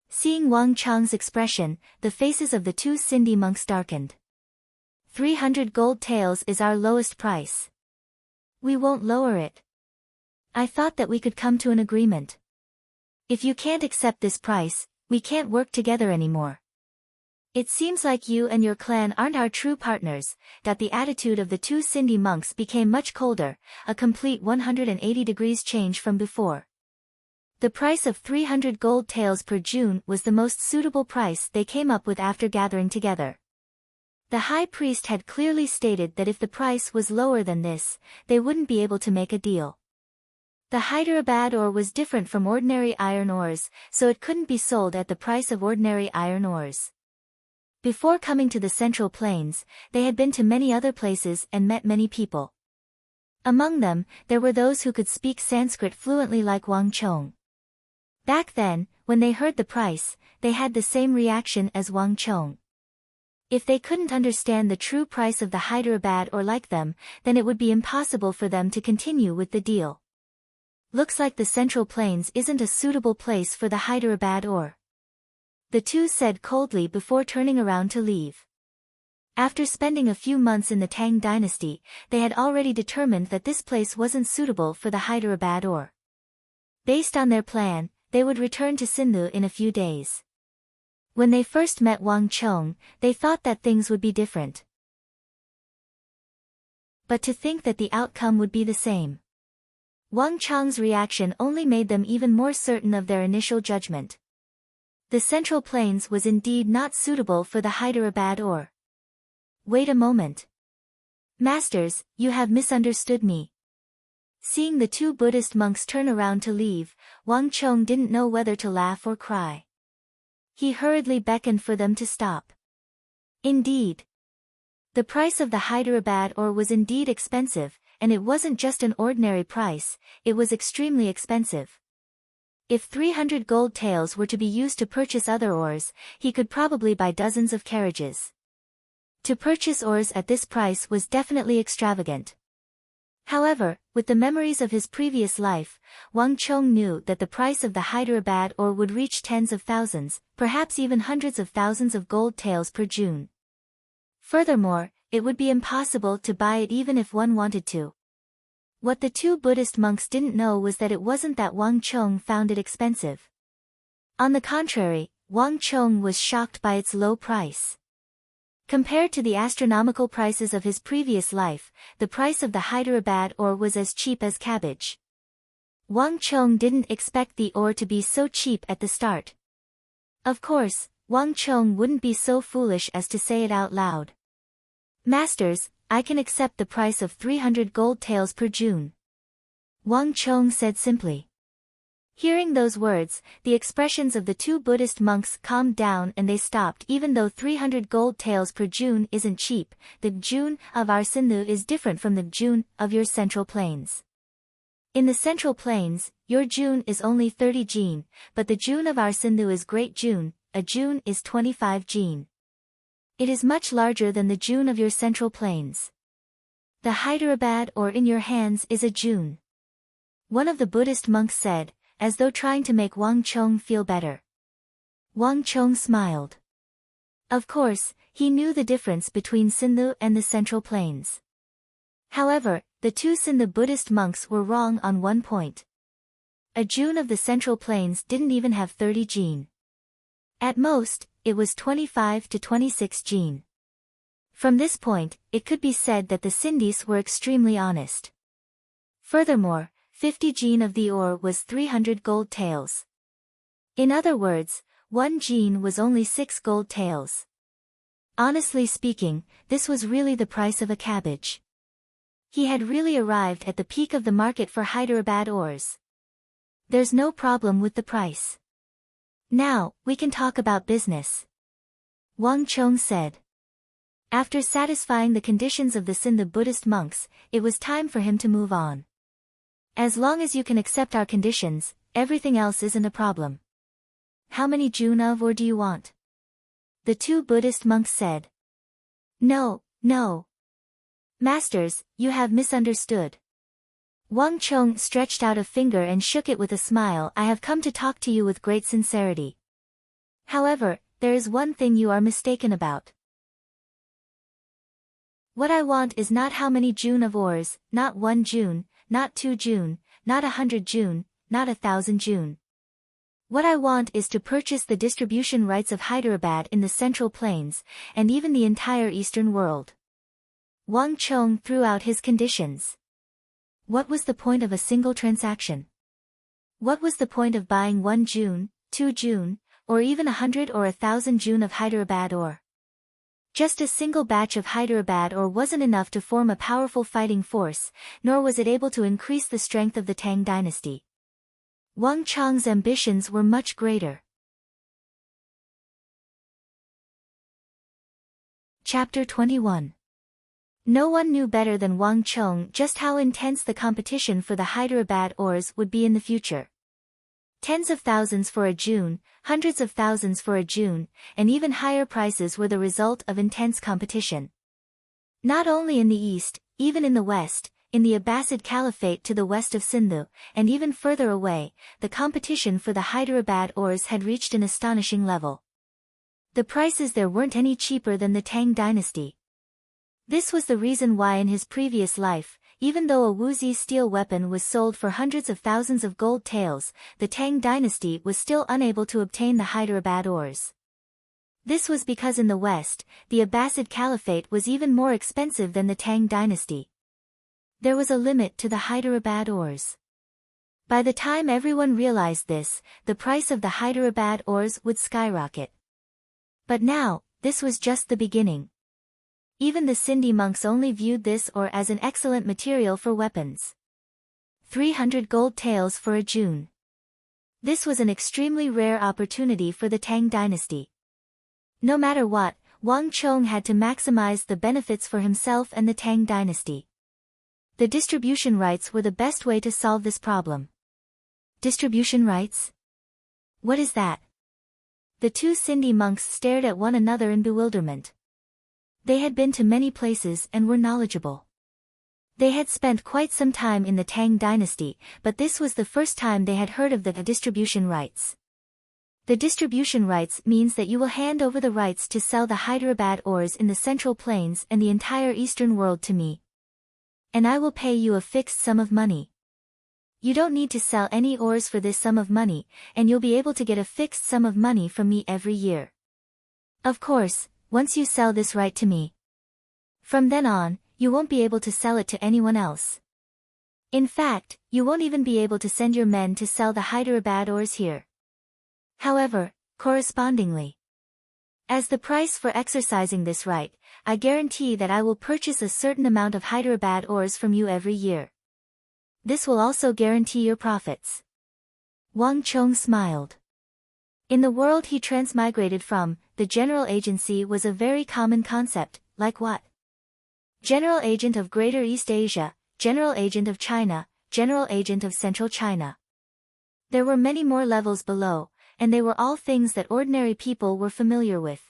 Seeing Wang Chong's expression, the faces of the two Sindhi monks darkened. 300 gold taels is our lowest price. We won't lower it. I thought that we could come to an agreement. If you can't accept this price, we can't work together anymore. It seems like you and your clan aren't our true partners. The attitude of the two Sindhi monks became much colder, a complete 180 degrees change from before. The price of 300 gold taels per June was the most suitable price they came up with after gathering together. The high priest had clearly stated that if the price was lower than this, they wouldn't be able to make a deal. The Hyderabad ore was different from ordinary iron ores, so it couldn't be sold at the price of ordinary iron ores. Before coming to the Central Plains, they had been to many other places and met many people. Among them, there were those who could speak Sanskrit fluently like Wang Chong. Back then, when they heard the price, they had the same reaction as Wang Chong. If they couldn't understand the true price of the Hyderabad ore like them, then it would be impossible for them to continue with the deal. Looks like the Central Plains isn't a suitable place for the Hyderabad ore. The two said coldly before turning around to leave. After spending a few months in the Tang dynasty, they had already determined that this place wasn't suitable for the Hyderabad ore. Based on their plan, they would return to Sindhu in a few days. When they first met Wang Chong, they thought that things would be different. But to think that the outcome would be the same. Wang Chong's reaction only made them even more certain of their initial judgment. The Central Plains was indeed not suitable for the Hyderabad ore. Wait a moment. Masters, you have misunderstood me. Seeing the two Buddhist monks turn around to leave, Wang Chong didn't know whether to laugh or cry. He hurriedly beckoned for them to stop. Indeed. The price of the Hyderabad ore was indeed expensive, and it wasn't just an ordinary price, it was extremely expensive. If 300 gold taels were to be used to purchase other ores, he could probably buy dozens of carriages. To purchase ores at this price was definitely extravagant. However, with the memories of his previous life, Wang Chong knew that the price of the Hyderabad ore would reach tens of thousands, perhaps even hundreds of thousands of gold taels per June. Furthermore, it would be impossible to buy it even if one wanted to. What the two Buddhist monks didn't know was that it wasn't that Wang Chong found it expensive. On the contrary, Wang Chong was shocked by its low price. Compared to the astronomical prices of his previous life, the price of the Hyderabad ore was as cheap as cabbage. Wang Chong didn't expect the ore to be so cheap at the start. Of course, Wang Chong wouldn't be so foolish as to say it out loud. "Masters, I can accept the price of 300 gold taels per June," Wang Chong said simply. Hearing those words, the expressions of the two Buddhist monks calmed down and they stopped. Even though 300 gold taels per June isn't cheap, the June of our Sindhu is different from the June of your Central Plains. In the Central Plains, your June is only 30 jeen, but the June of our Sindhu is Great June. A June is 25 jeen. It is much larger than the June of your Central Plains. The Hyderabad ore in your hands is a June, one of the Buddhist monks said, as though trying to make Wang Chong feel better. Wang Chong smiled. Of course, he knew the difference between Sindhu and the Central Plains. However, the two Sindhu Buddhist monks were wrong on one point. A June of the Central Plains didn't even have 30 jeen. At most, it was 25 to 26 jeen. From this point, it could be said that the Sindhis were extremely honest. Furthermore, 50 jeen of the ore was 300 gold taels. In other words, 1 jeen was only 6 gold taels. Honestly speaking, this was really the price of a cabbage. He had really arrived at the peak of the market for Hyderabad ores. There's no problem with the price. Now, we can talk about business, Wang Chong said. After satisfying the conditions of the Sindhu Buddhist monks, it was time for him to move on. As long as you can accept our conditions, everything else isn't a problem. How many june of ore do you want? The two Buddhist monks said. No. Masters, you have misunderstood. Wang Chong stretched out a finger and shook it with a smile. I have come to talk to you with great sincerity. However, there is one thing you are mistaken about. What I want is not how many june of ores, not 1 june, not 2 june, not 100 june, not 1,000 june. What I want is to purchase the distribution rights of Hyderabad in the Central Plains, and even the entire Eastern world. Wang Chong threw out his conditions. What was the point of a single transaction? What was the point of buying 1 june, 2 june, or even 100 or 1,000 june of Hyderabad ore? Just a single batch of Hyderabad ore wasn't enough to form a powerful fighting force, nor was it able to increase the strength of the Tang dynasty. Wang Chong's ambitions were much greater. Chapter 21. No one knew better than Wang Chong just how intense the competition for the Hyderabad ores would be in the future. Tens of thousands for a june, hundreds of thousands for a june, and even higher prices were the result of intense competition. Not only in the east, even in the west, in the Abbasid Caliphate to the west of Sindhu, and even further away, the competition for the Hyderabad ores had reached an astonishing level. The prices there weren't any cheaper than the Tang dynasty. This was the reason why in his previous life, even though a Wuxi steel weapon was sold for hundreds of thousands of gold taels, the Tang dynasty was still unable to obtain the Hyderabad ores. This was because in the west, the Abbasid Caliphate was even more expensive than the Tang dynasty. There was a limit to the Hyderabad ores. By the time everyone realized this, the price of the Hyderabad ores would skyrocket. But now, this was just the beginning. Even the Sindhi monks only viewed this ore as an excellent material for weapons. 300 gold taels for a june. This was an extremely rare opportunity for the Tang dynasty. No matter what, Wang Chong had to maximize the benefits for himself and the Tang dynasty. The distribution rights were the best way to solve this problem. Distribution rights? What is that? The two Sindhi monks stared at one another in bewilderment. They had been to many places and were knowledgeable. They had spent quite some time in the Tang dynasty, but this was the first time they had heard of the distribution rights. The distribution rights means that you will hand over the rights to sell the Hyderabad ores in the Central Plains and the entire Eastern world to me. And I will pay you a fixed sum of money. You don't need to sell any ores for this sum of money, and you'll be able to get a fixed sum of money from me every year. Of course, once you sell this right to me. From then on, you won't be able to sell it to anyone else. In fact, you won't even be able to send your men to sell the Hyderabad ores here. However, correspondingly, as the price for exercising this right, I guarantee that I will purchase a certain amount of Hyderabad ores from you every year. This will also guarantee your profits. Wang Chong smiled. In the world he transmigrated from, the general agency was a very common concept, like what? General Agent of Greater East Asia, General Agent of China, General Agent of Central China. There were many more levels below, and they were all things that ordinary people were familiar with.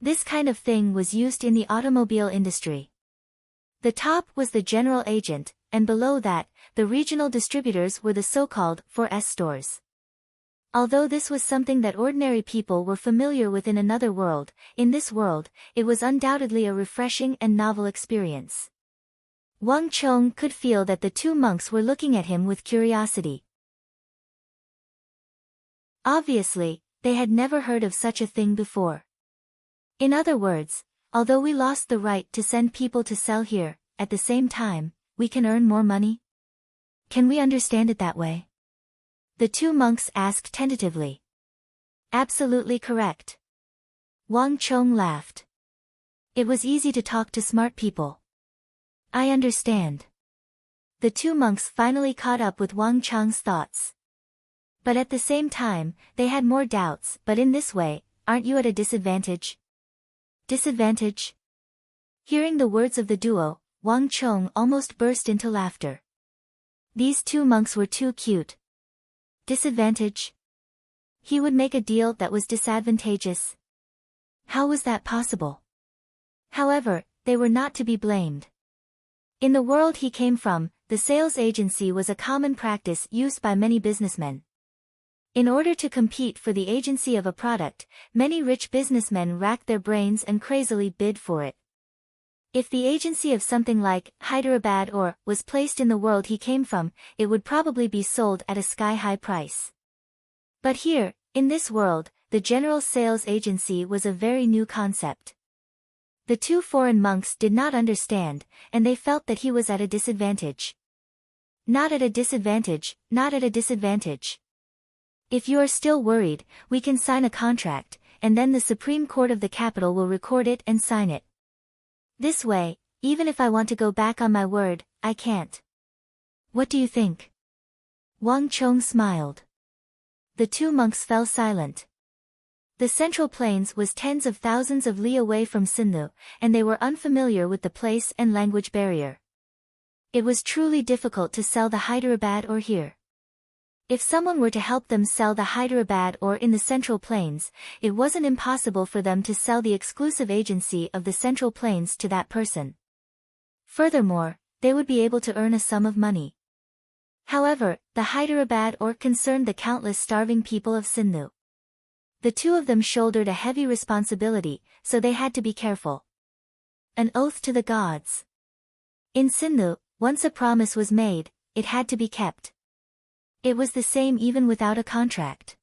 This kind of thing was used in the automobile industry. The top was the general agent, and below that, the regional distributors were the so-called 4S stores. Although this was something that ordinary people were familiar with in another world, in this world, it was undoubtedly a refreshing and novel experience. Wang Chong could feel that the two monks were looking at him with curiosity. Obviously, they had never heard of such a thing before. In other words, although we lost the right to send people to sell here, at the same time, we can earn more money? Can we understand it that way? The two monks asked tentatively. Absolutely correct. Wang Chong laughed. It was easy to talk to smart people. I understand. The two monks finally caught up with Wang Chong's thoughts. But at the same time, they had more doubts. But in this way, aren't you at a disadvantage? Disadvantage? Hearing the words of the duo, Wang Chong almost burst into laughter. These two monks were too cute. Disadvantage? He would make a deal that was disadvantageous. How was that possible? However, they were not to be blamed. In the world he came from, the sales agency was a common practice used by many businessmen. In order to compete for the agency of a product, many rich businessmen racked their brains and crazily bid for it. If the agency of something like Hyderabad ore was placed in the world he came from, it would probably be sold at a sky-high price. But here, in this world, the general sales agency was a very new concept. The two foreign monks did not understand, and they felt that he was at a disadvantage. Not at a disadvantage, not at a disadvantage. If you are still worried, we can sign a contract, and then the Supreme Court of the capital will record it and sign it. This way, even if I want to go back on my word, I can't. What do you think? Wang Chong smiled. The two monks fell silent. The Central Plains was tens of thousands of li away from Sindhu, and they were unfamiliar with the place and language barrier. It was truly difficult to sell the Hyderabad ore here. If someone were to help them sell the Hyderabad ore in the Central Plains, it wasn't impossible for them to sell the exclusive agency of the Central Plains to that person. Furthermore, they would be able to earn a sum of money. However, the Hyderabad ore concerned the countless starving people of Sindhu. The two of them shouldered a heavy responsibility, so they had to be careful. An oath to the gods. In Sindhu, once a promise was made, it had to be kept. It was the same even without a contract.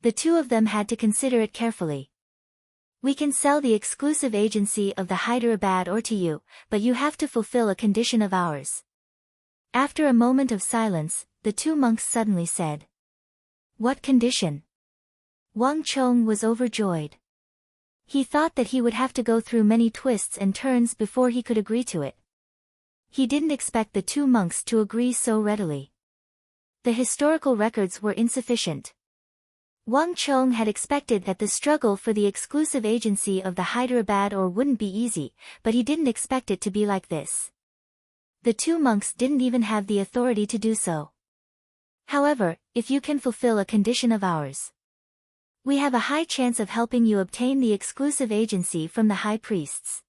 The two of them had to consider it carefully. We can sell the exclusive agency of the Hyderabad ore to you, but you have to fulfill a condition of ours. After a moment of silence, the two monks suddenly said. What condition? Wang Chong was overjoyed. He thought that he would have to go through many twists and turns before he could agree to it. He didn't expect the two monks to agree so readily. The historical records were insufficient. Wang Chong had expected that the struggle for the exclusive agency of the Hyderabad ore wouldn't be easy, but he didn't expect it to be like this. The two monks didn't even have the authority to do so. However, if you can fulfill a condition of ours, we have a high chance of helping you obtain the exclusive agency from the high priests.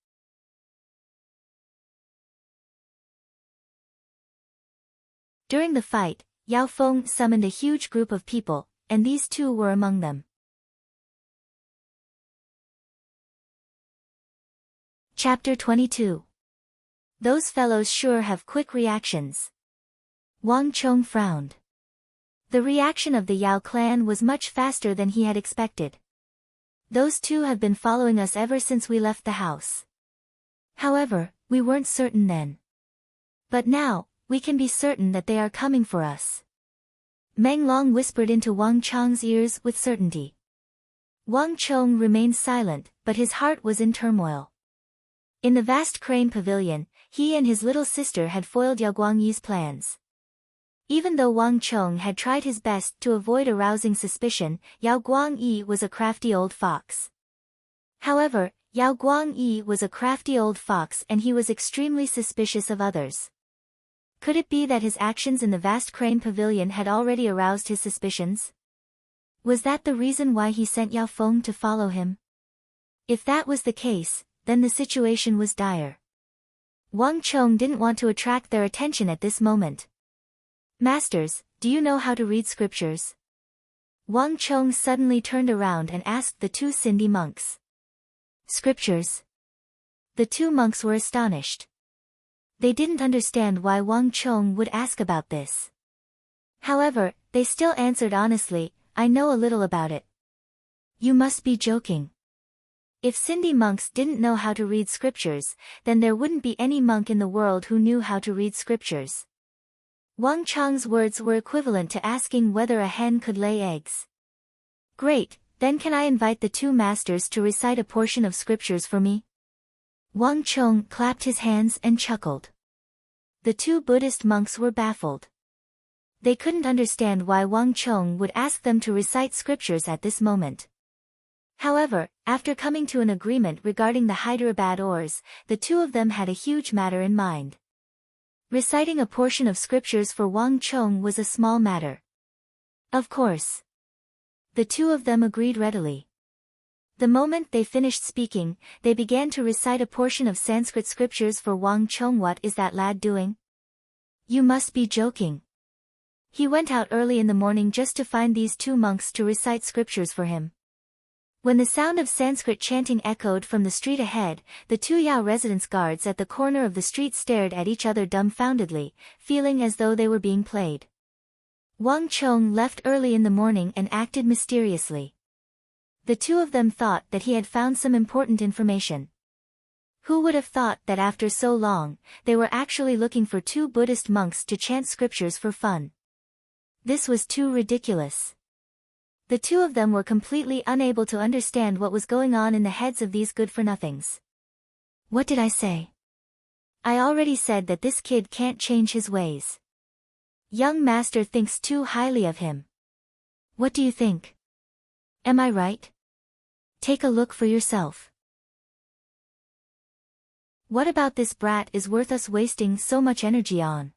During the fight, Yao Feng summoned a huge group of people, and these two were among them. Chapter 22. Those fellows sure have quick reactions. Wang Chong frowned. The reaction of the Yao clan was much faster than he had expected. Those two have been following us ever since we left the house. However, we weren't certain then. But now, we can be certain that they are coming for us. Meng Long whispered into Wang Chong's ears with certainty. Wang Chong remained silent, but his heart was in turmoil. In the vast crane pavilion, he and his little sister had foiled Yao Guangyi's plans. Even though Wang Chong had tried his best to avoid arousing suspicion, Yao Guangyi was a crafty old fox. However, Yao Guangyi was a crafty old fox and he was extremely suspicious of others. Could it be that his actions in the vast crane pavilion had already aroused his suspicions? Was that the reason why he sent Yao Feng to follow him? If that was the case, then the situation was dire. Wang Chong didn't want to attract their attention at this moment. Masters, do you know how to read scriptures? Wang Chong suddenly turned around and asked the two Cindy monks. Scriptures? The two monks were astonished. They didn't understand why Wang Chong would ask about this. However, they still answered honestly, I know a little about it. You must be joking. If Cindy monks didn't know how to read scriptures, then there wouldn't be any monk in the world who knew how to read scriptures. Wang Chong's words were equivalent to asking whether a hen could lay eggs. Great, then can I invite the two masters to recite a portion of scriptures for me? Wang Chong clapped his hands and chuckled. The two Buddhist monks were baffled. They couldn't understand why Wang Chong would ask them to recite scriptures at this moment. However, after coming to an agreement regarding the Hyderabad ores, the two of them had a huge matter in mind. Reciting a portion of scriptures for Wang Chong was a small matter. Of course. The two of them agreed readily. The moment they finished speaking, they began to recite a portion of Sanskrit scriptures for Wang Chong. What is that lad doing? You must be joking. He went out early in the morning just to find these two monks to recite scriptures for him. When the sound of Sanskrit chanting echoed from the street ahead, the two Yao residence guards at the corner of the street stared at each other dumbfoundedly, feeling as though they were being played. Wang Chong left early in the morning and acted mysteriously. The two of them thought that he had found some important information. Who would have thought that after so long, they were actually looking for two Buddhist monks to chant scriptures for fun? This was too ridiculous. The two of them were completely unable to understand what was going on in the heads of these good-for-nothings. What did I say? I already said that this kid can't change his ways. Young master thinks too highly of him. What do you think? Am I right? Take a look for yourself. What about this brat is worth us wasting so much energy on?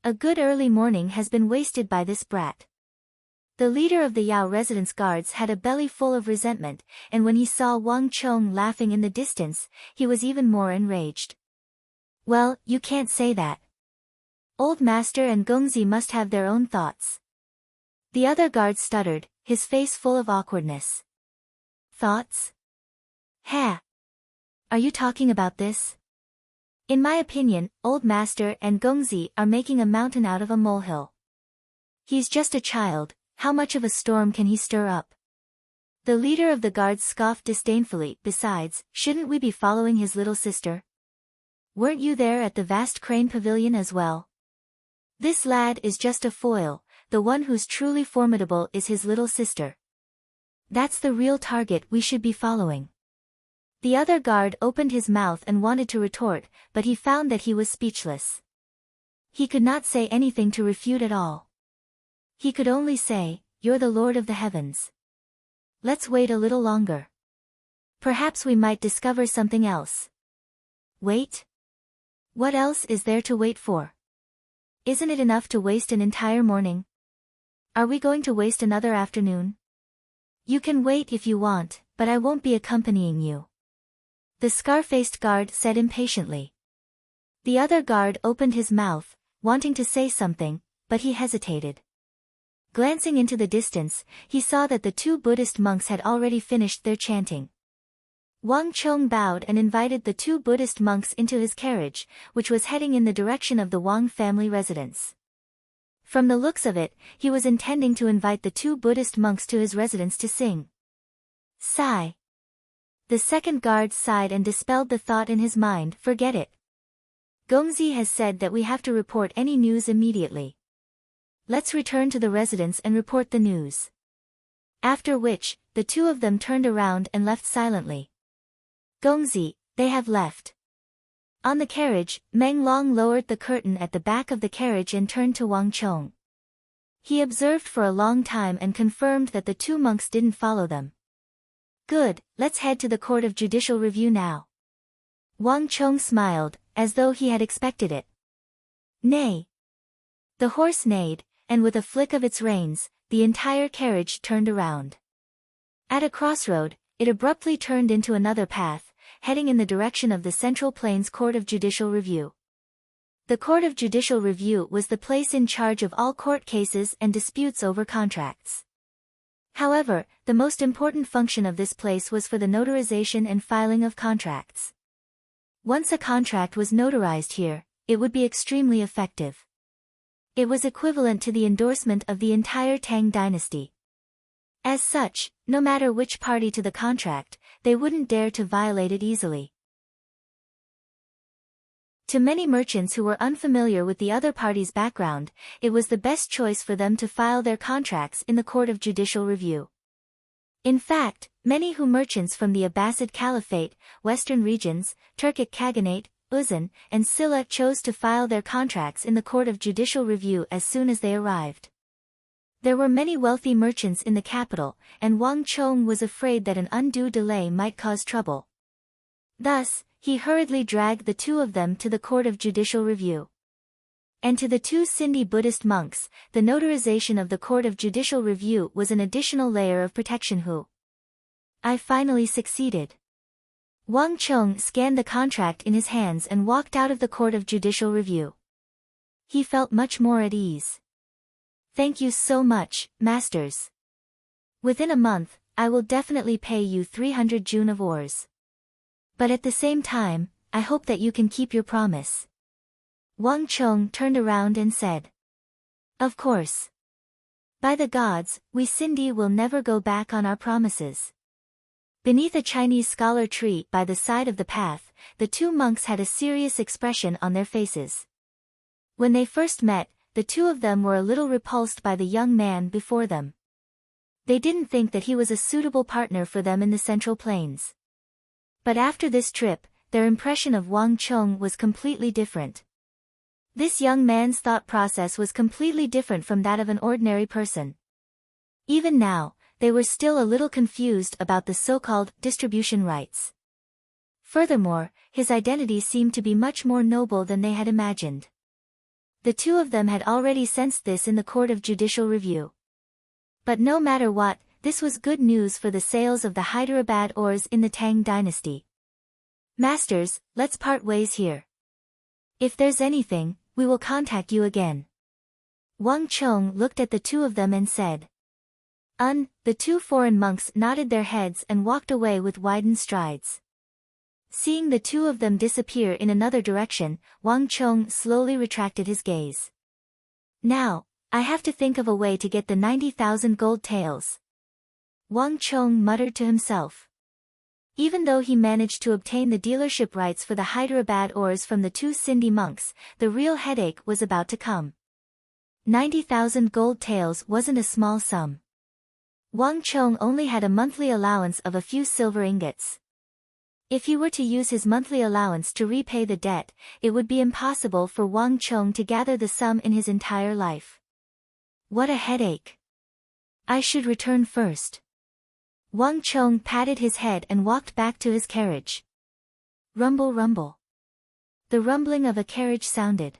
A good early morning has been wasted by this brat. The leader of the Yao residence guards had a belly full of resentment, and when he saw Wang Chong laughing in the distance, he was even more enraged. Well, you can't say that. Old Master and Gongzi must have their own thoughts. The other guard stuttered, his face full of awkwardness. Thoughts? Ha! Are you talking about this? In my opinion, Old Master and Gongzi are making a mountain out of a molehill. He's just a child. How much of a storm can he stir up? The leader of the guards scoffed disdainfully. Besides, shouldn't we be following his little sister? Weren't you there at the vast crane pavilion as well? This lad is just a foil, the one who's truly formidable is his little sister. That's the real target we should be following. The other guard opened his mouth and wanted to retort, but he found that he was speechless. He could not say anything to refute at all. He could only say, "You're the Lord of the Heavens. Let's wait a little longer. Perhaps we might discover something else." Wait? What else is there to wait for? Isn't it enough to waste an entire morning? Are we going to waste another afternoon? You can wait if you want, but I won't be accompanying you. The scar-faced guard said impatiently. The other guard opened his mouth, wanting to say something, but he hesitated. Glancing into the distance, he saw that the two Buddhist monks had already finished their chanting. Wang Chong bowed and invited the two Buddhist monks into his carriage, which was heading in the direction of the Wang family residence. From the looks of it, he was intending to invite the two Buddhist monks to his residence to sing. Sigh. The second guard sighed and dispelled the thought in his mind, forget it. Gongzi has said that we have to report any news immediately. Let's return to the residence and report the news. After which, the two of them turned around and left silently. Gongzi, they have left. On the carriage, Meng Long lowered the curtain at the back of the carriage and turned to Wang Chong. He observed for a long time and confirmed that the two monks didn't follow them. Good, let's head to the Court of Judicial Review now. Wang Chong smiled, as though he had expected it. Nay. The horse neighed, and with a flick of its reins, the entire carriage turned around. At a crossroad, it abruptly turned into another path, heading in the direction of the Central Plains Court of Judicial Review. The Court of Judicial Review was the place in charge of all court cases and disputes over contracts. However, the most important function of this place was for the notarization and filing of contracts. Once a contract was notarized here, it would be extremely effective. It was equivalent to the endorsement of the entire Tang dynasty. As such, no matter which party to the contract, they wouldn't dare to violate it easily. To many merchants who were unfamiliar with the other party's background, it was the best choice for them to file their contracts in the Court of Judicial Review. In fact, many merchants from the Abbasid Caliphate, Western regions, Turkic Khaganate, Uzun, and Silla chose to file their contracts in the Court of Judicial Review as soon as they arrived. There were many wealthy merchants in the capital, and Wang Chong was afraid that an undue delay might cause trouble. Thus, he hurriedly dragged the two of them to the Court of Judicial Review. And to the two Sindhi Buddhist monks, the notarization of the Court of Judicial Review was an additional layer of protection. I finally succeeded. Wang Chong scanned the contract in his hands and walked out of the Court of Judicial Review. He felt much more at ease. Thank you so much, masters. Within a month, I will definitely pay you 300 jun of ores. But at the same time, I hope that you can keep your promise. Wang Chong turned around and said. Of course. By the gods, we Sindhi will never go back on our promises. Beneath a Chinese scholar tree by the side of the path, the two monks had a serious expression on their faces. When they first met, the two of them were a little repulsed by the young man before them. They didn't think that he was a suitable partner for them in the Central Plains. But after this trip, their impression of Wang Chong was completely different. This young man's thought process was completely different from that of an ordinary person. Even now, they were still a little confused about the so-called distribution rights. Furthermore, his identity seemed to be much more noble than they had imagined. The two of them had already sensed this in the Court of Judicial Review. But no matter what, this was good news for the sales of the Hyderabad ores in the Tang dynasty. Masters, let's part ways here. If there's anything, we will contact you again. Wang Chong looked at the two of them and said. The two foreign monks nodded their heads and walked away with widened strides. Seeing the two of them disappear in another direction, Wang Chong slowly retracted his gaze. Now, I have to think of a way to get the 90,000 gold taels. Wang Chong muttered to himself. Even though he managed to obtain the dealership rights for the Hyderabad ores from the two Sindhi monks, the real headache was about to come. 90,000 gold taels wasn't a small sum. Wang Chong only had a monthly allowance of a few silver ingots. If he were to use his monthly allowance to repay the debt, it would be impossible for Wang Chong to gather the sum in his entire life. What a headache. I should return first. Wang Chong patted his head and walked back to his carriage. Rumble rumble. The rumbling of a carriage sounded.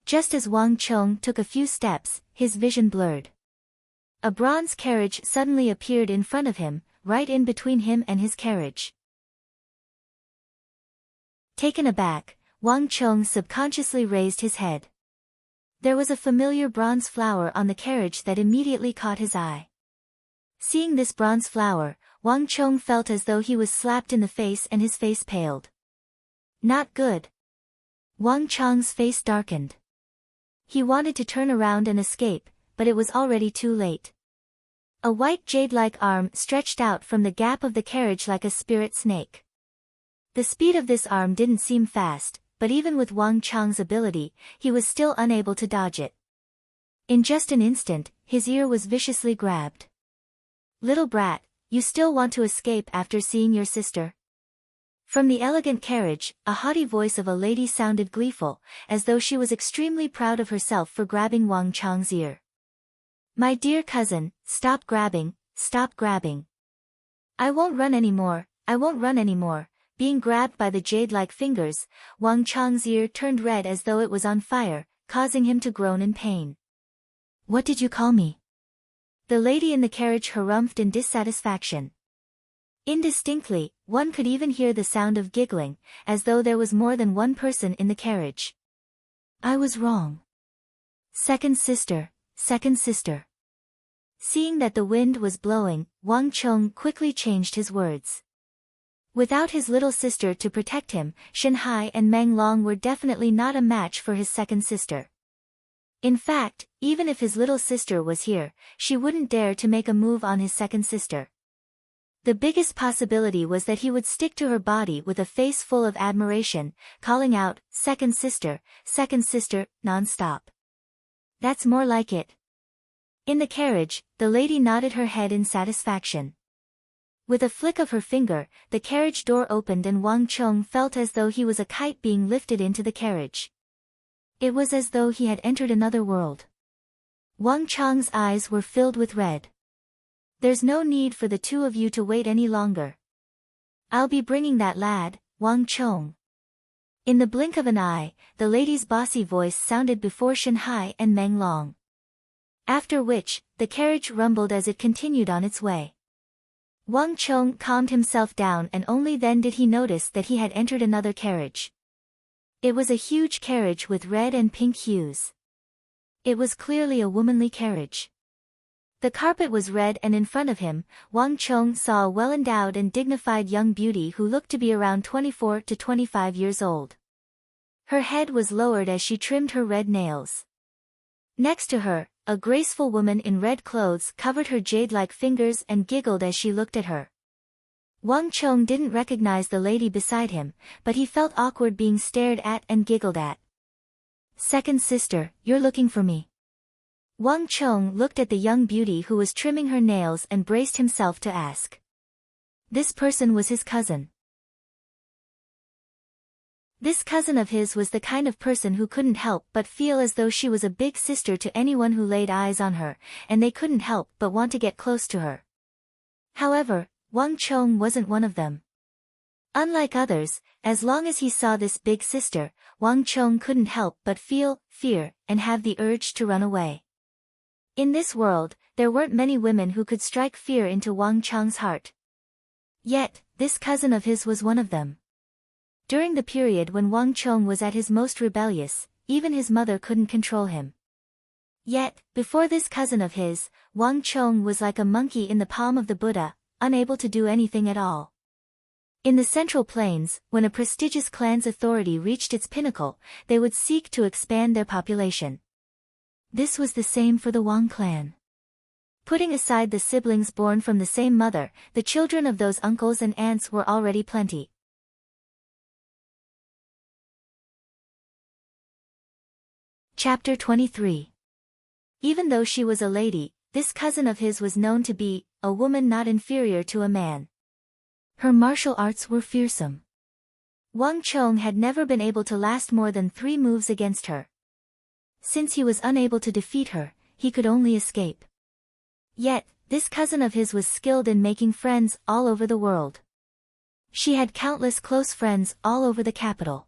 Just as Wang Chong took a few steps, his vision blurred. A bronze carriage suddenly appeared in front of him, right in between him and his carriage. Taken aback, Wang Chong subconsciously raised his head. There was a familiar bronze flower on the carriage that immediately caught his eye. Seeing this bronze flower, Wang Chong felt as though he was slapped in the face and his face paled. Not good. Wang Chong's face darkened. He wanted to turn around and escape, but it was already too late. A white jade-like arm stretched out from the gap of the carriage like a spirit snake. The speed of this arm didn't seem fast, but even with Wang Chong's ability, he was still unable to dodge it. In just an instant, his ear was viciously grabbed. Little brat, you still want to escape after seeing your sister? From the elegant carriage, a haughty voice of a lady sounded gleeful, as though she was extremely proud of herself for grabbing Wang Chong's ear. My dear cousin, stop grabbing, stop grabbing. I won't run anymore, I won't run anymore. Being grabbed by the jade-like fingers, Wang Chong's ear turned red as though it was on fire, causing him to groan in pain. What did you call me? The lady in the carriage harumphed in dissatisfaction. Indistinctly, one could even hear the sound of giggling, as though there was more than one person in the carriage. I was wrong. Second sister, second sister. Seeing that the wind was blowing, Wang Chong quickly changed his words. Without his little sister to protect him, Shanhai and Meng Long were definitely not a match for his second sister. In fact, even if his little sister was here, she wouldn't dare to make a move on his second sister. The biggest possibility was that he would stick to her body with a face full of admiration, calling out, second sister, non-stop. That's more like it. In the carriage, the lady nodded her head in satisfaction. With a flick of her finger, the carriage door opened and Wang Chong felt as though he was a kite being lifted into the carriage. It was as though he had entered another world. Wang Chong's eyes were filled with red. There's no need for the two of you to wait any longer. I'll be bringing that lad, Wang Chong. In the blink of an eye, the lady's bossy voice sounded before Shanhai and Meng Long. After which, the carriage rumbled as it continued on its way. Wang Chong calmed himself down and only then did he notice that he had entered another carriage. It was a huge carriage with red and pink hues. It was clearly a womanly carriage. The carpet was red and in front of him, Wang Chong saw a well-endowed and dignified young beauty who looked to be around 24 to 25 years old. Her head was lowered as she trimmed her red nails. Next to her, a graceful woman in red clothes covered her jade-like fingers and giggled as she looked at her. Wang Chong didn't recognize the lady beside him, but he felt awkward being stared at and giggled at. Second sister, you're looking for me. Wang Chong looked at the young beauty who was trimming her nails and braced himself to ask. This person was his cousin. This cousin of his was the kind of person who couldn't help but feel as though she was a big sister to anyone who laid eyes on her, and they couldn't help but want to get close to her. However, Wang Chong wasn't one of them. Unlike others, as long as he saw this big sister, Wang Chong couldn't help but feel fear and have the urge to run away. In this world, there weren't many women who could strike fear into Wang Chong's heart. Yet, this cousin of his was one of them. During the period when Wang Chong was at his most rebellious, even his mother couldn't control him. Yet, before this cousin of his, Wang Chong was like a monkey in the palm of the Buddha, unable to do anything at all. In the Central Plains, when a prestigious clan's authority reached its pinnacle, they would seek to expand their population. This was the same for the Wang clan. Putting aside the siblings born from the same mother, the children of those uncles and aunts were already plenty. Chapter 23. Even though she was a lady, this cousin of his was known to be a woman not inferior to a man. Her martial arts were fearsome. Wang Chong had never been able to last more than 3 moves against her. Since he was unable to defeat her, he could only escape. Yet, this cousin of his was skilled in making friends all over the world. She had countless close friends all over the capital.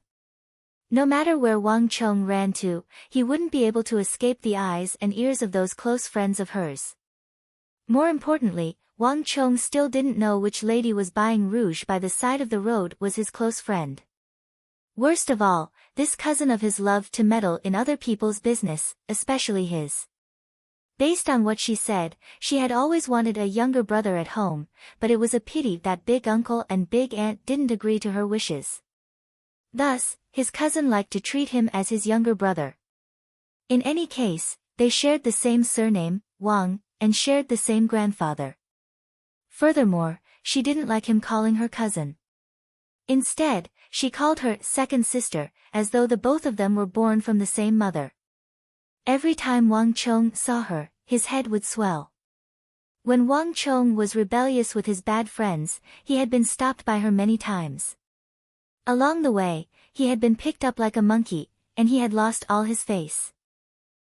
No matter where Wang Chong ran to, he wouldn't be able to escape the eyes and ears of those close friends of hers. More importantly, Wang Chong still didn't know which lady was buying rouge by the side of the road was his close friend. Worst of all, this cousin of his loved to meddle in other people's business, especially his. Based on what she said, she had always wanted a younger brother at home, but it was a pity that big uncle and big aunt didn't agree to her wishes. Thus, his cousin liked to treat him as his younger brother. In any case, they shared the same surname, Wang, and shared the same grandfather. Furthermore, she didn't like him calling her cousin. Instead, she called her second sister, as though the both of them were born from the same mother. Every time Wang Chong saw her, his head would swell. When Wang Chong was rebellious with his bad friends, he had been stopped by her many times. Along the way, he had been picked up like a monkey, and he had lost all his face.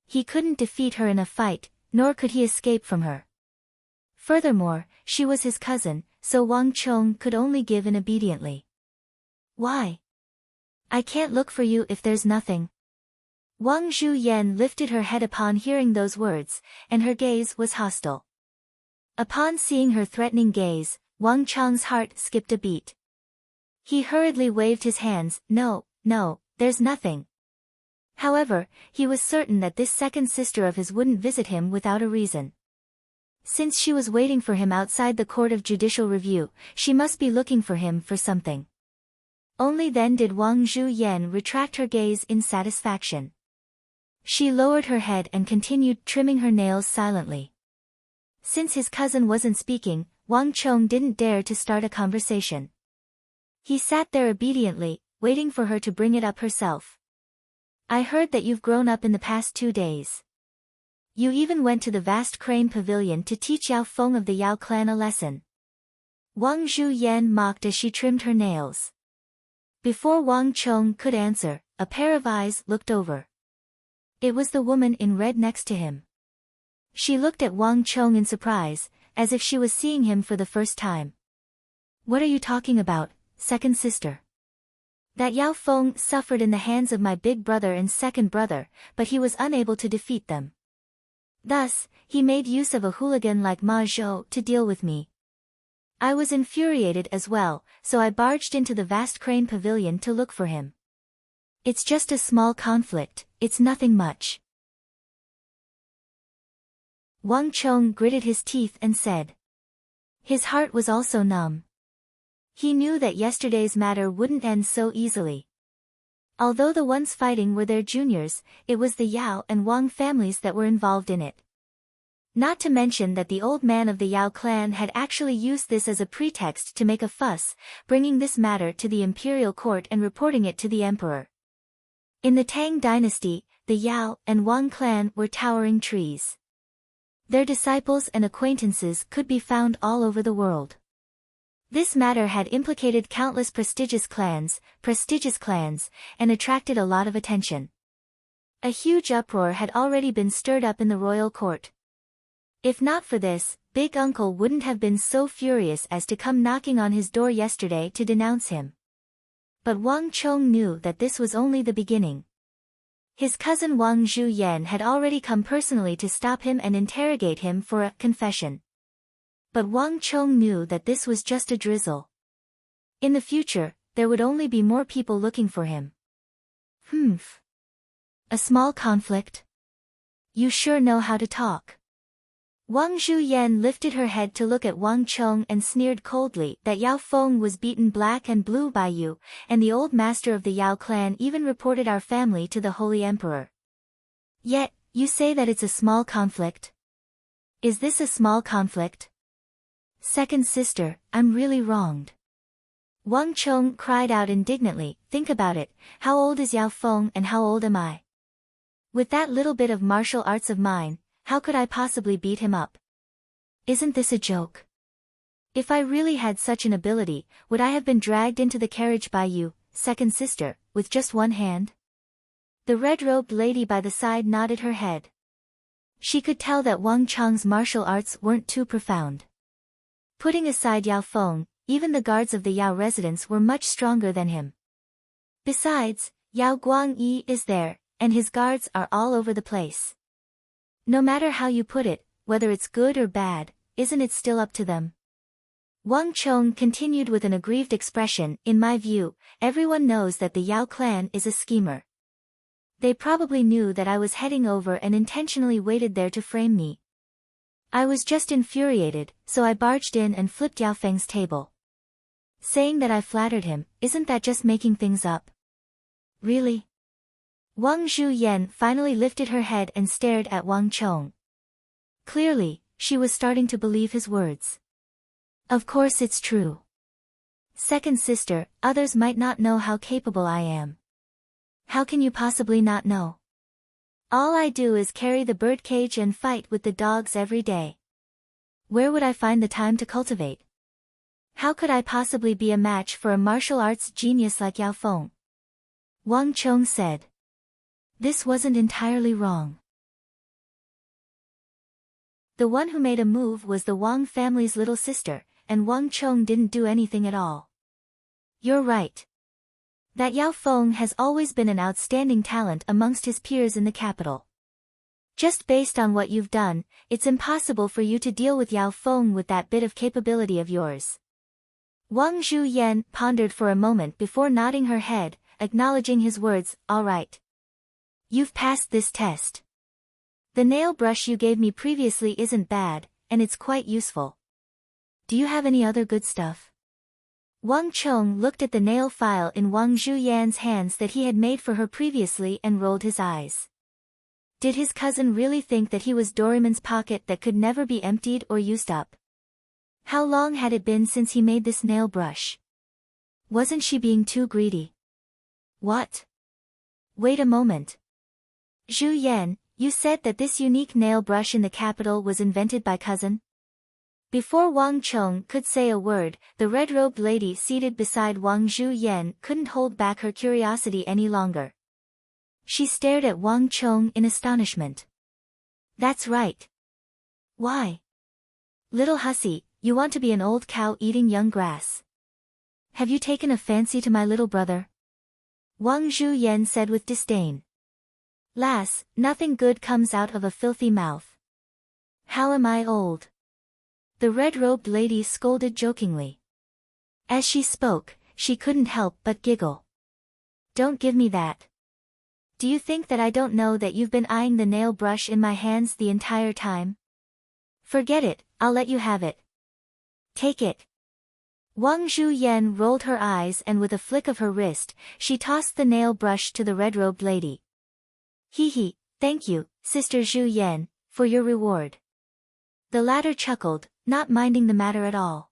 He couldn't defeat her in a fight, nor could he escape from her. Furthermore, she was his cousin, so Wang Chong could only give in obediently. Why? I can't look for you if there's nothing. Wang Zhuyan lifted her head upon hearing those words, and her gaze was hostile. Upon seeing her threatening gaze, Wang Chong's heart skipped a beat. He hurriedly waved his hands. No, there's nothing. However, he was certain that this second sister of his wouldn't visit him without a reason. Since she was waiting for him outside the Court of Judicial Review, she must be looking for him for something. Only then did Wang Zhuyan retract her gaze in satisfaction. She lowered her head and continued trimming her nails silently. Since his cousin wasn't speaking, Wang Chong didn't dare to start a conversation. He sat there obediently, waiting for her to bring it up herself. I heard that you've grown up in the past 2 days. You even went to the vast crane pavilion to teach Yao Feng of the Yao clan a lesson. Wang Zhuyan mocked as she trimmed her nails. Before Wang Chong could answer, a pair of eyes looked over. It was the woman in red next to him. She looked at Wang Chong in surprise, as if she was seeing him for the first time. What are you talking about, second sister? That Yao Feng suffered in the hands of my big brother and second brother, but he was unable to defeat them. Thus, he made use of a hooligan like Ma Zhou to deal with me. I was infuriated as well, so I barged into the vast crane pavilion to look for him. It's just a small conflict, it's nothing much. Wang Chong gritted his teeth and said. His heart was also numb. He knew that yesterday's matter wouldn't end so easily. Although the ones fighting were their juniors, it was the Yao and Wang families that were involved in it. Not to mention that the old man of the Yao clan had actually used this as a pretext to make a fuss, bringing this matter to the imperial court and reporting it to the emperor. In the Tang dynasty, the Yao and Wang clan were towering trees. Their disciples and acquaintances could be found all over the world. This matter had implicated countless prestigious clans, and attracted a lot of attention. A huge uproar had already been stirred up in the royal court. If not for this, Big Uncle wouldn't have been so furious as to come knocking on his door yesterday to denounce him. But Wang Chong knew that this was only the beginning. His cousin Wang Zhuyan had already come personally to stop him and interrogate him for a confession. But Wang Chong knew that this was just a drizzle. In the future, there would only be more people looking for him. A small conflict? You sure know how to talk. Wang Zhuyan lifted her head to look at Wang Chong and sneered coldly that Yao Feng was beaten black and blue by you, and the old master of the Yao clan even reported our family to the Holy Emperor. Yet, you say that it's a small conflict? Is this a small conflict? Second sister, I'm really wronged. Wang Chong cried out indignantly, think about it, how old is Yao Feng and how old am I? With that little bit of martial arts of mine, how could I possibly beat him up? Isn't this a joke? If I really had such an ability, would I have been dragged into the carriage by you, second sister, with just one hand? The red-robed lady by the side nodded her head. She could tell that Wang Chong's martial arts weren't too profound. Putting aside Yao Feng, even the guards of the Yao residence were much stronger than him. Besides, Yao Guangyi is there, and his guards are all over the place. No matter how you put it, whether it's good or bad, isn't it still up to them? Wang Chong continued with an aggrieved expression. In my view, everyone knows that the Yao clan is a schemer. They probably knew that I was heading over and intentionally waited there to frame me. I was just infuriated, so I barged in and flipped Yao Feng's table. Saying that I flattered him, isn't that just making things up? Really? Wang Zhuyan finally lifted her head and stared at Wang Chong. Clearly, she was starting to believe his words. Of course it's true. Second sister, others might not know how capable I am. How can you possibly not know? All I do is carry the birdcage and fight with the dogs every day. Where would I find the time to cultivate? How could I possibly be a match for a martial arts genius like Yao Feng? Wang Chong said. This wasn't entirely wrong. The one who made a move was the Wang family's little sister, and Wang Chong didn't do anything at all. You're right. That Yao Feng has always been an outstanding talent amongst his peers in the capital. Just based on what you've done, it's impossible for you to deal with Yao Feng with that bit of capability of yours. Wang Zhuyan pondered for a moment before nodding her head, acknowledging his words. All right. You've passed this test. The nail brush you gave me previously isn't bad, and it's quite useful. Do you have any other good stuff? Wang Chong looked at the nail file in Wang Zhuyan's hands that he had made for her previously and rolled his eyes. Did his cousin really think that he was Doraemon's pocket that could never be emptied or used up? How long had it been since he made this nail brush? Wasn't she being too greedy? What? Wait a moment. Zhuyan, you said that this unique nail brush in the capital was invented by cousin? Before Wang Chong could say a word, the red-robed lady seated beside Wang Zhuyan couldn't hold back her curiosity any longer. She stared at Wang Chong in astonishment. That's right. Why? Little hussy, you want to be an old cow eating young grass. Have you taken a fancy to my little brother? Wang Zhuyan said with disdain. Lass, nothing good comes out of a filthy mouth. How am I old? The red-robed lady scolded jokingly. As she spoke, she couldn't help but giggle. Don't give me that. Do you think that I don't know that you've been eyeing the nail brush in my hands the entire time? Forget it, I'll let you have it. Take it. Wang Zhuyan rolled her eyes and with a flick of her wrist, she tossed the nail brush to the red-robed lady. Hee, thank you, Sister Zhuyan, for your reward. The latter chuckled, not minding the matter at all.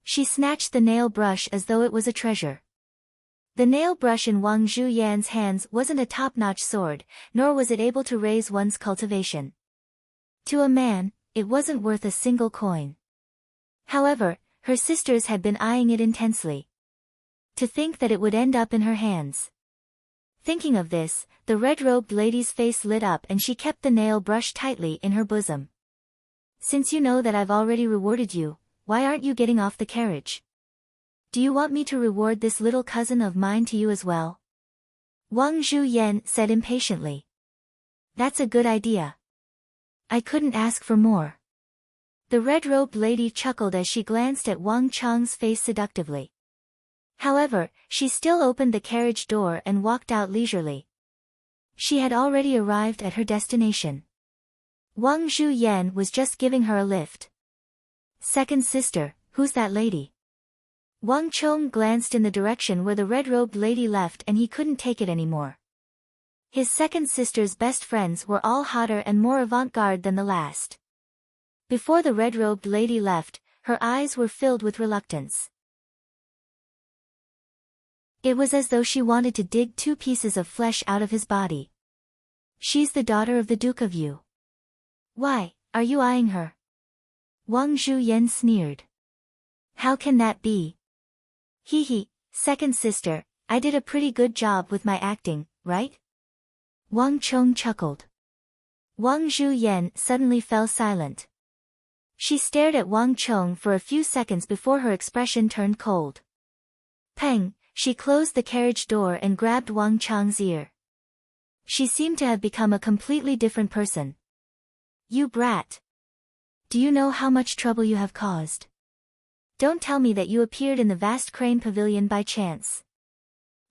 She snatched the nail brush as though it was a treasure. The nail brush in Wang Zhuyan's hands wasn't a top-notch sword, nor was it able to raise one's cultivation. To a man, it wasn't worth a single coin. However, her sisters had been eyeing it intensely. To think that it would end up in her hands. Thinking of this, the red-robed lady's face lit up and she kept the nail brush tightly in her bosom. Since you know that I've already rewarded you, why aren't you getting off the carriage? Do you want me to reward this little cousin of mine to you as well? Wang Zhuyan said impatiently. That's a good idea. I couldn't ask for more. The red-robed lady chuckled as she glanced at Wang Chong's face seductively. However, she still opened the carriage door and walked out leisurely. She had already arrived at her destination. Wang Zhuyan was just giving her a lift. Second sister, who's that lady? Wang Chong glanced in the direction where the red-robed lady left and he couldn't take it anymore. His second sister's best friends were all hotter and more avant-garde than the last. Before the red-robed lady left, her eyes were filled with reluctance. It was as though she wanted to dig 2 pieces of flesh out of his body. She's the daughter of the Duke of Yu. Why, are you eyeing her? Wang Zhuyan sneered. How can that be? Hee, second sister, I did a pretty good job with my acting, right? Wang Chong chuckled. Wang Zhuyan suddenly fell silent. She stared at Wang Chong for a few seconds before her expression turned cold. Peng, she closed the carriage door and grabbed Wang Chong's ear. She seemed to have become a completely different person. You brat. Do you know how much trouble you have caused? Don't tell me that you appeared in the vast crane pavilion by chance.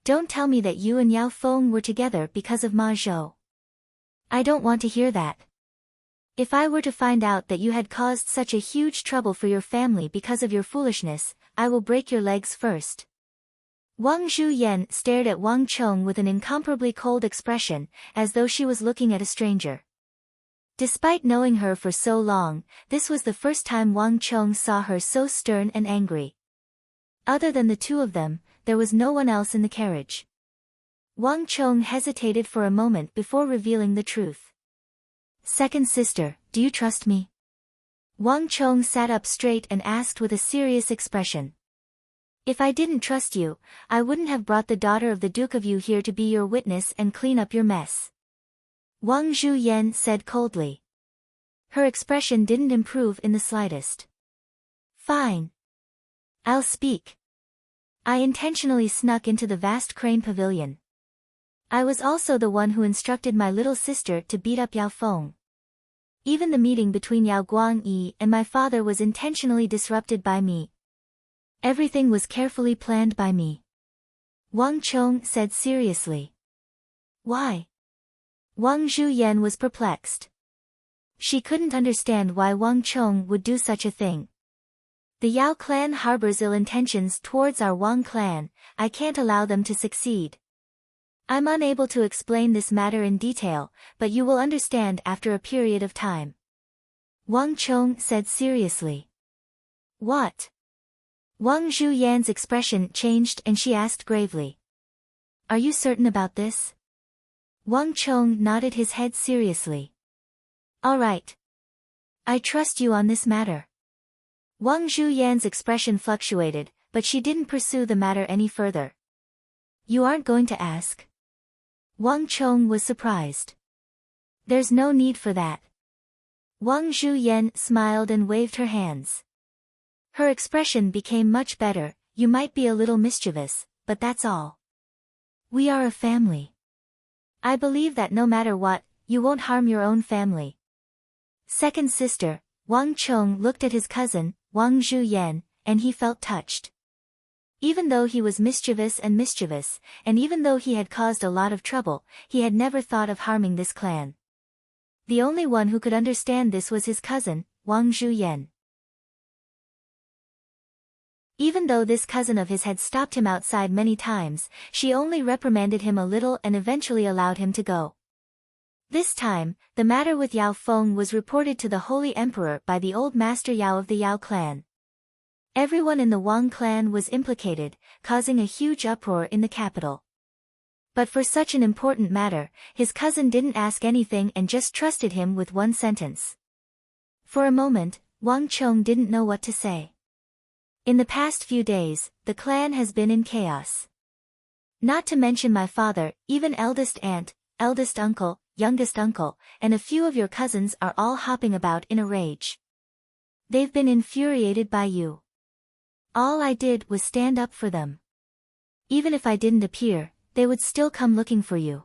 Don't tell me that you and Yao Feng were together because of Ma Zhou. I don't want to hear that. If I were to find out that you had caused such a huge trouble for your family because of your foolishness, I will break your legs first. Wang Zhuyan stared at Wang Chong with an incomparably cold expression, as though she was looking at a stranger. Despite knowing her for so long, this was the first time Wang Chong saw her so stern and angry. Other than the two of them, there was no one else in the carriage. Wang Chong hesitated for a moment before revealing the truth. Second sister, do you trust me? Wang Chong sat up straight and asked with a serious expression. If I didn't trust you, I wouldn't have brought the daughter of the Duke of Yu here to be your witness and clean up your mess. Wang Zhuyan said coldly. Her expression didn't improve in the slightest. Fine. I'll speak. I intentionally snuck into the vast crane pavilion. I was also the one who instructed my little sister to beat up Yao Feng. Even the meeting between Yao Guangyi and my father was intentionally disrupted by me. Everything was carefully planned by me. Wang Chong said seriously. Why? Wang Zhuyan was perplexed. She couldn't understand why Wang Chong would do such a thing. The Yao clan harbors ill intentions towards our Wang clan. I can't allow them to succeed. I'm unable to explain this matter in detail, but you will understand after a period of time. Wang Chong said seriously. What? Wang Zhuyan's expression changed and she asked gravely. Are you certain about this? Wang Chong nodded his head seriously. All right. I trust you on this matter. Wang Zhuyan's expression fluctuated, but she didn't pursue the matter any further. You aren't going to ask? Wang Chong was surprised. There's no need for that. Wang Zhuyan smiled and waved her hands. Her expression became much better. You might be a little mischievous, but that's all. We are a family. I believe that no matter what, you won't harm your own family. Second sister, Wang Chong looked at his cousin, Wang Zhuyan, and he felt touched. Even though he was mischievous, and even though he had caused a lot of trouble, he had never thought of harming this clan. The only one who could understand this was his cousin, Wang Zhuyan. Even though this cousin of his had stopped him outside many times, she only reprimanded him a little and eventually allowed him to go. This time, the matter with Yao Feng was reported to the Holy Emperor by the old Master Yao of the Yao clan. Everyone in the Wang clan was implicated, causing a huge uproar in the capital. But for such an important matter, his cousin didn't ask anything and just trusted him with one sentence. For a moment, Wang Chong didn't know what to say. In the past few days, the clan has been in chaos. Not to mention my father, even eldest aunt, eldest uncle, youngest uncle, and a few of your cousins are all hopping about in a rage. They've been infuriated by you. All I did was stand up for them. Even if I didn't appear, they would still come looking for you.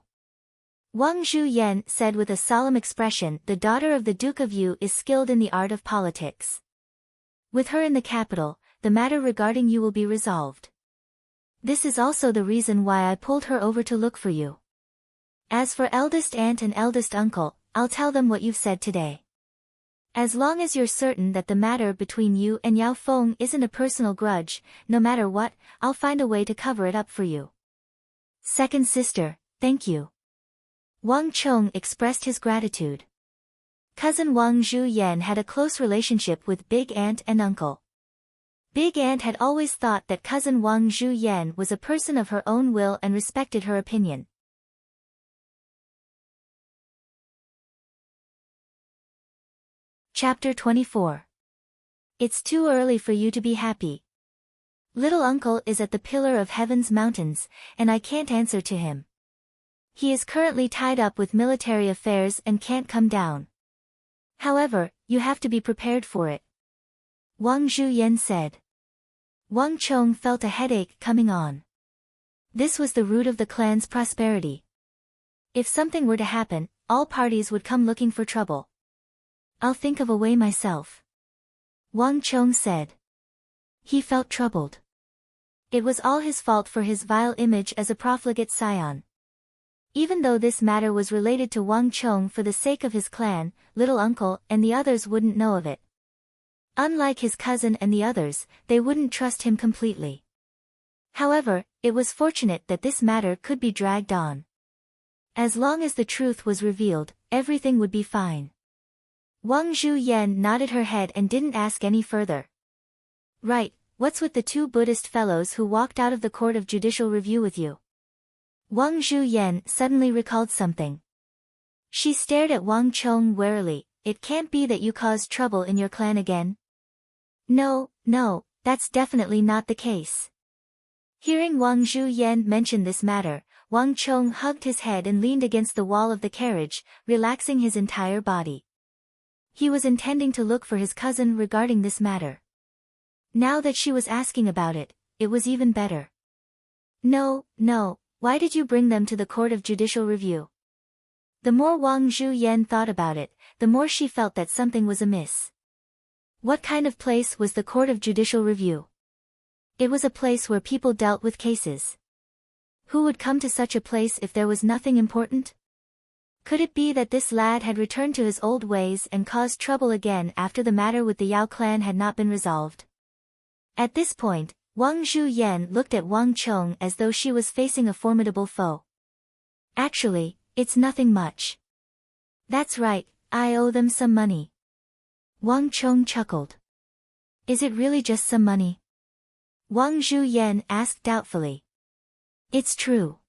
Wang Zhuyan said with a solemn expression, the daughter of the Duke of Yu is skilled in the art of politics. With her in the capital, the matter regarding you will be resolved. This is also the reason why I pulled her over to look for you. As for eldest aunt and eldest uncle, I'll tell them what you've said today. As long as you're certain that the matter between you and Yao Feng isn't a personal grudge, no matter what, I'll find a way to cover it up for you. Second sister, thank you. Wang Chong expressed his gratitude. Cousin Wang Zhuyan had a close relationship with Big Aunt and Uncle. Big Aunt had always thought that cousin Wang Zhuyan was a person of her own will and respected her opinion. Chapter 24. It's too early for you to be happy. Little uncle is at the Pillar of Heaven's mountains, and I can't answer to him. He is currently tied up with military affairs and can't come down. However, you have to be prepared for it. Wang Zhuyan said. Wang Chong felt a headache coming on. This was the root of the clan's prosperity. If something were to happen, all parties would come looking for trouble. I'll think of a way myself. Wang Chong said. He felt troubled. It was all his fault for his vile image as a profligate scion. Even though this matter was related to Wang Chong for the sake of his clan, little uncle and the others wouldn't know of it. Unlike his cousin and the others, they wouldn't trust him completely. However, it was fortunate that this matter could be dragged on. As long as the truth was revealed, everything would be fine. Wang Zhuyan nodded her head and didn't ask any further. Right, what's with the two Buddhist fellows who walked out of the court of judicial review with you? Wang Zhuyan suddenly recalled something. She stared at Wang Chong warily. It can't be that you caused trouble in your clan again? No, that's definitely not the case. Hearing Wang Zhuyan mention this matter, Wang Chong hugged his head and leaned against the wall of the carriage, relaxing his entire body. He was intending to look for his cousin regarding this matter. Now that she was asking about it, it was even better. No, why did you bring them to the court of judicial review? The more Wang Zhuyan thought about it, the more she felt that something was amiss. What kind of place was the court of judicial review? It was a place where people dealt with cases. Who would come to such a place if there was nothing important? Could it be that this lad had returned to his old ways and caused trouble again after the matter with the Yao clan had not been resolved? At this point, Wang Zhuyan looked at Wang Chong as though she was facing a formidable foe. Actually, it's nothing much. That's right, I owe them some money. Wang Chong chuckled. Is it really just some money? Wang Zhuyan asked doubtfully. It's true.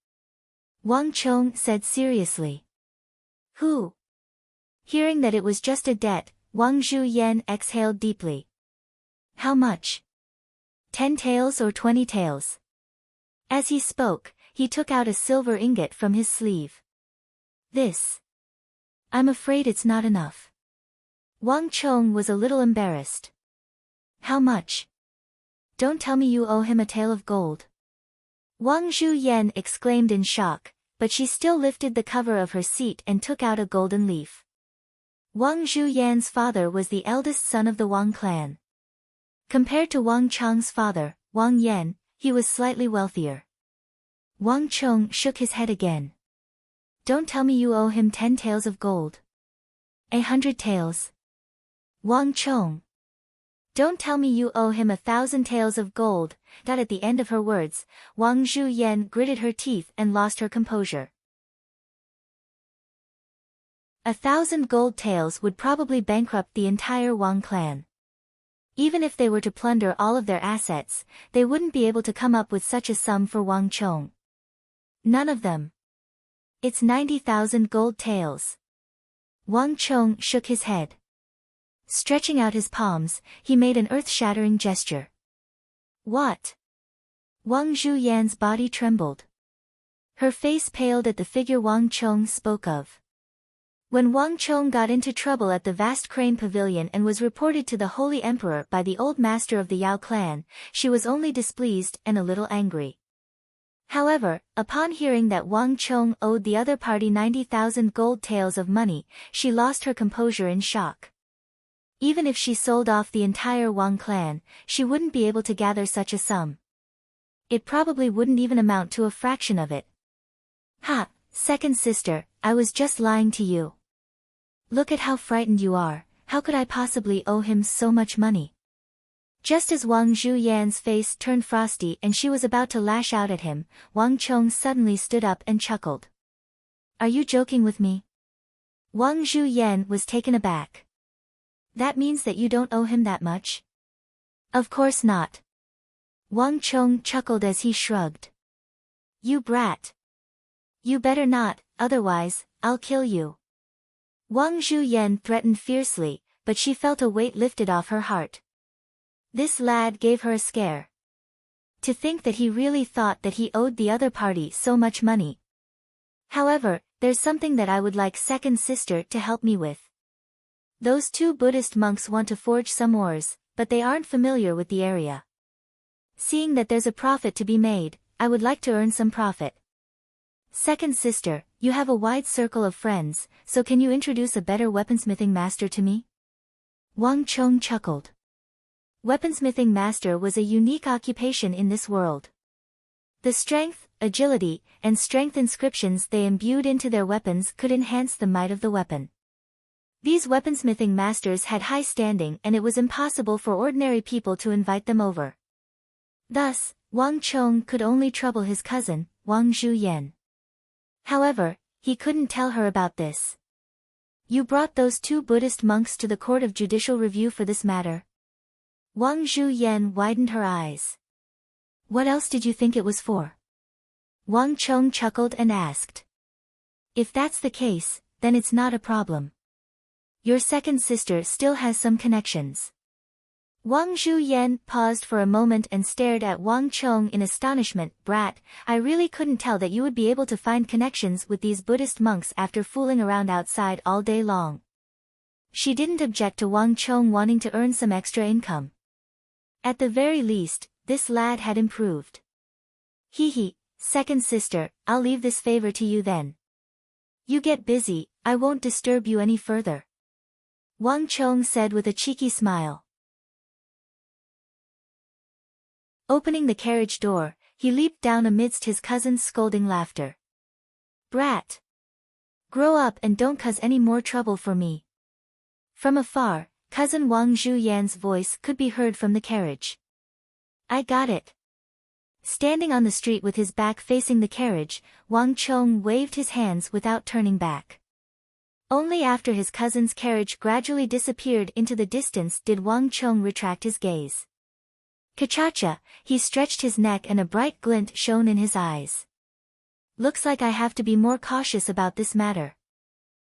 Wang Chong said seriously. Who? Hearing that it was just a debt, Wang Zhuyan exhaled deeply. How much? 10 taels or 20 taels? As he spoke, he took out a silver ingot from his sleeve. This. I'm afraid it's not enough. Wang Chong was a little embarrassed. How much? Don't tell me you owe him a tael of gold. Wang Zhuyan exclaimed in shock, but she still lifted the cover of her seat and took out a golden leaf. Wang Zhuyan's father was the eldest son of the Wang clan. Compared to Wang Chong's father, Wang Yan, he was slightly wealthier. Wang Chong shook his head again. Don't tell me you owe him 10 taels of gold. 100 taels. Wang Chong. Don't tell me you owe him 1,000 taels of gold. At the end of her words, Wang Zhuyan gritted her teeth and lost her composure. 1,000 gold taels would probably bankrupt the entire Wang clan. Even if they were to plunder all of their assets, they wouldn't be able to come up with such a sum for Wang Chong. None of them. It's 90,000 gold taels. Wang Chong shook his head. Stretching out his palms, he made an earth-shattering gesture. What? Wang Zhuyan's body trembled. Her face paled at the figure Wang Chong spoke of. When Wang Chong got into trouble at the vast crane pavilion and was reported to the Holy Emperor by the old master of the Yao clan, she was only displeased and a little angry. However, upon hearing that Wang Chong owed the other party 90,000 gold taels of money, she lost her composure in shock. Even if she sold off the entire Wang clan, she wouldn't be able to gather such a sum. It probably wouldn't even amount to a fraction of it. Ha, second sister, I was just lying to you. Look at how frightened you are. How could I possibly owe him so much money? Just as Wang Zhuyan's face turned frosty and she was about to lash out at him, Wang Chong suddenly stood up and chuckled. Are you joking with me? Wang Zhuyan was taken aback. That means that you don't owe him that much? Of course not. Wang Chong chuckled as he shrugged. You brat. You better not, otherwise, I'll kill you. Wang Zhuyan threatened fiercely, but she felt a weight lifted off her heart. This lad gave her a scare. To think that he really thought that he owed the other party so much money. However, there's something that I would like second sister to help me with. Those two Buddhist monks want to forge some ores, but they aren't familiar with the area. Seeing that there's a profit to be made, I would like to earn some profit. Second sister, you have a wide circle of friends, so can you introduce a better weaponsmithing master to me? Wang Chong chuckled. Weaponsmithing master was a unique occupation in this world. The strength, agility, and strength inscriptions they imbued into their weapons could enhance the might of the weapon. These weaponsmithing masters had high standing and it was impossible for ordinary people to invite them over. Thus, Wang Chong could only trouble his cousin, Wang Zhuyan. However, he couldn't tell her about this. You brought those two Buddhist monks to the court of judicial review for this matter? Wang Zhuyan widened her eyes. What else did you think it was for? Wang Chong chuckled and asked. If that's the case, then it's not a problem. Your second sister still has some connections. Wang Zhuyan paused for a moment and stared at Wang Chong in astonishment. Brat, I really couldn't tell that you would be able to find connections with these Buddhist monks after fooling around outside all day long. She didn't object to Wang Chong wanting to earn some extra income. At the very least, this lad had improved. Hee, second sister, I'll leave this favor to you then. You get busy, I won't disturb you any further. Wang Chong said with a cheeky smile. Opening the carriage door, he leaped down amidst his cousin's scolding laughter. Brat! Grow up and don't cause any more trouble for me. From afar, cousin Wang Zhuyan's voice could be heard from the carriage. I got it. Standing on the street with his back facing the carriage, Wang Chong waved his hands without turning back. Only after his cousin's carriage gradually disappeared into the distance did Wang Chong retract his gaze. Kachacha, he stretched his neck and a bright glint shone in his eyes. Looks like I have to be more cautious about this matter.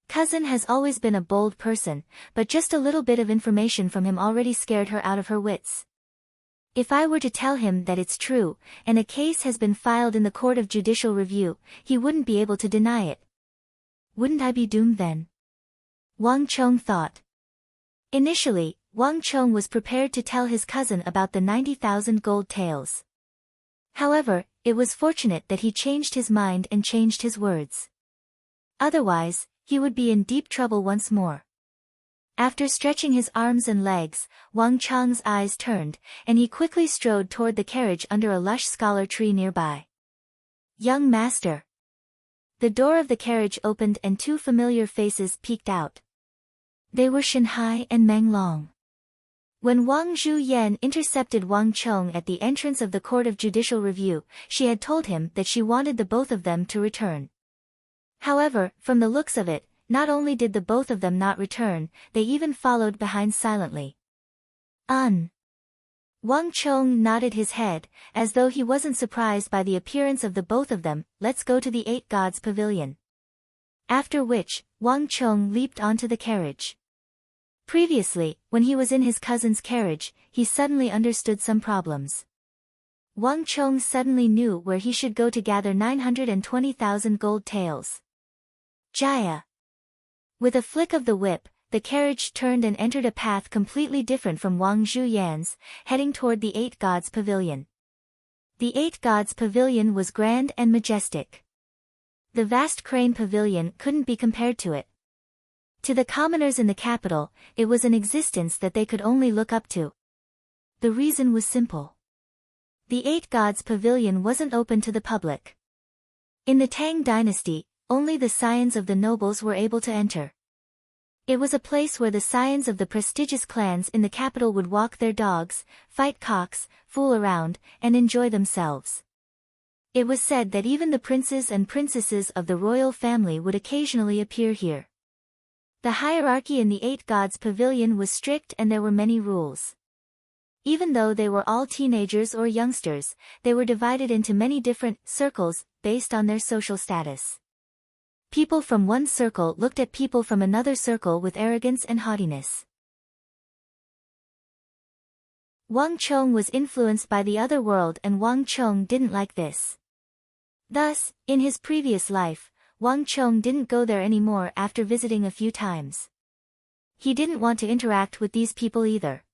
Cousin has always been a bold person, but just a little bit of information from him already scared her out of her wits. If I were to tell him that it's true, and a case has been filed in the court of judicial review, he wouldn't be able to deny it. Wouldn't I be doomed then? Wang Chong thought. Initially, Wang Chong was prepared to tell his cousin about the 90,000 gold taels. However, it was fortunate that he changed his mind and changed his words. Otherwise, he would be in deep trouble once more. After stretching his arms and legs, Wang Chong's eyes turned, and he quickly strode toward the carriage under a lush scholar tree nearby. Young master. The door of the carriage opened and two familiar faces peeked out. They were Shanhai and Meng Long. When Wang Zhuyan intercepted Wang Chong at the entrance of the court of judicial review, she had told him that she wanted the both of them to return. However, from the looks of it, not only did the both of them not return, they even followed behind silently. Wang Chong nodded his head, as though he wasn't surprised by the appearance of the both of them. Let's go to the Eight Gods Pavilion. After which, Wang Chong leaped onto the carriage. Previously, when he was in his cousin's carriage, he suddenly understood some problems. Wang Chong suddenly knew where he should go to gather 920,000 gold taels. Jaya! With a flick of the whip, the carriage turned and entered a path completely different from Wang Zhuyan's, heading toward the Eight Gods Pavilion. The Eight Gods Pavilion was grand and majestic. The vast crane pavilion couldn't be compared to it. To the commoners in the capital, it was an existence that they could only look up to. The reason was simple. The Eight Gods Pavilion wasn't open to the public. In the Tang dynasty, only the scions of the nobles were able to enter. It was a place where the scions of the prestigious clans in the capital would walk their dogs, fight cocks, fool around, and enjoy themselves. It was said that even the princes and princesses of the royal family would occasionally appear here. The hierarchy in the Eight Gods Pavilion was strict and there were many rules. Even though they were all teenagers or youngsters, they were divided into many different circles based on their social status. People from one circle looked at people from another circle with arrogance and haughtiness. Wang Chong was influenced by the other world and Wang Chong didn't like this. Thus, in his previous life, Wang Chong didn't go there anymore after visiting a few times. He didn't want to interact with these people either.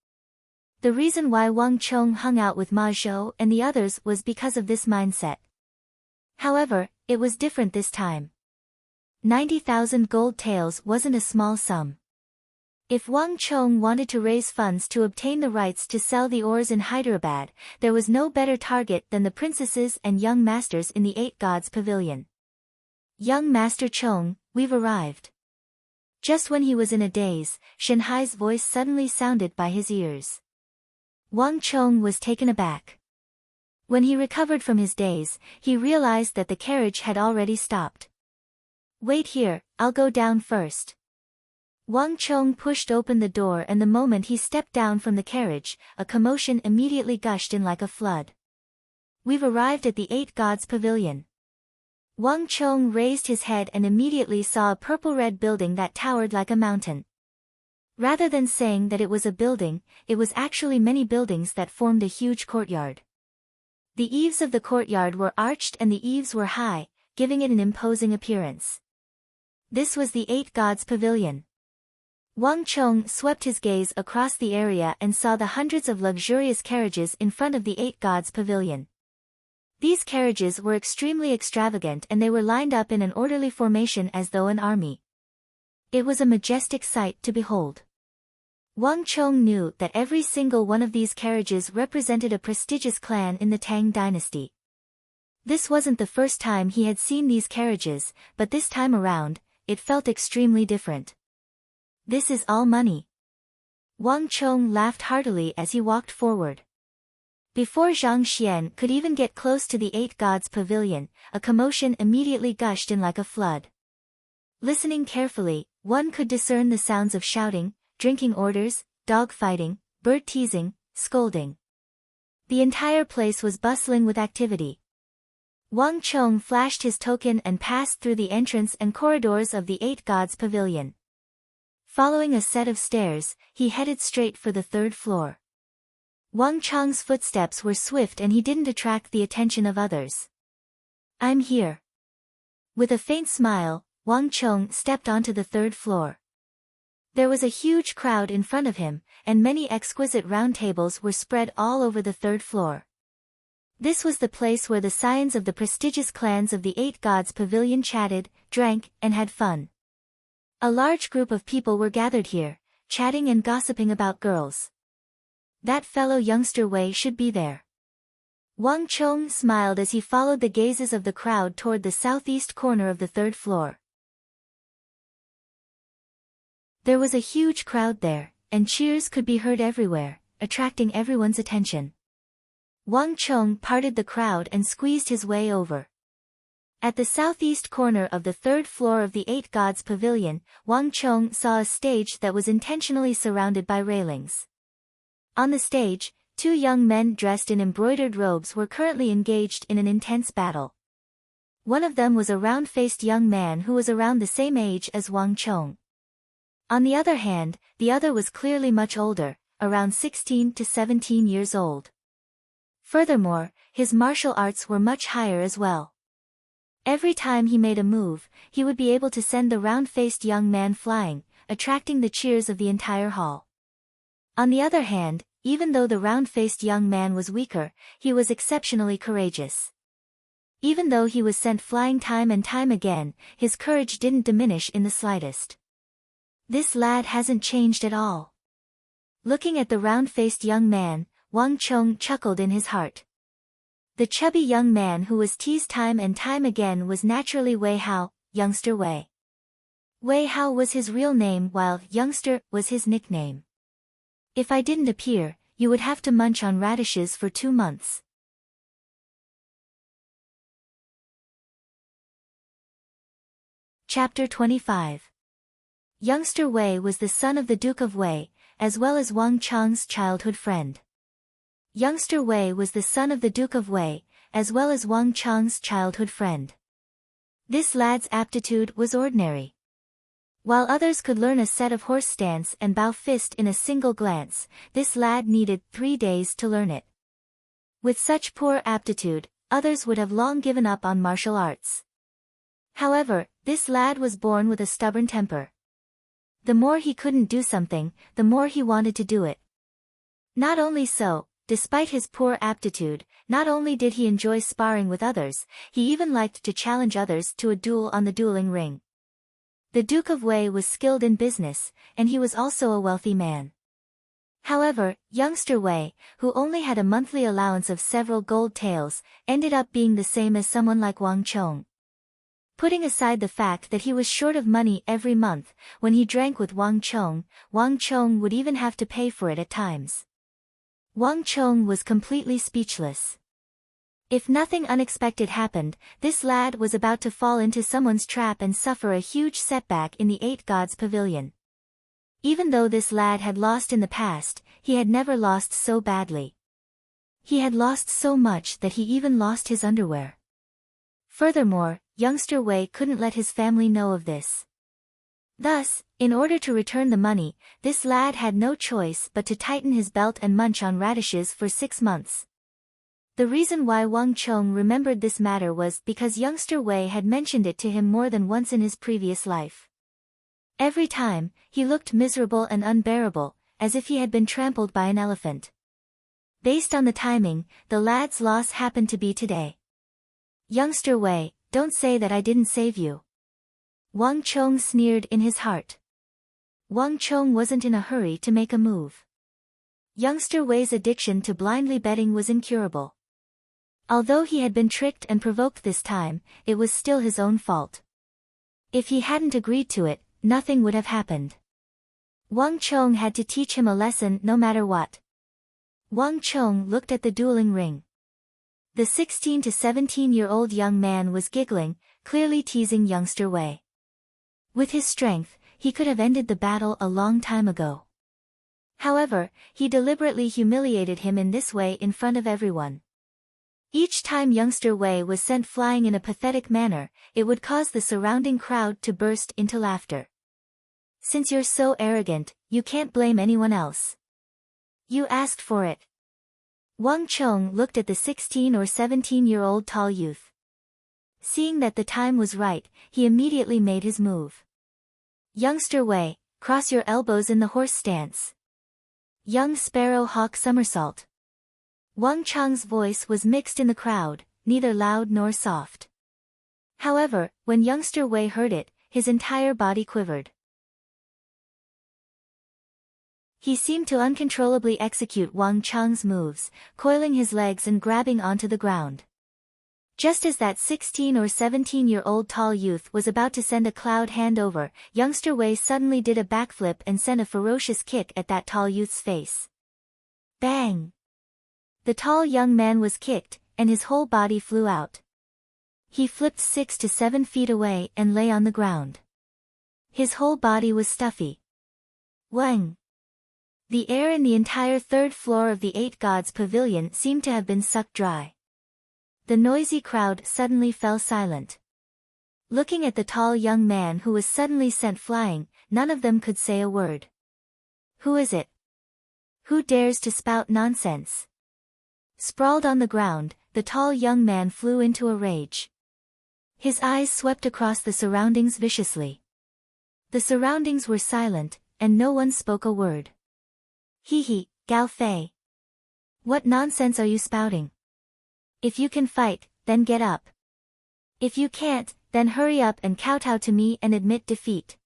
The reason why Wang Chong hung out with Ma Zhou and the others was because of this mindset. However, it was different this time. 90,000 gold taels wasn't a small sum. If Wang Chong wanted to raise funds to obtain the rights to sell the ores in Hyderabad, there was no better target than the princesses and young masters in the Eight Gods Pavilion. "Young Master Chong, we've arrived." Just when he was in a daze, Shanhai's voice suddenly sounded by his ears. Wang Chong was taken aback. When he recovered from his daze, he realized that the carriage had already stopped. "Wait here, I'll go down first." Wang Chong pushed open the door, and the moment he stepped down from the carriage, a commotion immediately gushed in like a flood. "We've arrived at the Eight Gods Pavilion." Wang Chong raised his head and immediately saw a purple-red building that towered like a mountain. Rather than saying that it was a building, it was actually many buildings that formed a huge courtyard. The eaves of the courtyard were arched and the eaves were high, giving it an imposing appearance. This was the Eight Gods Pavilion. Wang Chong swept his gaze across the area and saw the hundreds of luxurious carriages in front of the Eight Gods Pavilion. These carriages were extremely extravagant and they were lined up in an orderly formation as though an army. It was a majestic sight to behold. Wang Chong knew that every single one of these carriages represented a prestigious clan in the Tang dynasty. This wasn't the first time he had seen these carriages, but this time around, it felt extremely different. "This is all money." Wang Chong laughed heartily as he walked forward. Before Zhang Xian could even get close to the Eight Gods Pavilion, a commotion immediately gushed in like a flood. Listening carefully, one could discern the sounds of shouting, drinking orders, dog fighting, bird teasing, scolding. The entire place was bustling with activity. Wang Chong flashed his token and passed through the entrance and corridors of the Eight Gods Pavilion. Following a set of stairs, he headed straight for the third floor. Wang Chong's footsteps were swift and he didn't attract the attention of others. "I'm here." With a faint smile, Wang Chong stepped onto the third floor. There was a huge crowd in front of him, and many exquisite round tables were spread all over the third floor. This was the place where the scions of the prestigious clans of the Eight Gods Pavilion chatted, drank, and had fun. A large group of people were gathered here, chatting and gossiping about girls. That fellow youngster Wei should be there. Wang Chong smiled as he followed the gazes of the crowd toward the southeast corner of the third floor. There was a huge crowd there, and cheers could be heard everywhere, attracting everyone's attention. Wang Chong parted the crowd and squeezed his way over. At the southeast corner of the third floor of the Eight Gods Pavilion, Wang Chong saw a stage that was intentionally surrounded by railings. On the stage, two young men dressed in embroidered robes were currently engaged in an intense battle. One of them was a round-faced young man who was around the same age as Wang Chong. On the other hand, the other was clearly much older, around 16 to 17 years old. Furthermore, his martial arts were much higher as well. Every time he made a move, he would be able to send the round-faced young man flying, attracting the cheers of the entire hall. On the other hand, even though the round-faced young man was weaker, he was exceptionally courageous. Even though he was sent flying time and time again, his courage didn't diminish in the slightest. "This lad hasn't changed at all." Looking at the round-faced young man, Wang Chong chuckled in his heart. The chubby young man who was teased time and time again was naturally Wei Hao, youngster Wei. Wei Hao was his real name while youngster was his nickname. "If I didn't appear, you would have to munch on radishes for 2 months. Chapter 25. Youngster Wei was the son of the Duke of Wei, as well as Wang Chong's childhood friend. Youngster Wei was the son of the Duke of Wei, as well as Wang Chong's childhood friend. This lad's aptitude was ordinary. While others could learn a set of horse stance and bow fist in a single glance, this lad needed 3 days to learn it. With such poor aptitude, others would have long given up on martial arts. However, this lad was born with a stubborn temper. The more he couldn't do something, the more he wanted to do it. Not only so, despite his poor aptitude, not only did he enjoy sparring with others, he even liked to challenge others to a duel on the dueling ring. The Duke of Wei was skilled in business, and he was also a wealthy man. However, youngster Wei, who only had a monthly allowance of several gold taels, ended up being the same as someone like Wang Chong. Putting aside the fact that he was short of money every month, when he drank with Wang Chong would even have to pay for it at times. Wang Chong was completely speechless. If nothing unexpected happened, this lad was about to fall into someone's trap and suffer a huge setback in the Eight Gods Pavilion. Even though this lad had lost in the past, he had never lost so badly. He had lost so much that he even lost his underwear. Furthermore, youngster Wei couldn't let his family know of this. Thus, in order to return the money, this lad had no choice but to tighten his belt and munch on radishes for 6 months. The reason why Wang Chong remembered this matter was because youngster Wei had mentioned it to him more than once in his previous life. Every time, he looked miserable and unbearable, as if he had been trampled by an elephant. Based on the timing, the lad's loss happened to be today. Youngster Wei, don't say that I didn't save you. Wang Chong sneered in his heart. Wang Chong wasn't in a hurry to make a move. Youngster Wei's addiction to blindly betting was incurable. Although he had been tricked and provoked this time, it was still his own fault. If he hadn't agreed to it, nothing would have happened. Wang Chong had to teach him a lesson no matter what. Wang Chong looked at the dueling ring. The 16 to 17-year-old young man was giggling, clearly teasing youngster Wei. With his strength, he could have ended the battle a long time ago. However, he deliberately humiliated him in this way in front of everyone. Each time youngster Wei was sent flying in a pathetic manner, it would cause the surrounding crowd to burst into laughter. Since you're so arrogant, you can't blame anyone else. You asked for it. Wang Chong looked at the 16 or 17-year-old tall youth. Seeing that the time was right, he immediately made his move. Youngster Wei, cross your elbows in the horse stance. Young sparrow hawk somersault. Wang Chong's voice was mixed in the crowd, neither loud nor soft. However, when youngster Wei heard it, his entire body quivered. He seemed to uncontrollably execute Wang Chong's moves, coiling his legs and grabbing onto the ground. Just as that 16 or 17-year-old tall youth was about to send a cloud hand over, youngster Wei suddenly did a backflip and sent a ferocious kick at that tall youth's face. Bang! The tall young man was kicked, and his whole body flew out. He flipped 6 to 7 feet away and lay on the ground. His whole body was stuffy. Wang! The air in the entire third floor of the Eight Gods Pavilion seemed to have been sucked dry. The noisy crowd suddenly fell silent. Looking at the tall young man who was suddenly sent flying, none of them could say a word. Who is it? Who dares to spout nonsense? Sprawled on the ground, the tall young man flew into a rage. His eyes swept across the surroundings viciously. The surroundings were silent, and no one spoke a word. Hee, Gao Fei. What nonsense are you spouting? If you can fight, then get up. If you can't, then hurry up and kowtow to me and admit defeat.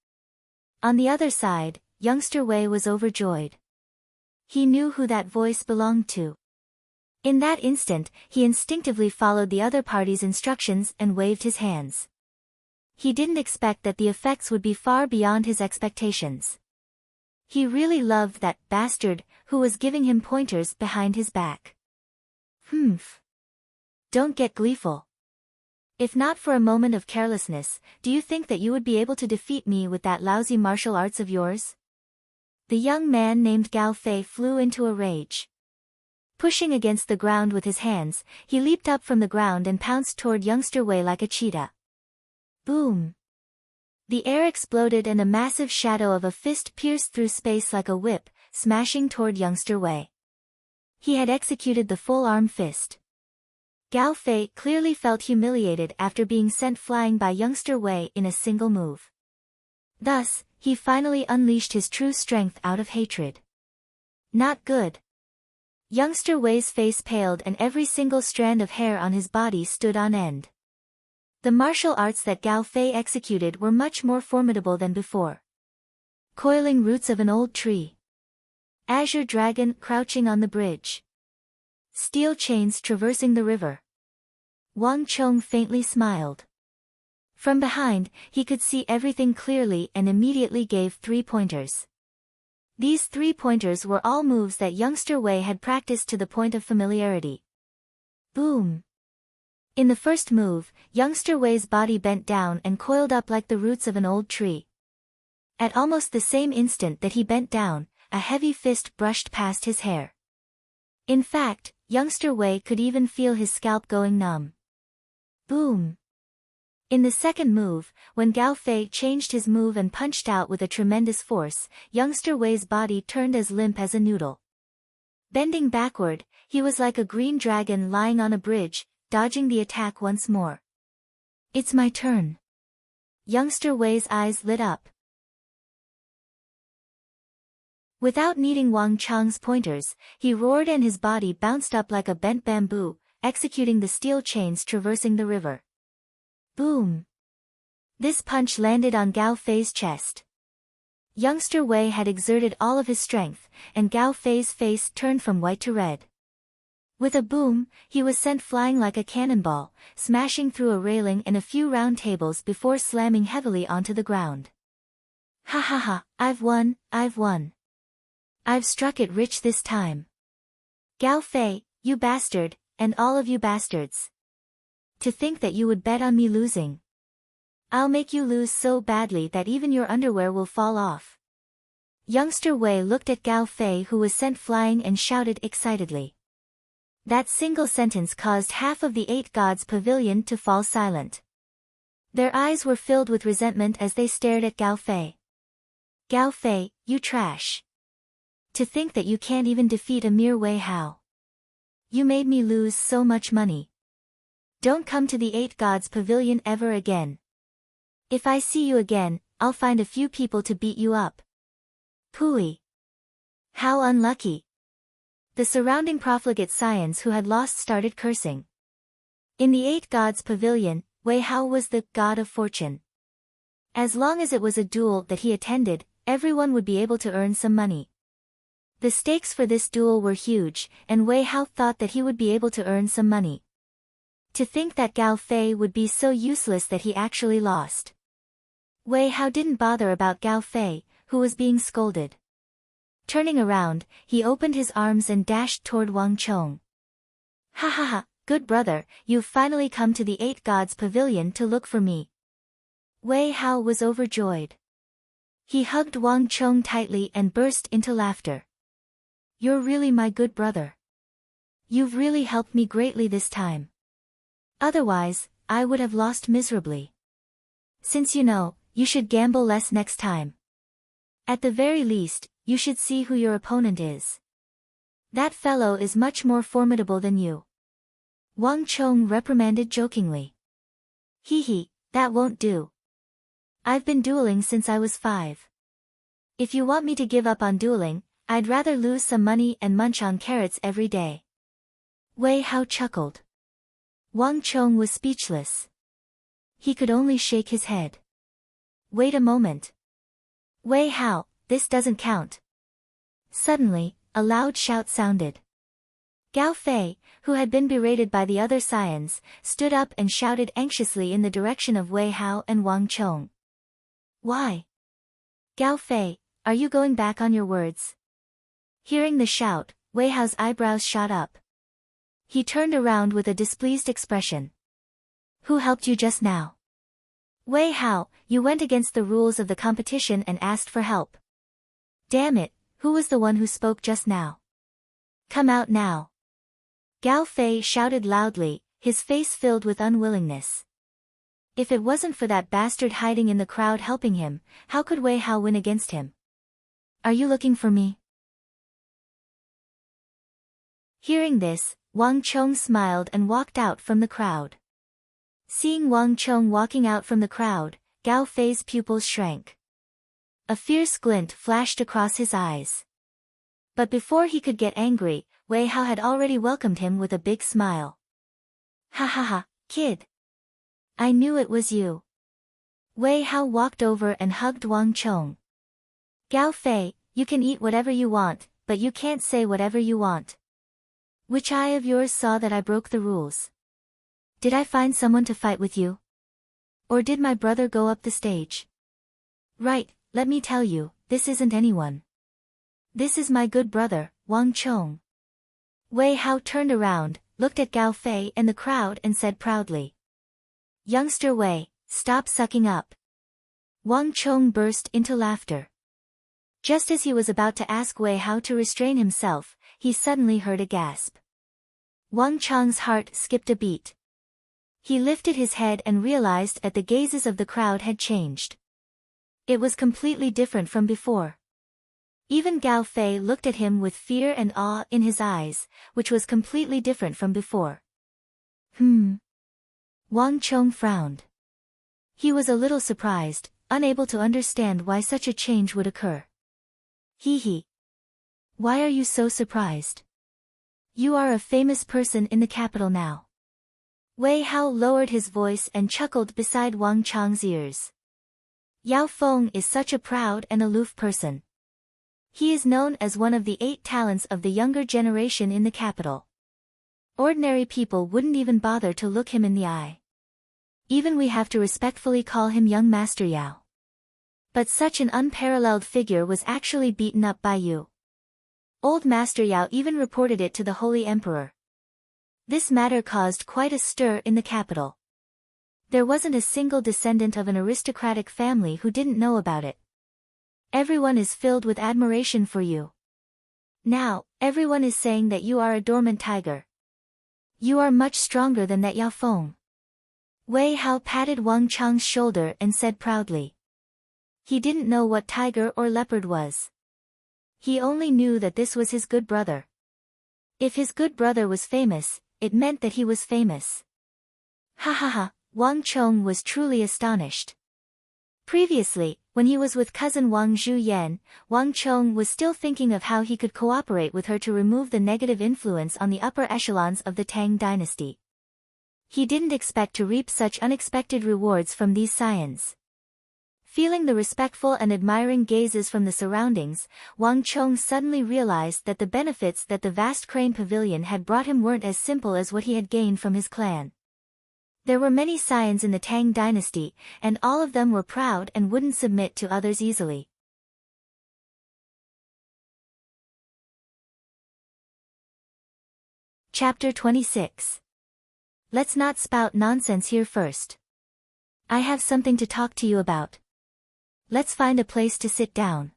On the other side, youngster Wei was overjoyed. He knew who that voice belonged to. In that instant, he instinctively followed the other party's instructions and waved his hands. He didn't expect that the effects would be far beyond his expectations. He really loved that bastard who was giving him pointers behind his back. Humph. Don't get gleeful. If not for a moment of carelessness, do you think that you would be able to defeat me with that lousy martial arts of yours? The young man named Gao Fei flew into a rage. Pushing against the ground with his hands, he leaped up from the ground and pounced toward youngster Wei like a cheetah. Boom! The air exploded and a massive shadow of a fist pierced through space like a whip, smashing toward youngster Wei. He had executed the full-arm fist. Gao Fei clearly felt humiliated after being sent flying by youngster Wei in a single move. Thus, he finally unleashed his true strength out of hatred. Not good. Youngster Wei's face paled and every single strand of hair on his body stood on end. The martial arts that Gao Fei executed were much more formidable than before. Coiling roots of an old tree. Azure dragon crouching on the bridge. Steel chains traversing the river. Wang Chong faintly smiled. From behind, he could see everything clearly and immediately gave 3 pointers. These 3 pointers were all moves that youngster Wei had practiced to the point of familiarity. Boom! In the first move, youngster Wei's body bent down and coiled up like the roots of an old tree. At almost the same instant that he bent down, a heavy fist brushed past his hair. In fact, youngster Wei could even feel his scalp going numb. Boom! In the second move, when Gao Fei changed his move and punched out with a tremendous force, youngster Wei's body turned as limp as a noodle. Bending backward, he was like a green dragon lying on a bridge, dodging the attack once more. It's my turn. Youngster Wei's eyes lit up. Without needing Wang Chang's pointers, he roared and his body bounced up like a bent bamboo, executing the steel chains traversing the river. Boom! This punch landed on Gao Fei's chest. Youngster Wei had exerted all of his strength, and Gao Fei's face turned from white to red. With a boom, he was sent flying like a cannonball, smashing through a railing and a few round tables before slamming heavily onto the ground. Ha ha ha, I've won, I've won. I've struck it rich this time. Gao Fei, you bastard, and all of you bastards. To think that you would bet on me losing. I'll make you lose so badly that even your underwear will fall off. Youngster Wei looked at Gao Fei, who was sent flying, and shouted excitedly. That single sentence caused half of the 8 gods' pavilion to fall silent. Their eyes were filled with resentment as they stared at Gao Fei. Gao Fei, you trash. To think that you can't even defeat a mere Wei Hao. You made me lose so much money. Don't come to the 8 gods' pavilion ever again. If I see you again, I'll find a few people to beat you up. Pooey. How unlucky. The surrounding profligate scions who had lost started cursing. In the 8 gods' pavilion, Wei Hao was the god of fortune. As long as it was a duel that he attended, everyone would be able to earn some money. The stakes for this duel were huge, and Wei Hao thought that he would be able to earn some money. To think that Gao Fei would be so useless that he actually lost. Wei Hao didn't bother about Gao Fei, who was being scolded. Turning around, he opened his arms and dashed toward Wang Chong. Ha ha ha, good brother, you've finally come to the 8 gods' pavilion to look for me. Wei Hao was overjoyed. He hugged Wang Chong tightly and burst into laughter. You're really my good brother. You've really helped me greatly this time. Otherwise, I would have lost miserably. Since you know, you should gamble less next time. At the very least, you should see who your opponent is. That fellow is much more formidable than you. Wang Chong reprimanded jokingly. Hee, that won't do. I've been dueling since I was 5. If you want me to give up on dueling, I'd rather lose some money and munch on carrots every day. Wei Hao chuckled. Wang Chong was speechless. He could only shake his head. Wait a moment. Wei Hao, this doesn't count. Suddenly, a loud shout sounded. Gao Fei, who had been berated by the other scions, stood up and shouted anxiously in the direction of Wei Hao and Wang Chong. Why? Gao Fei, are you going back on your words? Hearing the shout, Wei Hao's eyebrows shot up. He turned around with a displeased expression. Who helped you just now? Wei Hao, you went against the rules of the competition and asked for help. Damn it, who was the one who spoke just now? Come out now. Gao Fei shouted loudly, his face filled with unwillingness. If it wasn't for that bastard hiding in the crowd helping him, how could Wei Hao win against him? Are you looking for me? Hearing this, Wang Chong smiled and walked out from the crowd. Seeing Wang Chong walking out from the crowd, Gao Fei's pupils shrank. A fierce glint flashed across his eyes. But before he could get angry, Wei Hao had already welcomed him with a big smile. Ha ha ha, kid. I knew it was you. Wei Hao walked over and hugged Wang Chong. Gao Fei, you can eat whatever you want, but you can't say whatever you want. Which eye of yours saw that I broke the rules? Did I find someone to fight with you? Or did my brother go up the stage? Right, let me tell you, this isn't anyone. This is my good brother, Wang Chong. Wei Hao turned around, looked at Gao Fei and the crowd and said proudly. Youngster Wei, stop sucking up. Wang Chong burst into laughter. Just as he was about to ask Wei Hao to restrain himself, he suddenly heard a gasp. Wang Chong's heart skipped a beat. He lifted his head and realized that the gazes of the crowd had changed. It was completely different from before. Even Gao Fei looked at him with fear and awe in his eyes, which was completely different from before. Wang Chong frowned. He was a little surprised, unable to understand why such a change would occur. Hee. Why are you so surprised? You are a famous person in the capital now. Wei Hao lowered his voice and chuckled beside Wang Chong's ears. Yao Feng is such a proud and aloof person. He is known as one of the 8 talents of the younger generation in the capital. Ordinary people wouldn't even bother to look him in the eye. Even we have to respectfully call him young Master Yao. But such an unparalleled figure was actually beaten up by you. Old Master Yao even reported it to the Holy Emperor. This matter caused quite a stir in the capital. There wasn't a single descendant of an aristocratic family who didn't know about it. Everyone is filled with admiration for you. Now, everyone is saying that you are a dormant tiger. You are much stronger than that Yao Feng. Wei Hao patted Wang Chong's shoulder and said proudly. He didn't know what tiger or leopard was. He only knew that this was his good brother. If his good brother was famous, it meant that he was famous. Ha, Wang Chong was truly astonished. Previously, when he was with cousin Wang Zhuyan, Wang Chong was still thinking of how he could cooperate with her to remove the negative influence on the upper echelons of the Tang dynasty. He didn't expect to reap such unexpected rewards from these scions. Feeling the respectful and admiring gazes from the surroundings, Wang Chong suddenly realized that the benefits that the vast crane pavilion had brought him weren't as simple as what he had gained from his clan. There were many scions in the Tang dynasty, and all of them were proud and wouldn't submit to others easily. Chapter 26. Let's not spout nonsense here first. I have something to talk to you about. Let's find a place to sit down.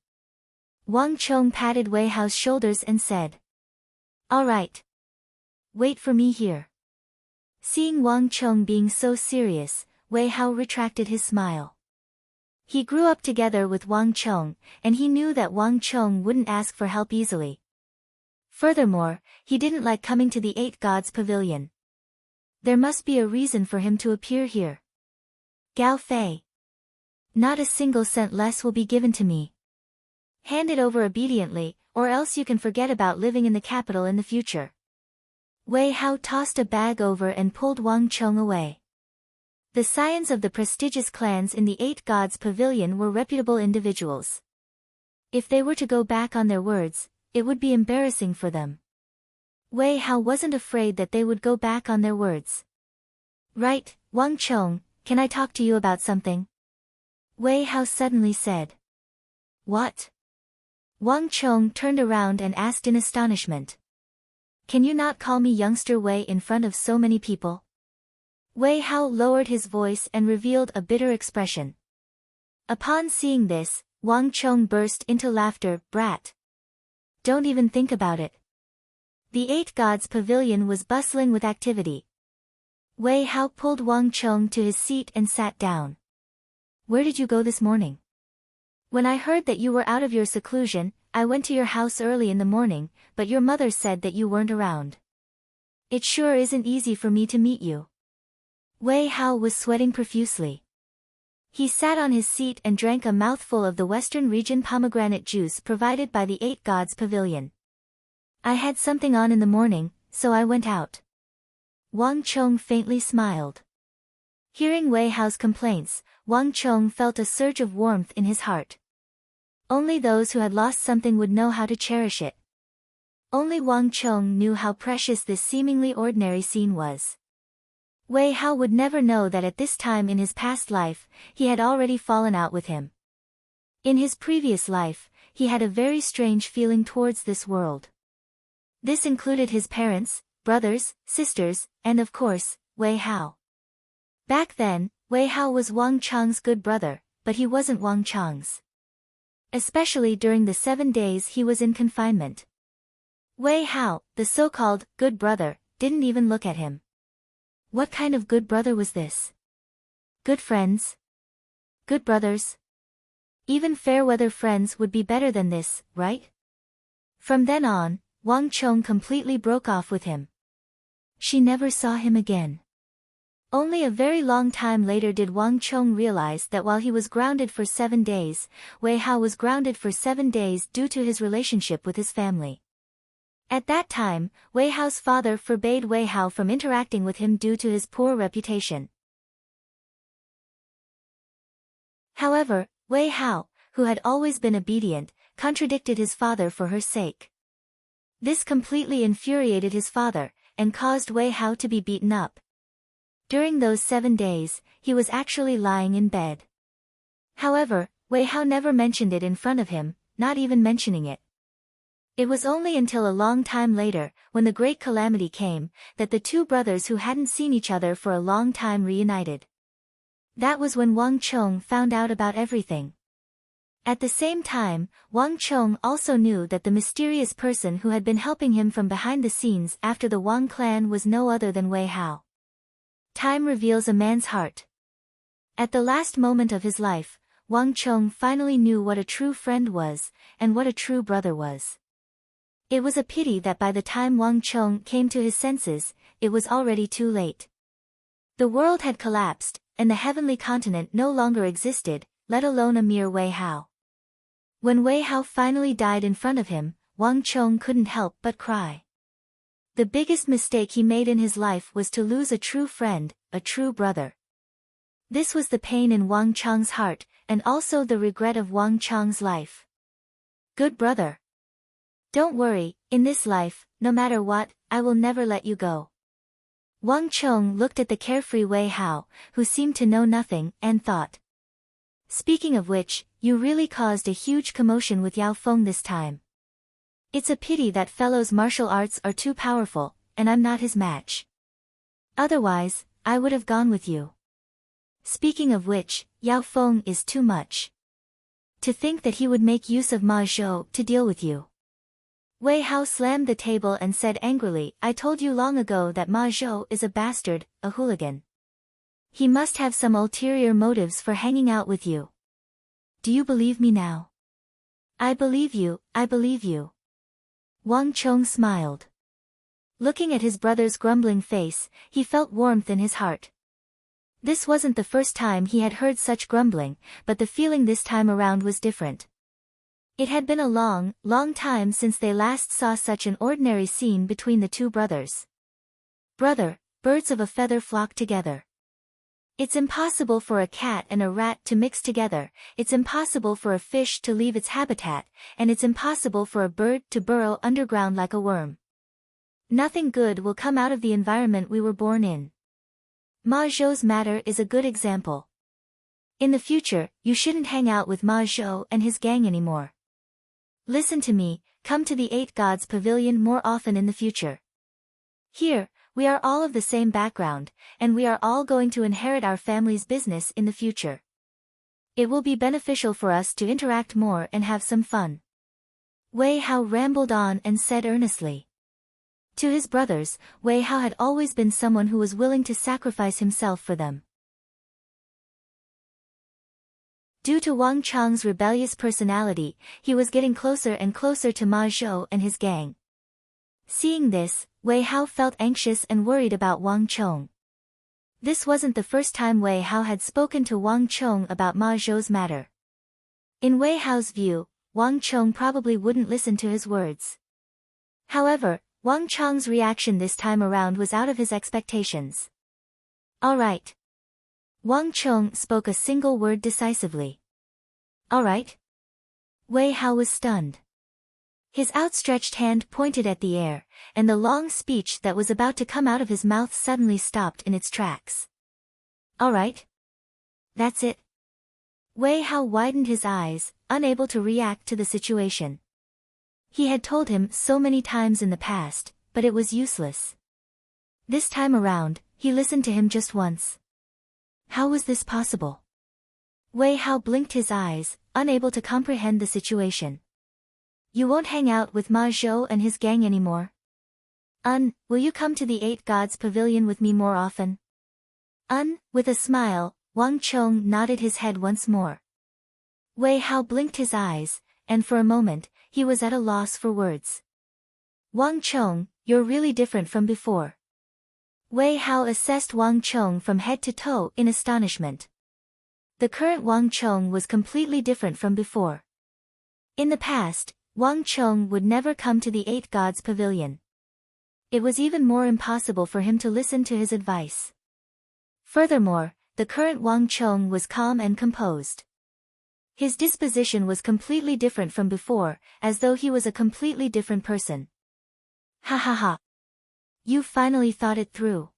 Wang Chong patted Wei Hao's shoulders and said. All right. Wait for me here. Seeing Wang Chong being so serious, Wei Hao retracted his smile. He grew up together with Wang Chong, and he knew that Wang Chong wouldn't ask for help easily. Furthermore, he didn't like coming to the 8 Gods Pavilion. There must be a reason for him to appear here. Gao Fei. Not a single cent less will be given to me. Hand it over obediently, or else you can forget about living in the capital in the future. Wei Hao tossed a bag over and pulled Wang Chong away. The scions of the prestigious clans in the 8 Gods Pavilion were reputable individuals. If they were to go back on their words, it would be embarrassing for them. Wei Hao wasn't afraid that they would go back on their words. Right, Wang Chong, can I talk to you about something? Wei Hao suddenly said. What? Wang Chong turned around and asked in astonishment. Can you not call me youngster Wei in front of so many people? Wei Hao lowered his voice and revealed a bitter expression. Upon seeing this, Wang Chong burst into laughter. Brat. Don't even think about it. The 8 Gods Pavilion was bustling with activity. Wei Hao pulled Wang Chong to his seat and sat down. Where did you go this morning? When I heard that you were out of your seclusion, I went to your house early in the morning, but your mother said that you weren't around. It sure isn't easy for me to meet you. Wei Hao was sweating profusely. He sat on his seat and drank a mouthful of the Western region pomegranate juice provided by the 8 Gods Pavilion. I had something on in the morning, so I went out. Wang Chong faintly smiled. Hearing Wei Hao's complaints, Wang Chong felt a surge of warmth in his heart. Only those who had lost something would know how to cherish it. Only Wang Chong knew how precious this seemingly ordinary scene was. Wei Hao would never know that at this time in his past life, he had already fallen out with him. In his previous life, he had a very strange feeling towards this world. This included his parents, brothers, sisters, and of course, Wei Hao. Back then, Wei Hao was Wang Chong's good brother, but he wasn't Wang Chong's. Especially during the 7 days he was in confinement. Wei Hao, the so-called good brother, didn't even look at him. What kind of good brother was this? Good friends? Good brothers? Even fair-weather friends would be better than this, right? From then on, Wang Chong completely broke off with him. She never saw him again. Only a very long time later did Wang Chong realize that while he was grounded for 7 days, Wei Hao was grounded for 7 days due to his relationship with his family. At that time, Wei Hao's father forbade Wei Hao from interacting with him due to his poor reputation. However, Wei Hao, who had always been obedient, contradicted his father for her sake. This completely infuriated his father, and caused Wei Hao to be beaten up. During those 7 days, he was actually lying in bed. However, Wei Hao never mentioned it in front of him, not even mentioning it. It was only until a long time later, when the great calamity came, that the two brothers who hadn't seen each other for a long time reunited. That was when Wang Chong found out about everything. At the same time, Wang Chong also knew that the mysterious person who had been helping him from behind the scenes after the Wang clan was no other than Wei Hao. Time reveals a man's heart. At the last moment of his life, Wang Chong finally knew what a true friend was, and what a true brother was. It was a pity that by the time Wang Chong came to his senses, it was already too late. The world had collapsed, and the heavenly continent no longer existed, let alone a mere Wei Hao. When Wei Hao finally died in front of him, Wang Chong couldn't help but cry. The biggest mistake he made in his life was to lose a true friend, a true brother. This was the pain in Wang Chong's heart, and also the regret of Wang Chong's life. Good brother. Don't worry, in this life, no matter what, I will never let you go. Wang Chong looked at the carefree Wei Hao, who seemed to know nothing, and thought. Speaking of which, you really caused a huge commotion with Yao Feng this time. It's a pity that fellow's martial arts are too powerful, and I'm not his match. Otherwise, I would have gone with you. Speaking of which, Yao Feng is too much. To think that he would make use of Ma Zhou to deal with you. Wei Hao slammed the table and said angrily, I told you long ago that Ma Zhou is a bastard, a hooligan. He must have some ulterior motives for hanging out with you. Do you believe me now? I believe you, I believe you. Wang Chong smiled. Looking at his brother's grumbling face, he felt warmth in his heart. This wasn't the first time he had heard such grumbling, but the feeling this time around was different. It had been a long, long time since they last saw such an ordinary scene between the two brothers. Brother, birds of a feather flock together. It's impossible for a cat and a rat to mix together, it's impossible for a fish to leave its habitat, and it's impossible for a bird to burrow underground like a worm. Nothing good will come out of the environment we were born in. Ma Zhou's matter is a good example. In the future, you shouldn't hang out with Ma Zhou and his gang anymore. Listen to me, come to the 8 Gods Pavilion more often in the future. Here, we are all of the same background, and we are all going to inherit our family's business in the future. It will be beneficial for us to interact more and have some fun. Wei Hao rambled on and said earnestly. To his brothers, Wei Hao had always been someone who was willing to sacrifice himself for them. Due to Wang Chong's rebellious personality, he was getting closer and closer to Ma Zhou and his gang. Seeing this, Wei Hao felt anxious and worried about Wang Chong. This wasn't the first time Wei Hao had spoken to Wang Chong about Ma Zhou's matter. In Wei Hao's view, Wang Chong probably wouldn't listen to his words. However, Wang Chong's reaction this time around was out of his expectations. All right. Wang Chong spoke a single word decisively. All right. Wei Hao was stunned. His outstretched hand pointed at the air, and the long speech that was about to come out of his mouth suddenly stopped in its tracks. All right. That's it. Wei Hao widened his eyes, unable to react to the situation. He had told him so many times in the past, but it was useless. This time around, he listened to him just once. How was this possible? Wei Hao blinked his eyes, unable to comprehend the situation. You won't hang out with Ma Zhou and his gang anymore? Will you come to the Eight Gods Pavilion with me more often? With a smile, Wang Chong nodded his head once more. Wei Hao blinked his eyes, and for a moment, he was at a loss for words. Wang Chong, you're really different from before. Wei Hao assessed Wang Chong from head to toe in astonishment. The current Wang Chong was completely different from before. In the past, Wang Chong would never come to the Eight Gods Pavilion. It was even more impossible for him to listen to his advice. Furthermore, the current Wang Chong was calm and composed. His disposition was completely different from before, as though he was a completely different person. Ha ha ha. You finally thought it through.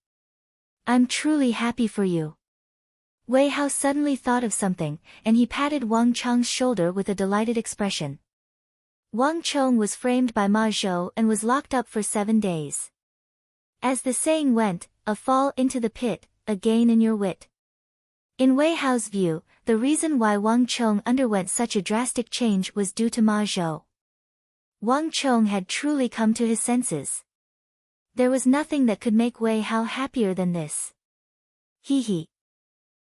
I'm truly happy for you. Wei Hao suddenly thought of something, and he patted Wang Chong's shoulder with a delighted expression. Wang Chong was framed by Ma Zhou and was locked up for 7 days. As the saying went, a fall into the pit, a gain in your wit. In Wei Hao's view, the reason why Wang Chong underwent such a drastic change was due to Ma Zhou. Wang Chong had truly come to his senses. There was nothing that could make Wei Hao happier than this. Hee hee.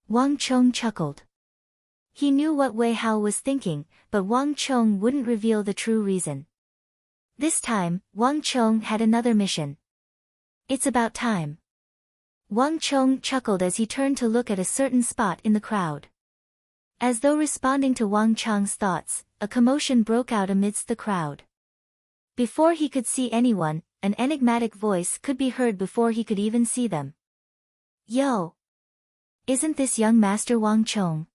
Wang Chong chuckled. He knew what Wei Hao was thinking, but Wang Chong wouldn't reveal the true reason. This time, Wang Chong had another mission. It's about time. Wang Chong chuckled as he turned to look at a certain spot in the crowd. As though responding to Wang Chong's thoughts, a commotion broke out amidst the crowd. Before he could see anyone, an enigmatic voice could be heard before he could even see them. Yo! Isn't this young Master Wang Chong?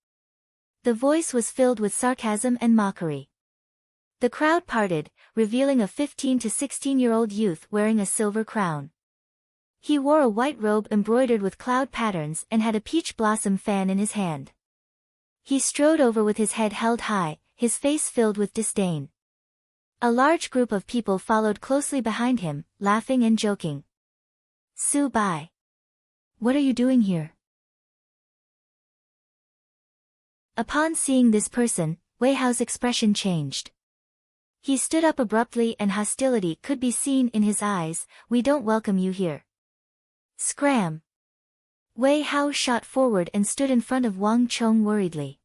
The voice was filled with sarcasm and mockery. The crowd parted, revealing a 15 to 16-year-old youth wearing a silver crown. He wore a white robe embroidered with cloud patterns and had a peach blossom fan in his hand. He strode over with his head held high, his face filled with disdain. A large group of people followed closely behind him, laughing and joking. Su Bai. What are you doing here? Upon seeing this person, Wei Hao's expression changed. He stood up abruptly and hostility could be seen in his eyes. We don't welcome you here. Scram! Wei Hao shot forward and stood in front of Wang Chong worriedly.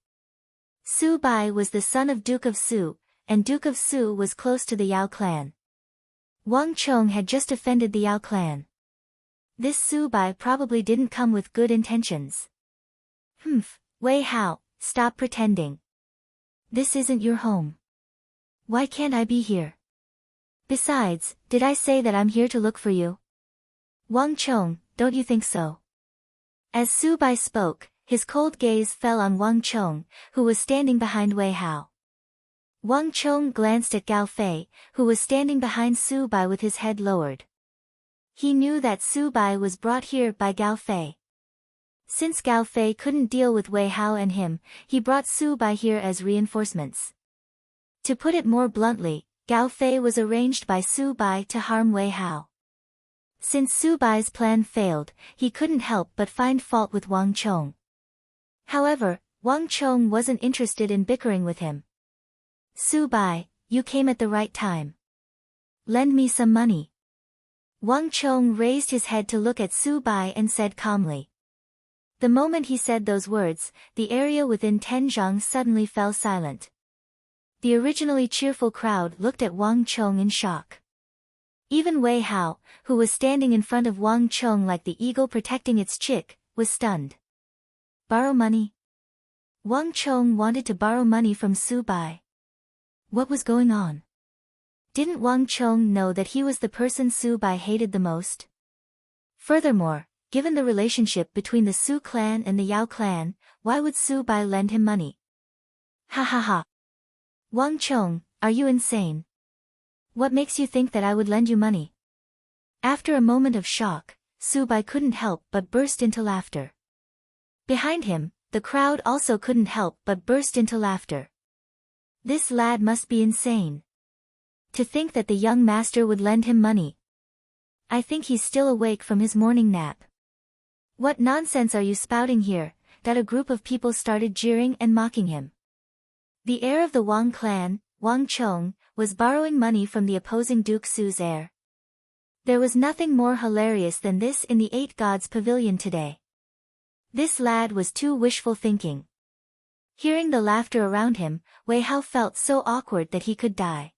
Su Bai was the son of Duke of Su, and Duke of Su was close to the Yao clan. Wang Chong had just offended the Yao clan. This Su Bai probably didn't come with good intentions. Wei Hao, stop pretending. This isn't your home. Why can't I be here? Besides, did I say that I'm here to look for you? Wang Chong, don't you think so? As Su Bai spoke, his cold gaze fell on Wang Chong, who was standing behind Wei Hao. Wang Chong glanced at Gao Fei, who was standing behind Su Bai with his head lowered. He knew that Su Bai was brought here by Gao Fei. Since Gao Fei couldn't deal with Wei Hao and him, he brought Su Bai here as reinforcements. To put it more bluntly, Gao Fei was arranged by Su Bai to harm Wei Hao. Since Su Bai's plan failed, he couldn't help but find fault with Wang Chong. However, Wang Chong wasn't interested in bickering with him. Su Bai, you came at the right time. Lend me some money. Wang Chong raised his head to look at Su Bai and said calmly. The moment he said those words, the area within 10 zhang suddenly fell silent. The originally cheerful crowd looked at Wang Chong in shock. Even Wei Hao, who was standing in front of Wang Chong like the eagle protecting its chick, was stunned. Borrow money? Wang Chong wanted to borrow money from Su Bai. What was going on? Didn't Wang Chong know that he was the person Su Bai hated the most? Furthermore, given the relationship between the Su clan and the Yao clan, why would Su Bai lend him money? Ha ha ha. Wang Chong, are you insane? What makes you think that I would lend you money? After a moment of shock, Su Bai couldn't help but burst into laughter. Behind him, the crowd also couldn't help but burst into laughter. This lad must be insane. To think that the young master would lend him money. I think he's still awake from his morning nap. What nonsense are you spouting here? That a group of people started jeering and mocking him. The heir of the Wang clan, Wang Chong, was borrowing money from the opposing Duke Su's heir. There was nothing more hilarious than this in the Eight Gods Pavilion today. This lad was too wishful thinking. Hearing the laughter around him, Wei Hao felt so awkward that he could die.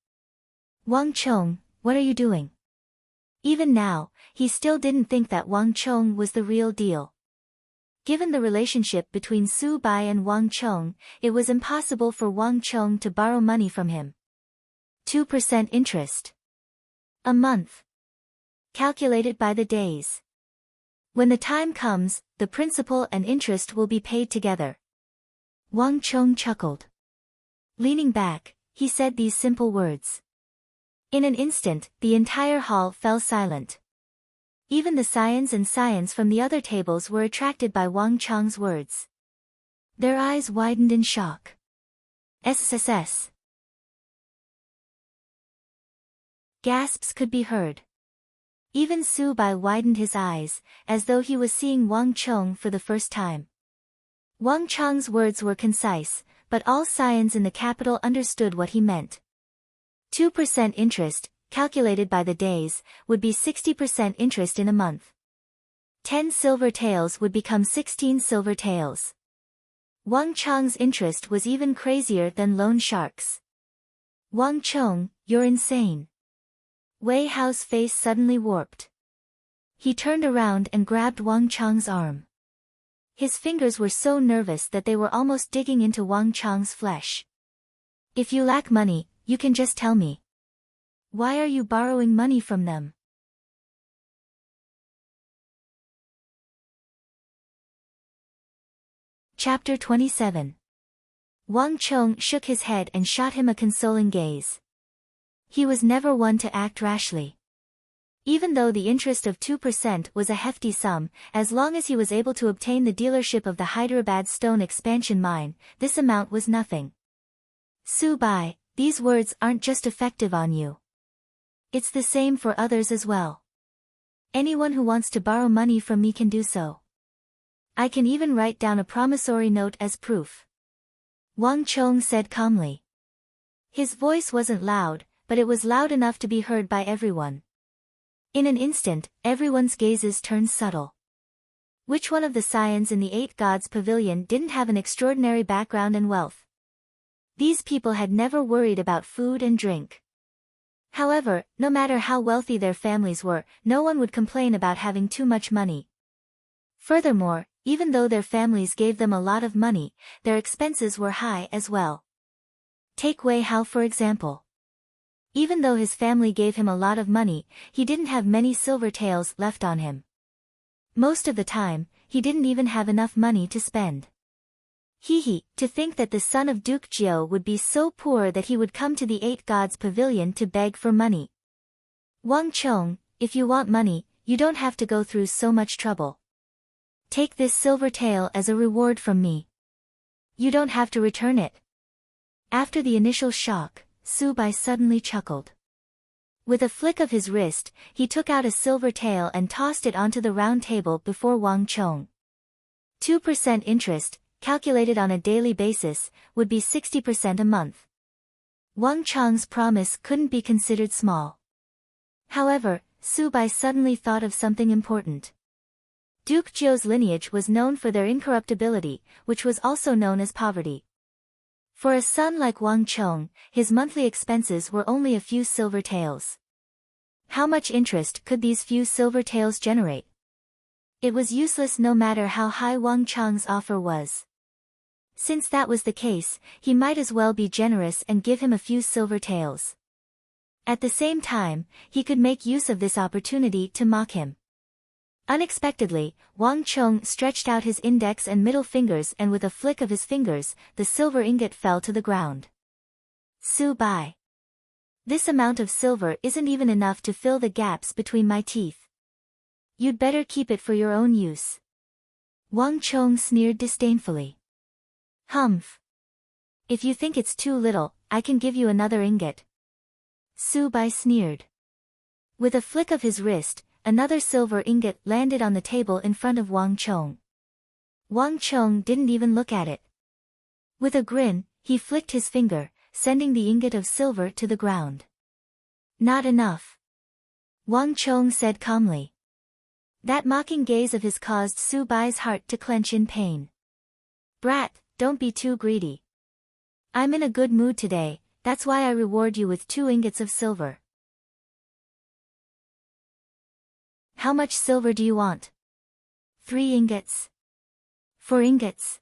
Wang Chong, what are you doing? Even now, he still didn't think that Wang Chong was the real deal. Given the relationship between Su Bai and Wang Chong, it was impossible for Wang Chong to borrow money from him. 2% interest. A month. Calculated by the days. When the time comes, the principal and interest will be paid together. Wang Chong chuckled. Leaning back, he said these simple words. In an instant, the entire hall fell silent. Even the scions and scions from the other tables were attracted by Wang Chong's words. Their eyes widened in shock. SSS. Gasps could be heard. Even Su Bai widened his eyes, as though he was seeing Wang Chong for the first time. Wang Chong's words were concise, but all scions in the capital understood what he meant. 2% interest, calculated by the days, would be 60% interest in a month. 10 silver taels would become 16 silver taels. Wang Chong's interest was even crazier than loan sharks. Wang Chong, you're insane. Wei Hao's face suddenly warped. He turned around and grabbed Wang Chong's arm. His fingers were so nervous that they were almost digging into Wang Chong's flesh. If you lack money, you can just tell me. Why are you borrowing money from them? Chapter 27. Wang Chong shook his head and shot him a consoling gaze. He was never one to act rashly. Even though the interest of 2% was a hefty sum, as long as he was able to obtain the dealership of the Hyderabad Stone Expansion Mine, this amount was nothing. Su Bai, these words aren't just effective on you. It's the same for others as well. Anyone who wants to borrow money from me can do so. I can even write down a promissory note as proof. Wang Chong said calmly. His voice wasn't loud, but it was loud enough to be heard by everyone. In an instant, everyone's gazes turned subtle. Which one of the scions in the Eight Gods Pavilion didn't have an extraordinary background and wealth? These people had never worried about food and drink. However, no matter how wealthy their families were, no one would complain about having too much money. Furthermore, even though their families gave them a lot of money, their expenses were high as well. Take Wei Hao for example. Even though his family gave him a lot of money, he didn't have many silver taels left on him. Most of the time, he didn't even have enough money to spend. To think that the son of Duke Jiao would be so poor that he would come to the Eight Gods Pavilion to beg for money. Wang Chong, if you want money, you don't have to go through so much trouble. Take this silver tael as a reward from me. You don't have to return it. After the initial shock, Su Bai suddenly chuckled. With a flick of his wrist, he took out a silver tael and tossed it onto the round table before Wang Chong. 2% interest, calculated on a daily basis, would be 60% a month. Wang Chong's promise couldn't be considered small. However, Su Bai suddenly thought of something important. Duke Jiao's lineage was known for their incorruptibility, which was also known as poverty. For a son like Wang Chong, his monthly expenses were only a few silver taels. How much interest could these few silver taels generate? It was useless no matter how high Wang Chong's offer was. Since that was the case, he might as well be generous and give him a few silver taels. At the same time, he could make use of this opportunity to mock him. Unexpectedly, Wang Chong stretched out his index and middle fingers, and with a flick of his fingers, the silver ingot fell to the ground. Su Bai. This amount of silver isn't even enough to fill the gaps between my teeth. You'd better keep it for your own use. Wang Chong sneered disdainfully. Humph. If you think it's too little, I can give you another ingot. Su Bai sneered. With a flick of his wrist, another silver ingot landed on the table in front of Wang Chong. Wang Chong didn't even look at it. With a grin, he flicked his finger, sending the ingot of silver to the ground. Not enough. Wang Chong said calmly. That mocking gaze of his caused Su Bai's heart to clench in pain. Brat, don't be too greedy. I'm in a good mood today, that's why I reward you with 2 ingots of silver. How much silver do you want? 3 ingots. 4 ingots.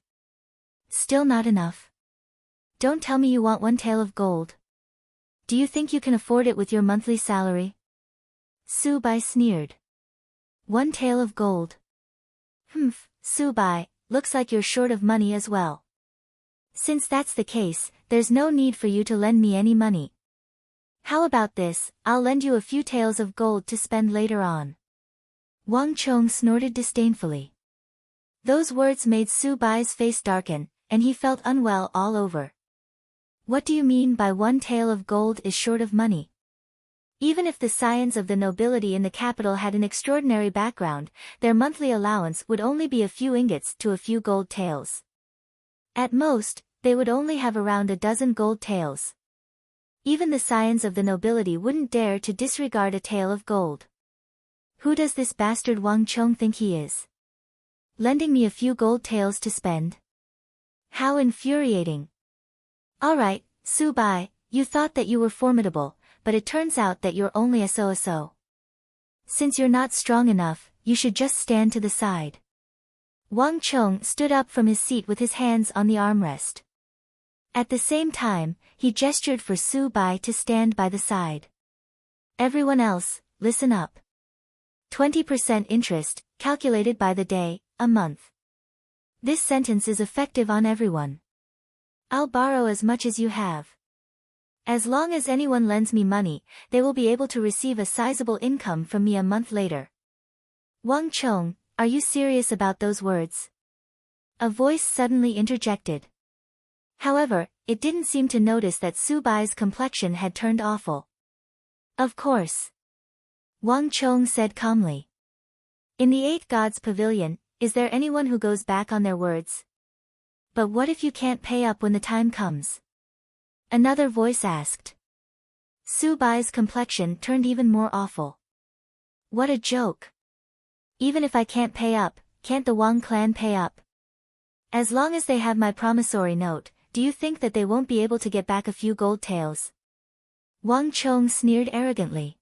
Still not enough. Don't tell me you want 1 tael of gold. Do you think you can afford it with your monthly salary? Su Bai sneered. 1 tael of gold. Humph, Su Bai, looks like you're short of money as well. Since that's the case, there's no need for you to lend me any money. How about this, I'll lend you a few taels of gold to spend later on. Wang Chong snorted disdainfully. Those words made Su Bai's face darken, and he felt unwell all over. What do you mean by 1 tael of gold is short of money? Even if the scions of the nobility in the capital had an extraordinary background, their monthly allowance would only be a few ingots to a few gold taels. At most, they would only have around a dozen gold taels. Even the scions of the nobility wouldn't dare to disregard a tael of gold. Who does this bastard Wang Chong think he is? Lending me a few gold taels to spend? How infuriating. Alright, Su Bai, you thought that you were formidable, but it turns out that you're only a so-so. Since you're not strong enough, you should just stand to the side. Wang Chong stood up from his seat with his hands on the armrest. At the same time, he gestured for Su Bai to stand by the side. Everyone else, listen up. 20% interest, calculated by the day, a month. This sentence is effective on everyone. I'll borrow as much as you have. As long as anyone lends me money, they will be able to receive a sizable income from me a month later. Wang Chong, are you serious about those words? A voice suddenly interjected. However, it didn't seem to notice that Su Bai's complexion had turned awful. Of course. Wang Chong said calmly. In the 8 Gods Pavilion, is there anyone who goes back on their words? But what if you can't pay up when the time comes? Another voice asked. Su Bai's complexion turned even more awful. What a joke. Even if I can't pay up, can't the Wang clan pay up? As long as they have my promissory note, do you think that they won't be able to get back a few gold taels? Wang Chong sneered arrogantly.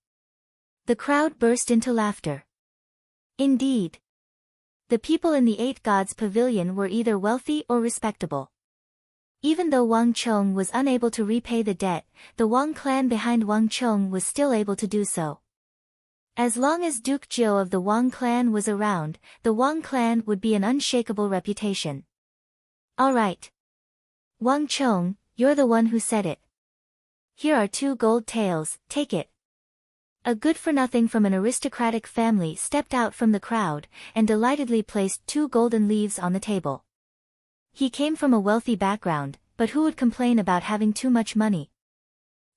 The crowd burst into laughter. Indeed. The people in the 8 Gods Pavilion were either wealthy or respectable. Even though Wang Chong was unable to repay the debt, the Wang clan behind Wang Chong was still able to do so. As long as Duke Jiu of the Wang clan was around, the Wang clan would be an unshakable reputation. Alright. Wang Chong, you're the one who said it. Here are 2 gold taels, take it. A good-for-nothing from an aristocratic family stepped out from the crowd, and delightedly placed 2 golden leaves on the table. He came from a wealthy background, but who would complain about having too much money?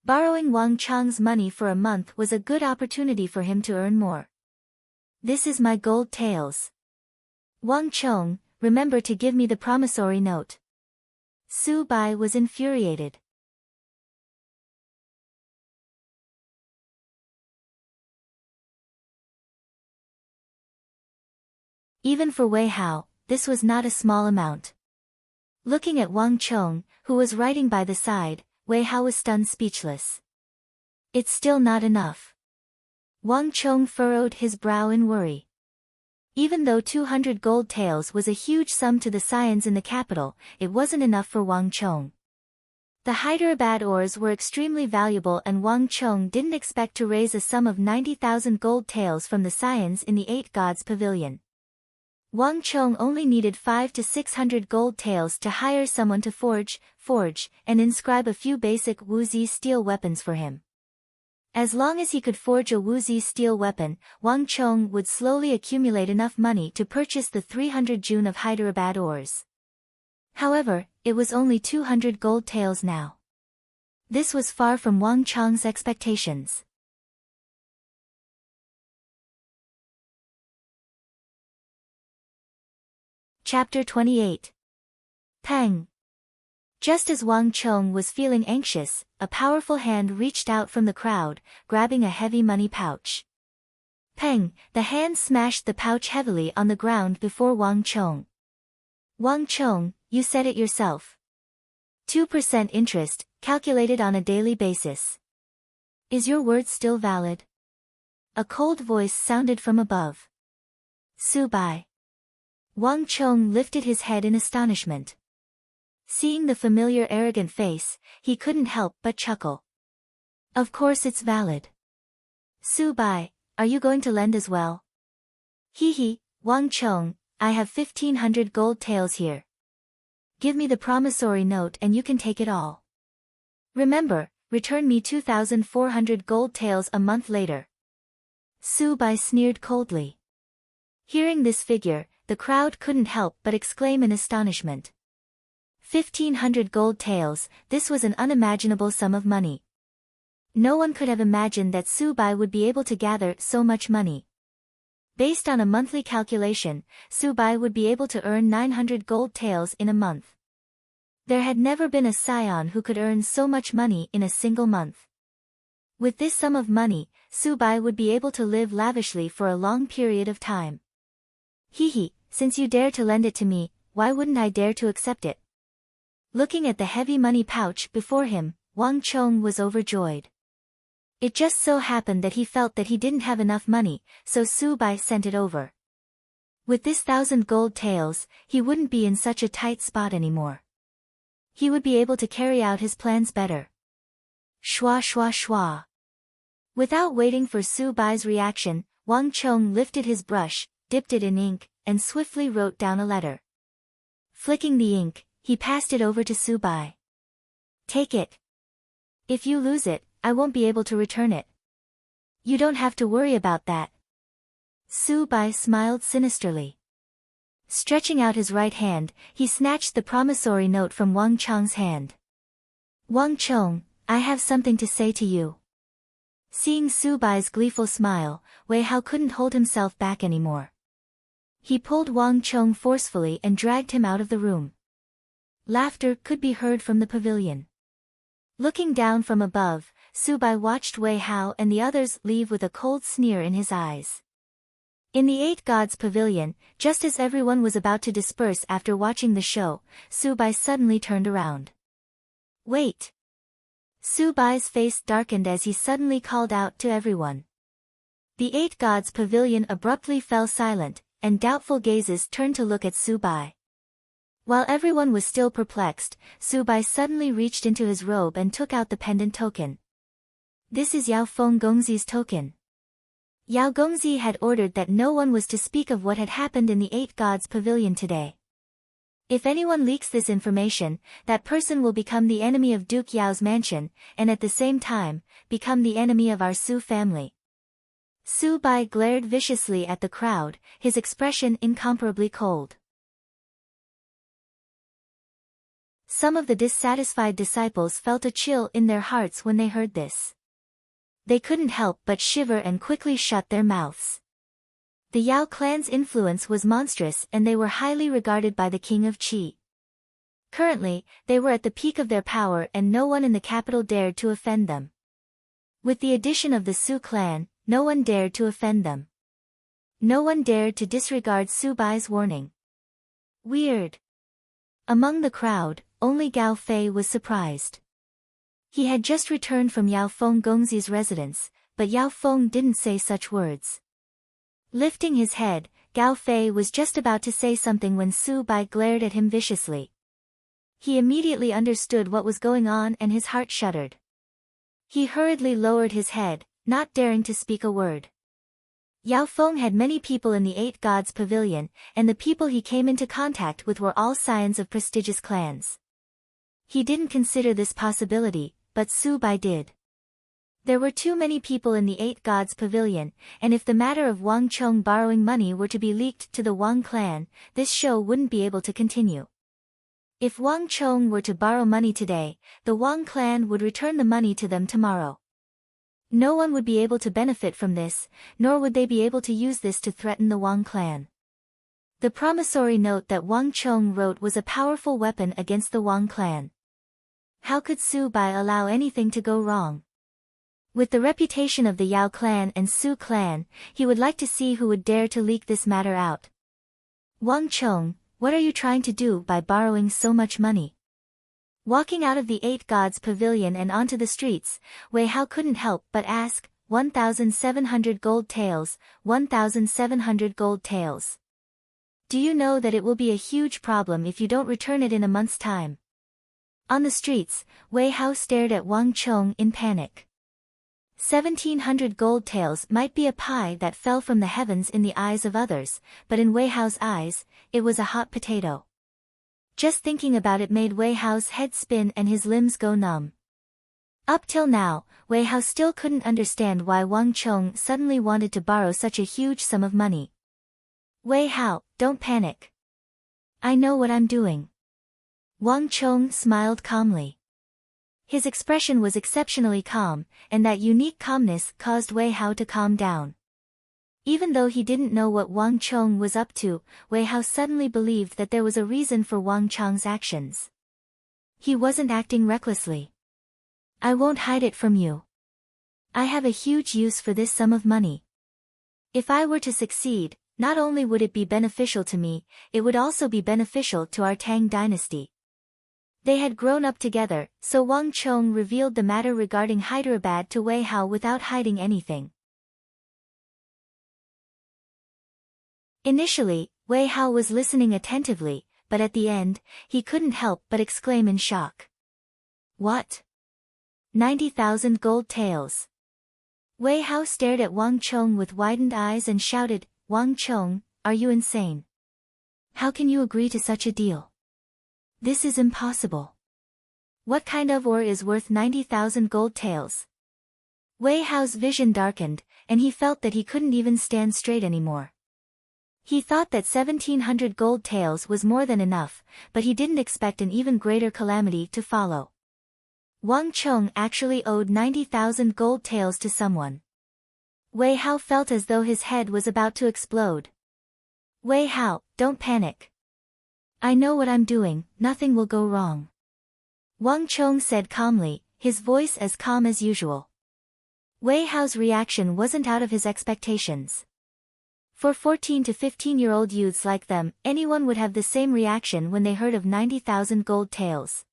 Borrowing Wang Chong's money for a month was a good opportunity for him to earn more. This is my gold taels. Wang Chong, remember to give me the promissory note. Su Bai was infuriated. Even for Wei Hao, this was not a small amount. Looking at Wang Chong, who was writing by the side, Wei Hao was stunned speechless. It's still not enough. Wang Chong furrowed his brow in worry. Even though 200 gold taels was a huge sum to the scions in the capital, it wasn't enough for Wang Chong. The Hyderabad ores were extremely valuable and Wang Chong didn't expect to raise a sum of 90,000 gold taels from the scions in the Eight Gods Pavilion. Wang Chong only needed 500 to 600 gold taels to hire someone to forge, and inscribe a few basic Wuzi steel weapons for him. As long as he could forge a Wuzi steel weapon, Wang Chong would slowly accumulate enough money to purchase the 300 jun of Hyderabad ores. However, it was only 200 gold taels now. This was far from Wang Chong's expectations. Chapter 28. Peng. Just as Wang Chong was feeling anxious, a powerful hand reached out from the crowd, grabbing a heavy money pouch. Peng, the hand smashed the pouch heavily on the ground before Wang Chong. Wang Chong, you said it yourself. 2% interest, calculated on a daily basis. Is your word still valid? A cold voice sounded from above. Subai. Wang Chong lifted his head in astonishment. Seeing the familiar arrogant face, he couldn't help but chuckle. Of course it's valid. Subai, are you going to lend as well? Hee, Wang Chong, I have 1,500 gold taels here. Give me the promissory note and you can take it all. Remember, return me 2,400 gold taels a month later. Subai sneered coldly. Hearing this figure, the crowd couldn't help but exclaim in astonishment. 1,500 gold taels, this was an unimaginable sum of money. No one could have imagined that Subai would be able to gather so much money. Based on a monthly calculation, Subai would be able to earn 900 gold taels in a month. There had never been a scion who could earn so much money in a single month. With this sum of money, Subai would be able to live lavishly for a long period of time. Hee, since you dare to lend it to me, why wouldn't I dare to accept it? Looking at the heavy money pouch before him, Wang Chong was overjoyed. It just so happened that he felt that he didn't have enough money, so Subai sent it over. With this 1,000 gold taels, he wouldn't be in such a tight spot anymore. He would be able to carry out his plans better. Shwa shwa shwa. Without waiting for Subai's reaction, Wang Chong lifted his brush, dipped it in ink, and swiftly wrote down a letter. Flicking the ink, he passed it over to Subai. Take it. If you lose it, I won't be able to return it. You don't have to worry about that. Subai smiled sinisterly. Stretching out his right hand, he snatched the promissory note from Wang Chong's hand. Wang Chong, I have something to say to you. Seeing Subai's gleeful smile, Wei Hao couldn't hold himself back anymore. He pulled Wang Chong forcefully and dragged him out of the room. Laughter could be heard from the pavilion. Looking down from above, Subai watched Wei Hao and the others leave with a cold sneer in his eyes. In the Eight Gods Pavilion, just as everyone was about to disperse after watching the show, Subai suddenly turned around. Wait! Subai's face darkened as he suddenly called out to everyone. The Eight Gods Pavilion abruptly fell silent, and doubtful gazes turned to look at Subai. While everyone was still perplexed, Subai suddenly reached into his robe and took out the pendant token. This is Yao Feng Gongzi's token. Yao Gongzi had ordered that no one was to speak of what had happened in the Eight Gods Pavilion today. If anyone leaks this information, that person will become the enemy of Duke Yao's mansion, and at the same time, become the enemy of our Su family. Subai glared viciously at the crowd, his expression incomparably cold. Some of the dissatisfied disciples felt a chill in their hearts when they heard this. They couldn't help but shiver and quickly shut their mouths. The Yao clan's influence was monstrous and they were highly regarded by the king of Qi. Currently, they were at the peak of their power and no one in the capital dared to offend them. With the addition of the Su clan, no one dared to offend them. No one dared to disregard Subai's warning. Weird. Among the crowd, only Gao Fei was surprised. He had just returned from Yao Feng Gongzi's residence, but Yao Feng didn't say such words. Lifting his head, Gao Fei was just about to say something when Subai glared at him viciously. He immediately understood what was going on and his heart shuddered. He hurriedly lowered his head, not daring to speak a word. Yao Feng had many people in the Eight Gods Pavilion, and the people he came into contact with were all scions of prestigious clans. He didn't consider this possibility, but Su Bai did. There were too many people in the Eight Gods Pavilion, and if the matter of Wang Chong borrowing money were to be leaked to the Wang clan, this show wouldn't be able to continue. If Wang Chong were to borrow money today, the Wang clan would return the money to them tomorrow. No one would be able to benefit from this, nor would they be able to use this to threaten the Wang clan. The promissory note that Wang Chong wrote was a powerful weapon against the Wang clan. How could Su Bai allow anything to go wrong? With the reputation of the Yao clan and Su clan, he would like to see who would dare to leak this matter out. Wang Chong, what are you trying to do by borrowing so much money? Walking out of the Eight Gods Pavilion and onto the streets, Wei Hao couldn't help but ask, 1,700 gold taels, 1,700 gold taels. Do you know that it will be a huge problem if you don't return it in a month's time? On the streets, Wei Hao stared at Wang Chong in panic. 1,700 gold taels might be a pie that fell from the heavens in the eyes of others, but in Wei Hao's eyes, it was a hot potato. Just thinking about it made Wei Hao's head spin and his limbs go numb. Up till now, Wei Hao still couldn't understand why Wang Chong suddenly wanted to borrow such a huge sum of money. Wei Hao, don't panic. I know what I'm doing. Wang Chong smiled calmly. His expression was exceptionally calm, and that unique calmness caused Wei Hao to calm down. Even though he didn't know what Wang Chong was up to, Wei Hao suddenly believed that there was a reason for Wang Chong's actions. He wasn't acting recklessly. I won't hide it from you. I have a huge use for this sum of money. If I were to succeed, not only would it be beneficial to me, it would also be beneficial to our Tang dynasty. They had grown up together, so Wang Chong revealed the matter regarding Hyderabad to Wei Hao without hiding anything. Initially, Wei Hao was listening attentively, but at the end, he couldn't help but exclaim in shock. What? 90,000 gold taels. Wei Hao stared at Wang Chong with widened eyes and shouted, Wang Chong, are you insane? How can you agree to such a deal? This is impossible. What kind of ore is worth 90,000 gold taels? Wei Hao's vision darkened, and he felt that he couldn't even stand straight anymore. He thought that 1,700 gold taels was more than enough, but he didn't expect an even greater calamity to follow. Wang Chong actually owed 90,000 gold taels to someone. Wei Hao felt as though his head was about to explode. Wei Hao, don't panic. I know what I'm doing, nothing will go wrong. Wang Chong said calmly, his voice as calm as usual. Wei Hao's reaction wasn't out of his expectations. For 14 to 15-year-old youths like them, anyone would have the same reaction when they heard of 90,000 gold taels.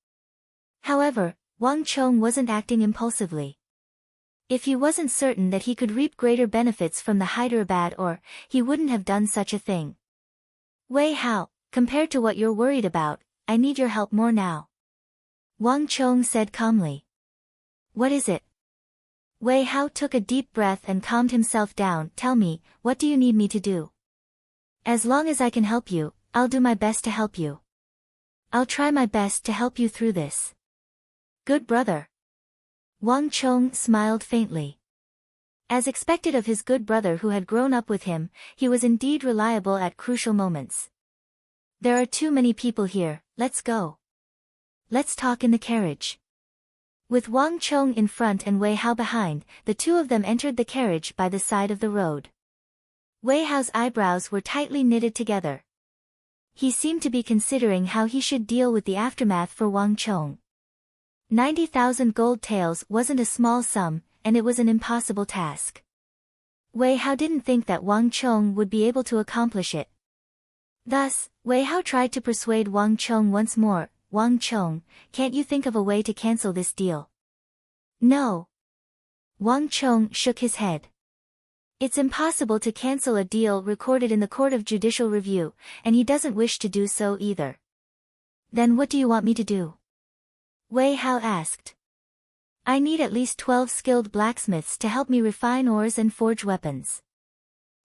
However, Wang Chong wasn't acting impulsively. If he wasn't certain that he could reap greater benefits from the Hyderabad ore, he wouldn't have done such a thing. Wei Hao, compared to what you're worried about, I need your help more now. Wang Chong said calmly. What is it? Wei Hao took a deep breath and calmed himself down. Tell me, what do you need me to do? As long as I can help you, I'll do my best to help you. I'll try my best to help you through this. Good brother. Wang Chong smiled faintly. As expected of his good brother who had grown up with him, he was indeed reliable at crucial moments. There are too many people here, let's go. Let's talk in the carriage. With Wang Chong in front and Wei Hao behind, the two of them entered the carriage by the side of the road. Wei Hao's eyebrows were tightly knitted together. He seemed to be considering how he should deal with the aftermath for Wang Chong. 90,000 gold taels wasn't a small sum, and it was an impossible task. Wei Hao didn't think that Wang Chong would be able to accomplish it. Thus, Wei Hao tried to persuade Wang Chong once more. Wang Chong, can't you think of a way to cancel this deal? No. Wang Chong shook his head. It's impossible to cancel a deal recorded in the Court of Judicial Review, and he doesn't wish to do so either. Then what do you want me to do? Wei Hao asked. I need at least 12 skilled blacksmiths to help me refine ores and forge weapons.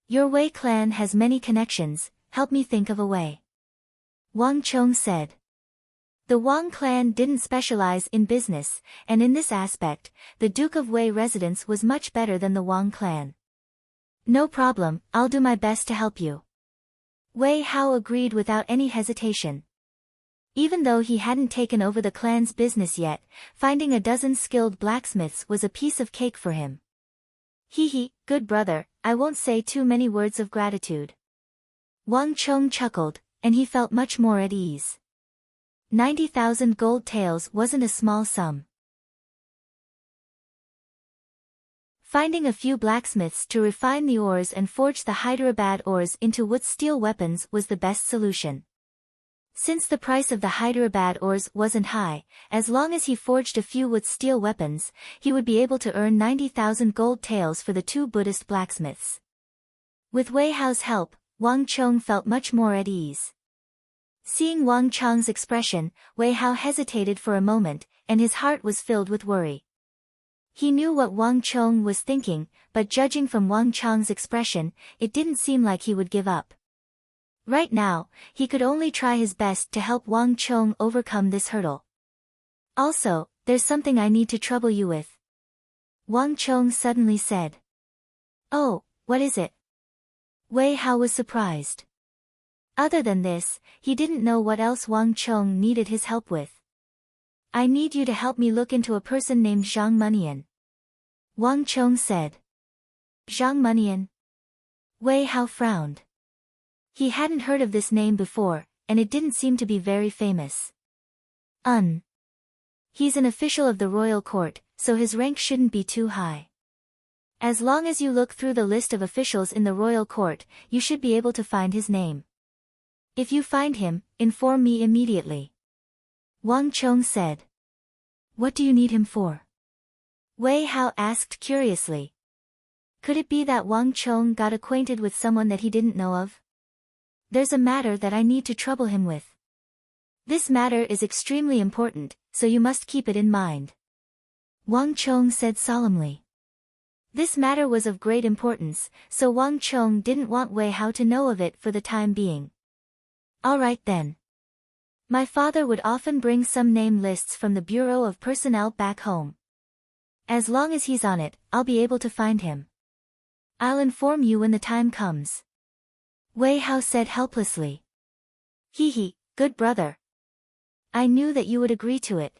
Your Wei clan has many connections, help me think of a way. Wang Chong said. The Wang clan didn't specialize in business, and in this aspect, the Duke of Wei residence was much better than the Wang clan. No problem, I'll do my best to help you. Wei Hao agreed without any hesitation. Even though he hadn't taken over the clan's business yet, finding a dozen skilled blacksmiths was a piece of cake for him. Hee, good brother, I won't say too many words of gratitude. Wang Chong chuckled, and he felt much more at ease. 90,000 gold taels wasn't a small sum. Finding a few blacksmiths to refine the ores and forge the Hyderabad ores into wood steel weapons was the best solution. Since the price of the Hyderabad ores wasn't high, as long as he forged a few wood steel weapons, he would be able to earn 90,000 gold taels for the 2 Buddhist blacksmiths. With Wei Hao's help, Wang Chong felt much more at ease. Seeing Wang Chong's expression, Wei Hao hesitated for a moment, and his heart was filled with worry. He knew what Wang Chong was thinking, but judging from Wang Chong's expression, it didn't seem like he would give up. Right now, he could only try his best to help Wang Chong overcome this hurdle. Also, there's something I need to trouble you with. Wang Chong suddenly said. Oh, what is it? Wei Hao was surprised. Other than this, he didn't know what else Wang Chong needed his help with. I need you to help me look into a person named Zhang Munian. Wang Chong said. Zhang Munian? Wei Hao frowned. He hadn't heard of this name before, and it didn't seem to be very famous. He's an official of the royal court, so his rank shouldn't be too high. As long as you look through the list of officials in the royal court, you should be able to find his name. If you find him, inform me immediately. Wang Chong said. What do you need him for? Wei Hao asked curiously. Could it be that Wang Chong got acquainted with someone that he didn't know of? There's a matter that I need to trouble him with. This matter is extremely important, so you must keep it in mind. Wang Chong said solemnly. This matter was of great importance, so Wang Chong didn't want Wei Hao to know of it for the time being. All right then. My father would often bring some name lists from the Bureau of Personnel back home. As long as he's on it, I'll be able to find him. I'll inform you when the time comes. Wei Hao said helplessly. Hee, good brother. I knew that you would agree to it.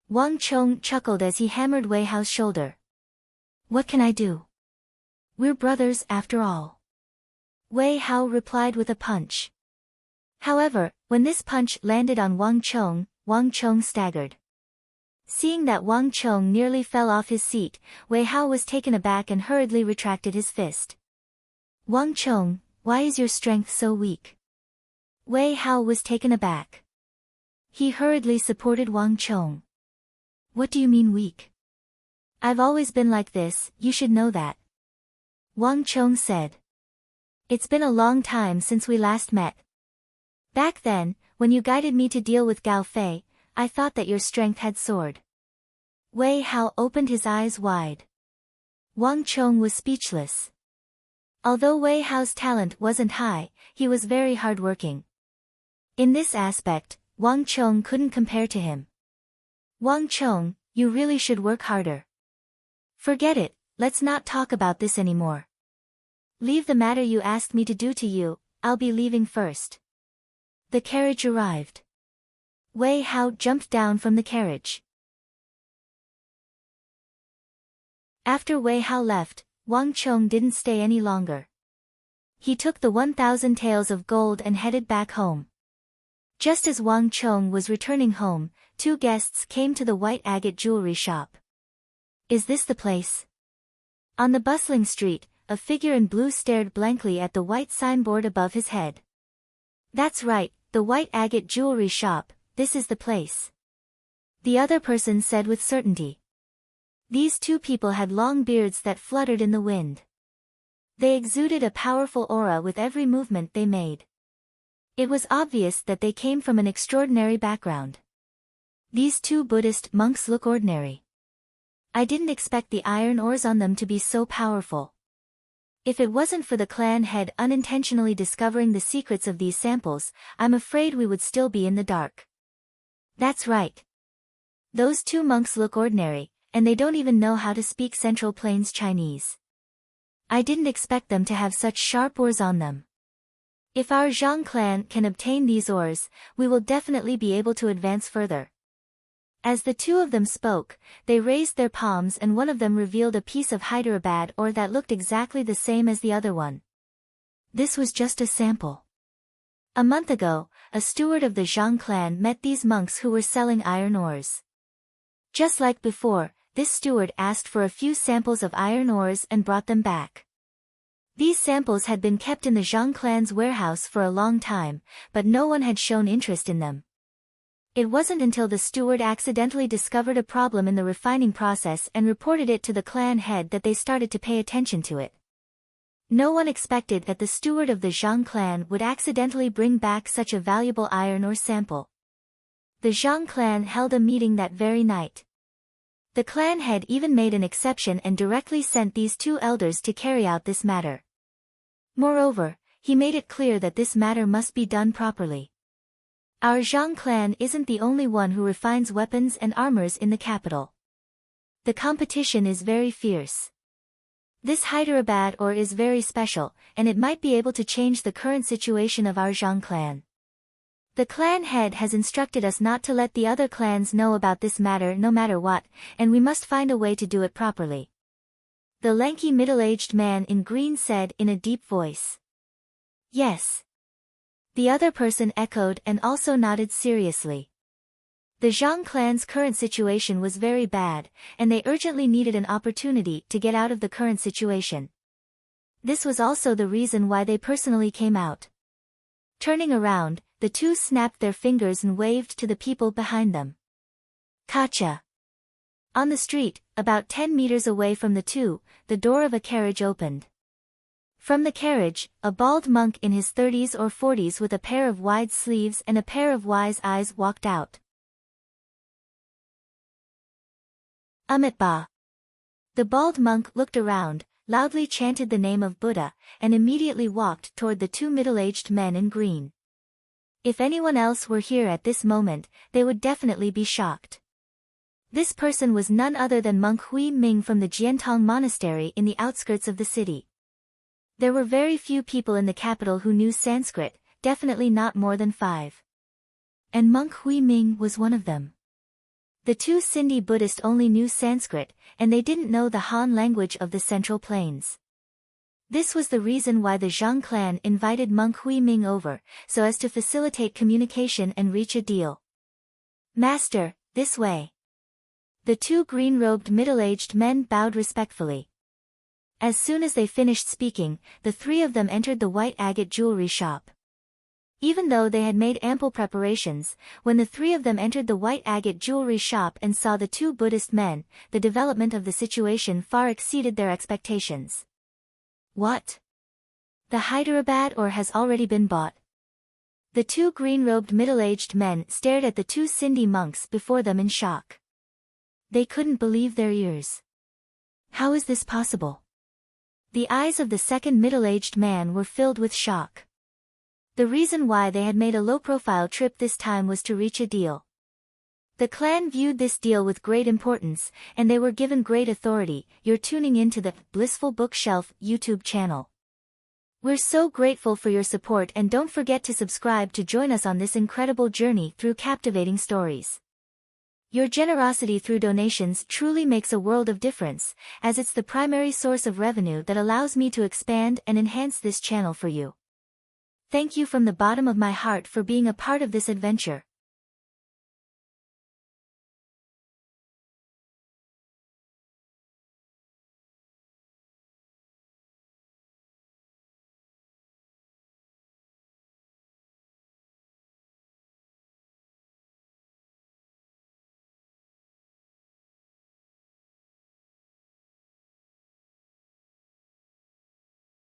Wang Chong chuckled as he hammered Wei Hao's shoulder. What can I do? We're brothers after all. Wei Hao replied with a punch. However, when this punch landed on Wang Chong staggered. Seeing that Wang Chong nearly fell off his seat, Wei Hao was taken aback and hurriedly retracted his fist. Wang Chong, why is your strength so weak? Wei Hao was taken aback. He hurriedly supported Wang Chong. What do you mean weak? I've always been like this, you should know that. Wang Chong said. It's been a long time since we last met. Back then, when you guided me to deal with Gao Fei, I thought that your strength had soared. Wei Hao opened his eyes wide. Wang Chong was speechless. Although Wei Hao's talent wasn't high, he was very hardworking. In this aspect, Wang Chong couldn't compare to him. Wang Chong, you really should work harder. Forget it, let's not talk about this anymore. Leave the matter you asked me to do to you, I'll be leaving first. The carriage arrived. Wei Hao jumped down from the carriage. After Wei Hao left, Wang Chong didn't stay any longer. He took the 1,000 taels of gold and headed back home. Just as Wang Chong was returning home, 2 guests came to the white agate jewelry shop. Is this the place? On the bustling street, a figure in blue stared blankly at the white signboard above his head. That's right, the white agate jewelry shop, this is the place. The other person said with certainty. These 2 people had long beards that fluttered in the wind. They exuded a powerful aura with every movement they made. It was obvious that they came from an extraordinary background. These two Buddhist monks look ordinary. I didn't expect the iron ores on them to be so powerful. If it wasn't for the clan head unintentionally discovering the secrets of these samples, I'm afraid we would still be in the dark. That's right. Those two monks look ordinary, and they don't even know how to speak Central Plains Chinese. I didn't expect them to have such sharp ores on them. If our Zhang clan can obtain these ores, we will definitely be able to advance further. As the two of them spoke, they raised their palms and one of them revealed a piece of Hyderabad ore that looked exactly the same as the other one. This was just a sample. A month ago, a steward of the Zhang clan met these monks who were selling iron ores. Just like before, this steward asked for a few samples of iron ores and brought them back. These samples had been kept in the Zhang clan's warehouse for a long time, but no one had shown interest in them. It wasn't until the steward accidentally discovered a problem in the refining process and reported it to the clan head that they started to pay attention to it. No one expected that the steward of the Zhang clan would accidentally bring back such a valuable iron ore sample. The Zhang clan held a meeting that very night. The clan head even made an exception and directly sent these two elders to carry out this matter. Moreover, he made it clear that this matter must be done properly. Our Zhang clan isn't the only one who refines weapons and armors in the capital. The competition is very fierce. This Hyderabad ore is very special, and it might be able to change the current situation of our Zhang clan. The clan head has instructed us not to let the other clans know about this matter no matter what, and we must find a way to do it properly. The lanky middle-aged man in green said in a deep voice. Yes. The other person echoed and also nodded seriously. The Zhang clan's current situation was very bad, and they urgently needed an opportunity to get out of the current situation. This was also the reason why they personally came out. Turning around, the two snapped their fingers and waved to the people behind them. Kacha. On the street, about 10 meters away from the two, the door of a carriage opened. From the carriage, a bald monk in his 30s or 40s with a pair of wide sleeves and a pair of wise eyes walked out. Amitabha. The bald monk looked around, loudly chanted the name of Buddha, and immediately walked toward the two middle-aged men in green. If anyone else were here at this moment, they would definitely be shocked. This person was none other than monk Hui Ming from the Jiantong monastery in the outskirts of the city. There were very few people in the capital who knew Sanskrit, definitely not more than 5. And monk Hui Ming was one of them. The two Sindhi Buddhists only knew Sanskrit, and they didn't know the Han language of the Central Plains. This was the reason why the Zhang clan invited monk Hui Ming over, so as to facilitate communication and reach a deal. Master, this way. The two green-robed middle-aged men bowed respectfully. As soon as they finished speaking, the three of them entered the white agate jewelry shop. Even though they had made ample preparations, when the three of them entered the white agate jewelry shop and saw the two Buddhist men, the development of the situation far exceeded their expectations. What? The Hyderabad ore has already been bought. The two green-robed middle-aged men stared at the two Sindhi monks before them in shock. They couldn't believe their ears. How is this possible? The eyes of the second middle-aged man were filled with shock. The reason why they had made a low-profile trip this time was to reach a deal. The clan viewed this deal with great importance, and they were given great authority. You're tuning into the Blissful Bookshelf YouTube channel. We're so grateful for your support, and don't forget to subscribe to join us on this incredible journey through captivating stories. Your generosity through donations truly makes a world of difference, as it's the primary source of revenue that allows me to expand and enhance this channel for you. Thank you from the bottom of my heart for being a part of this adventure.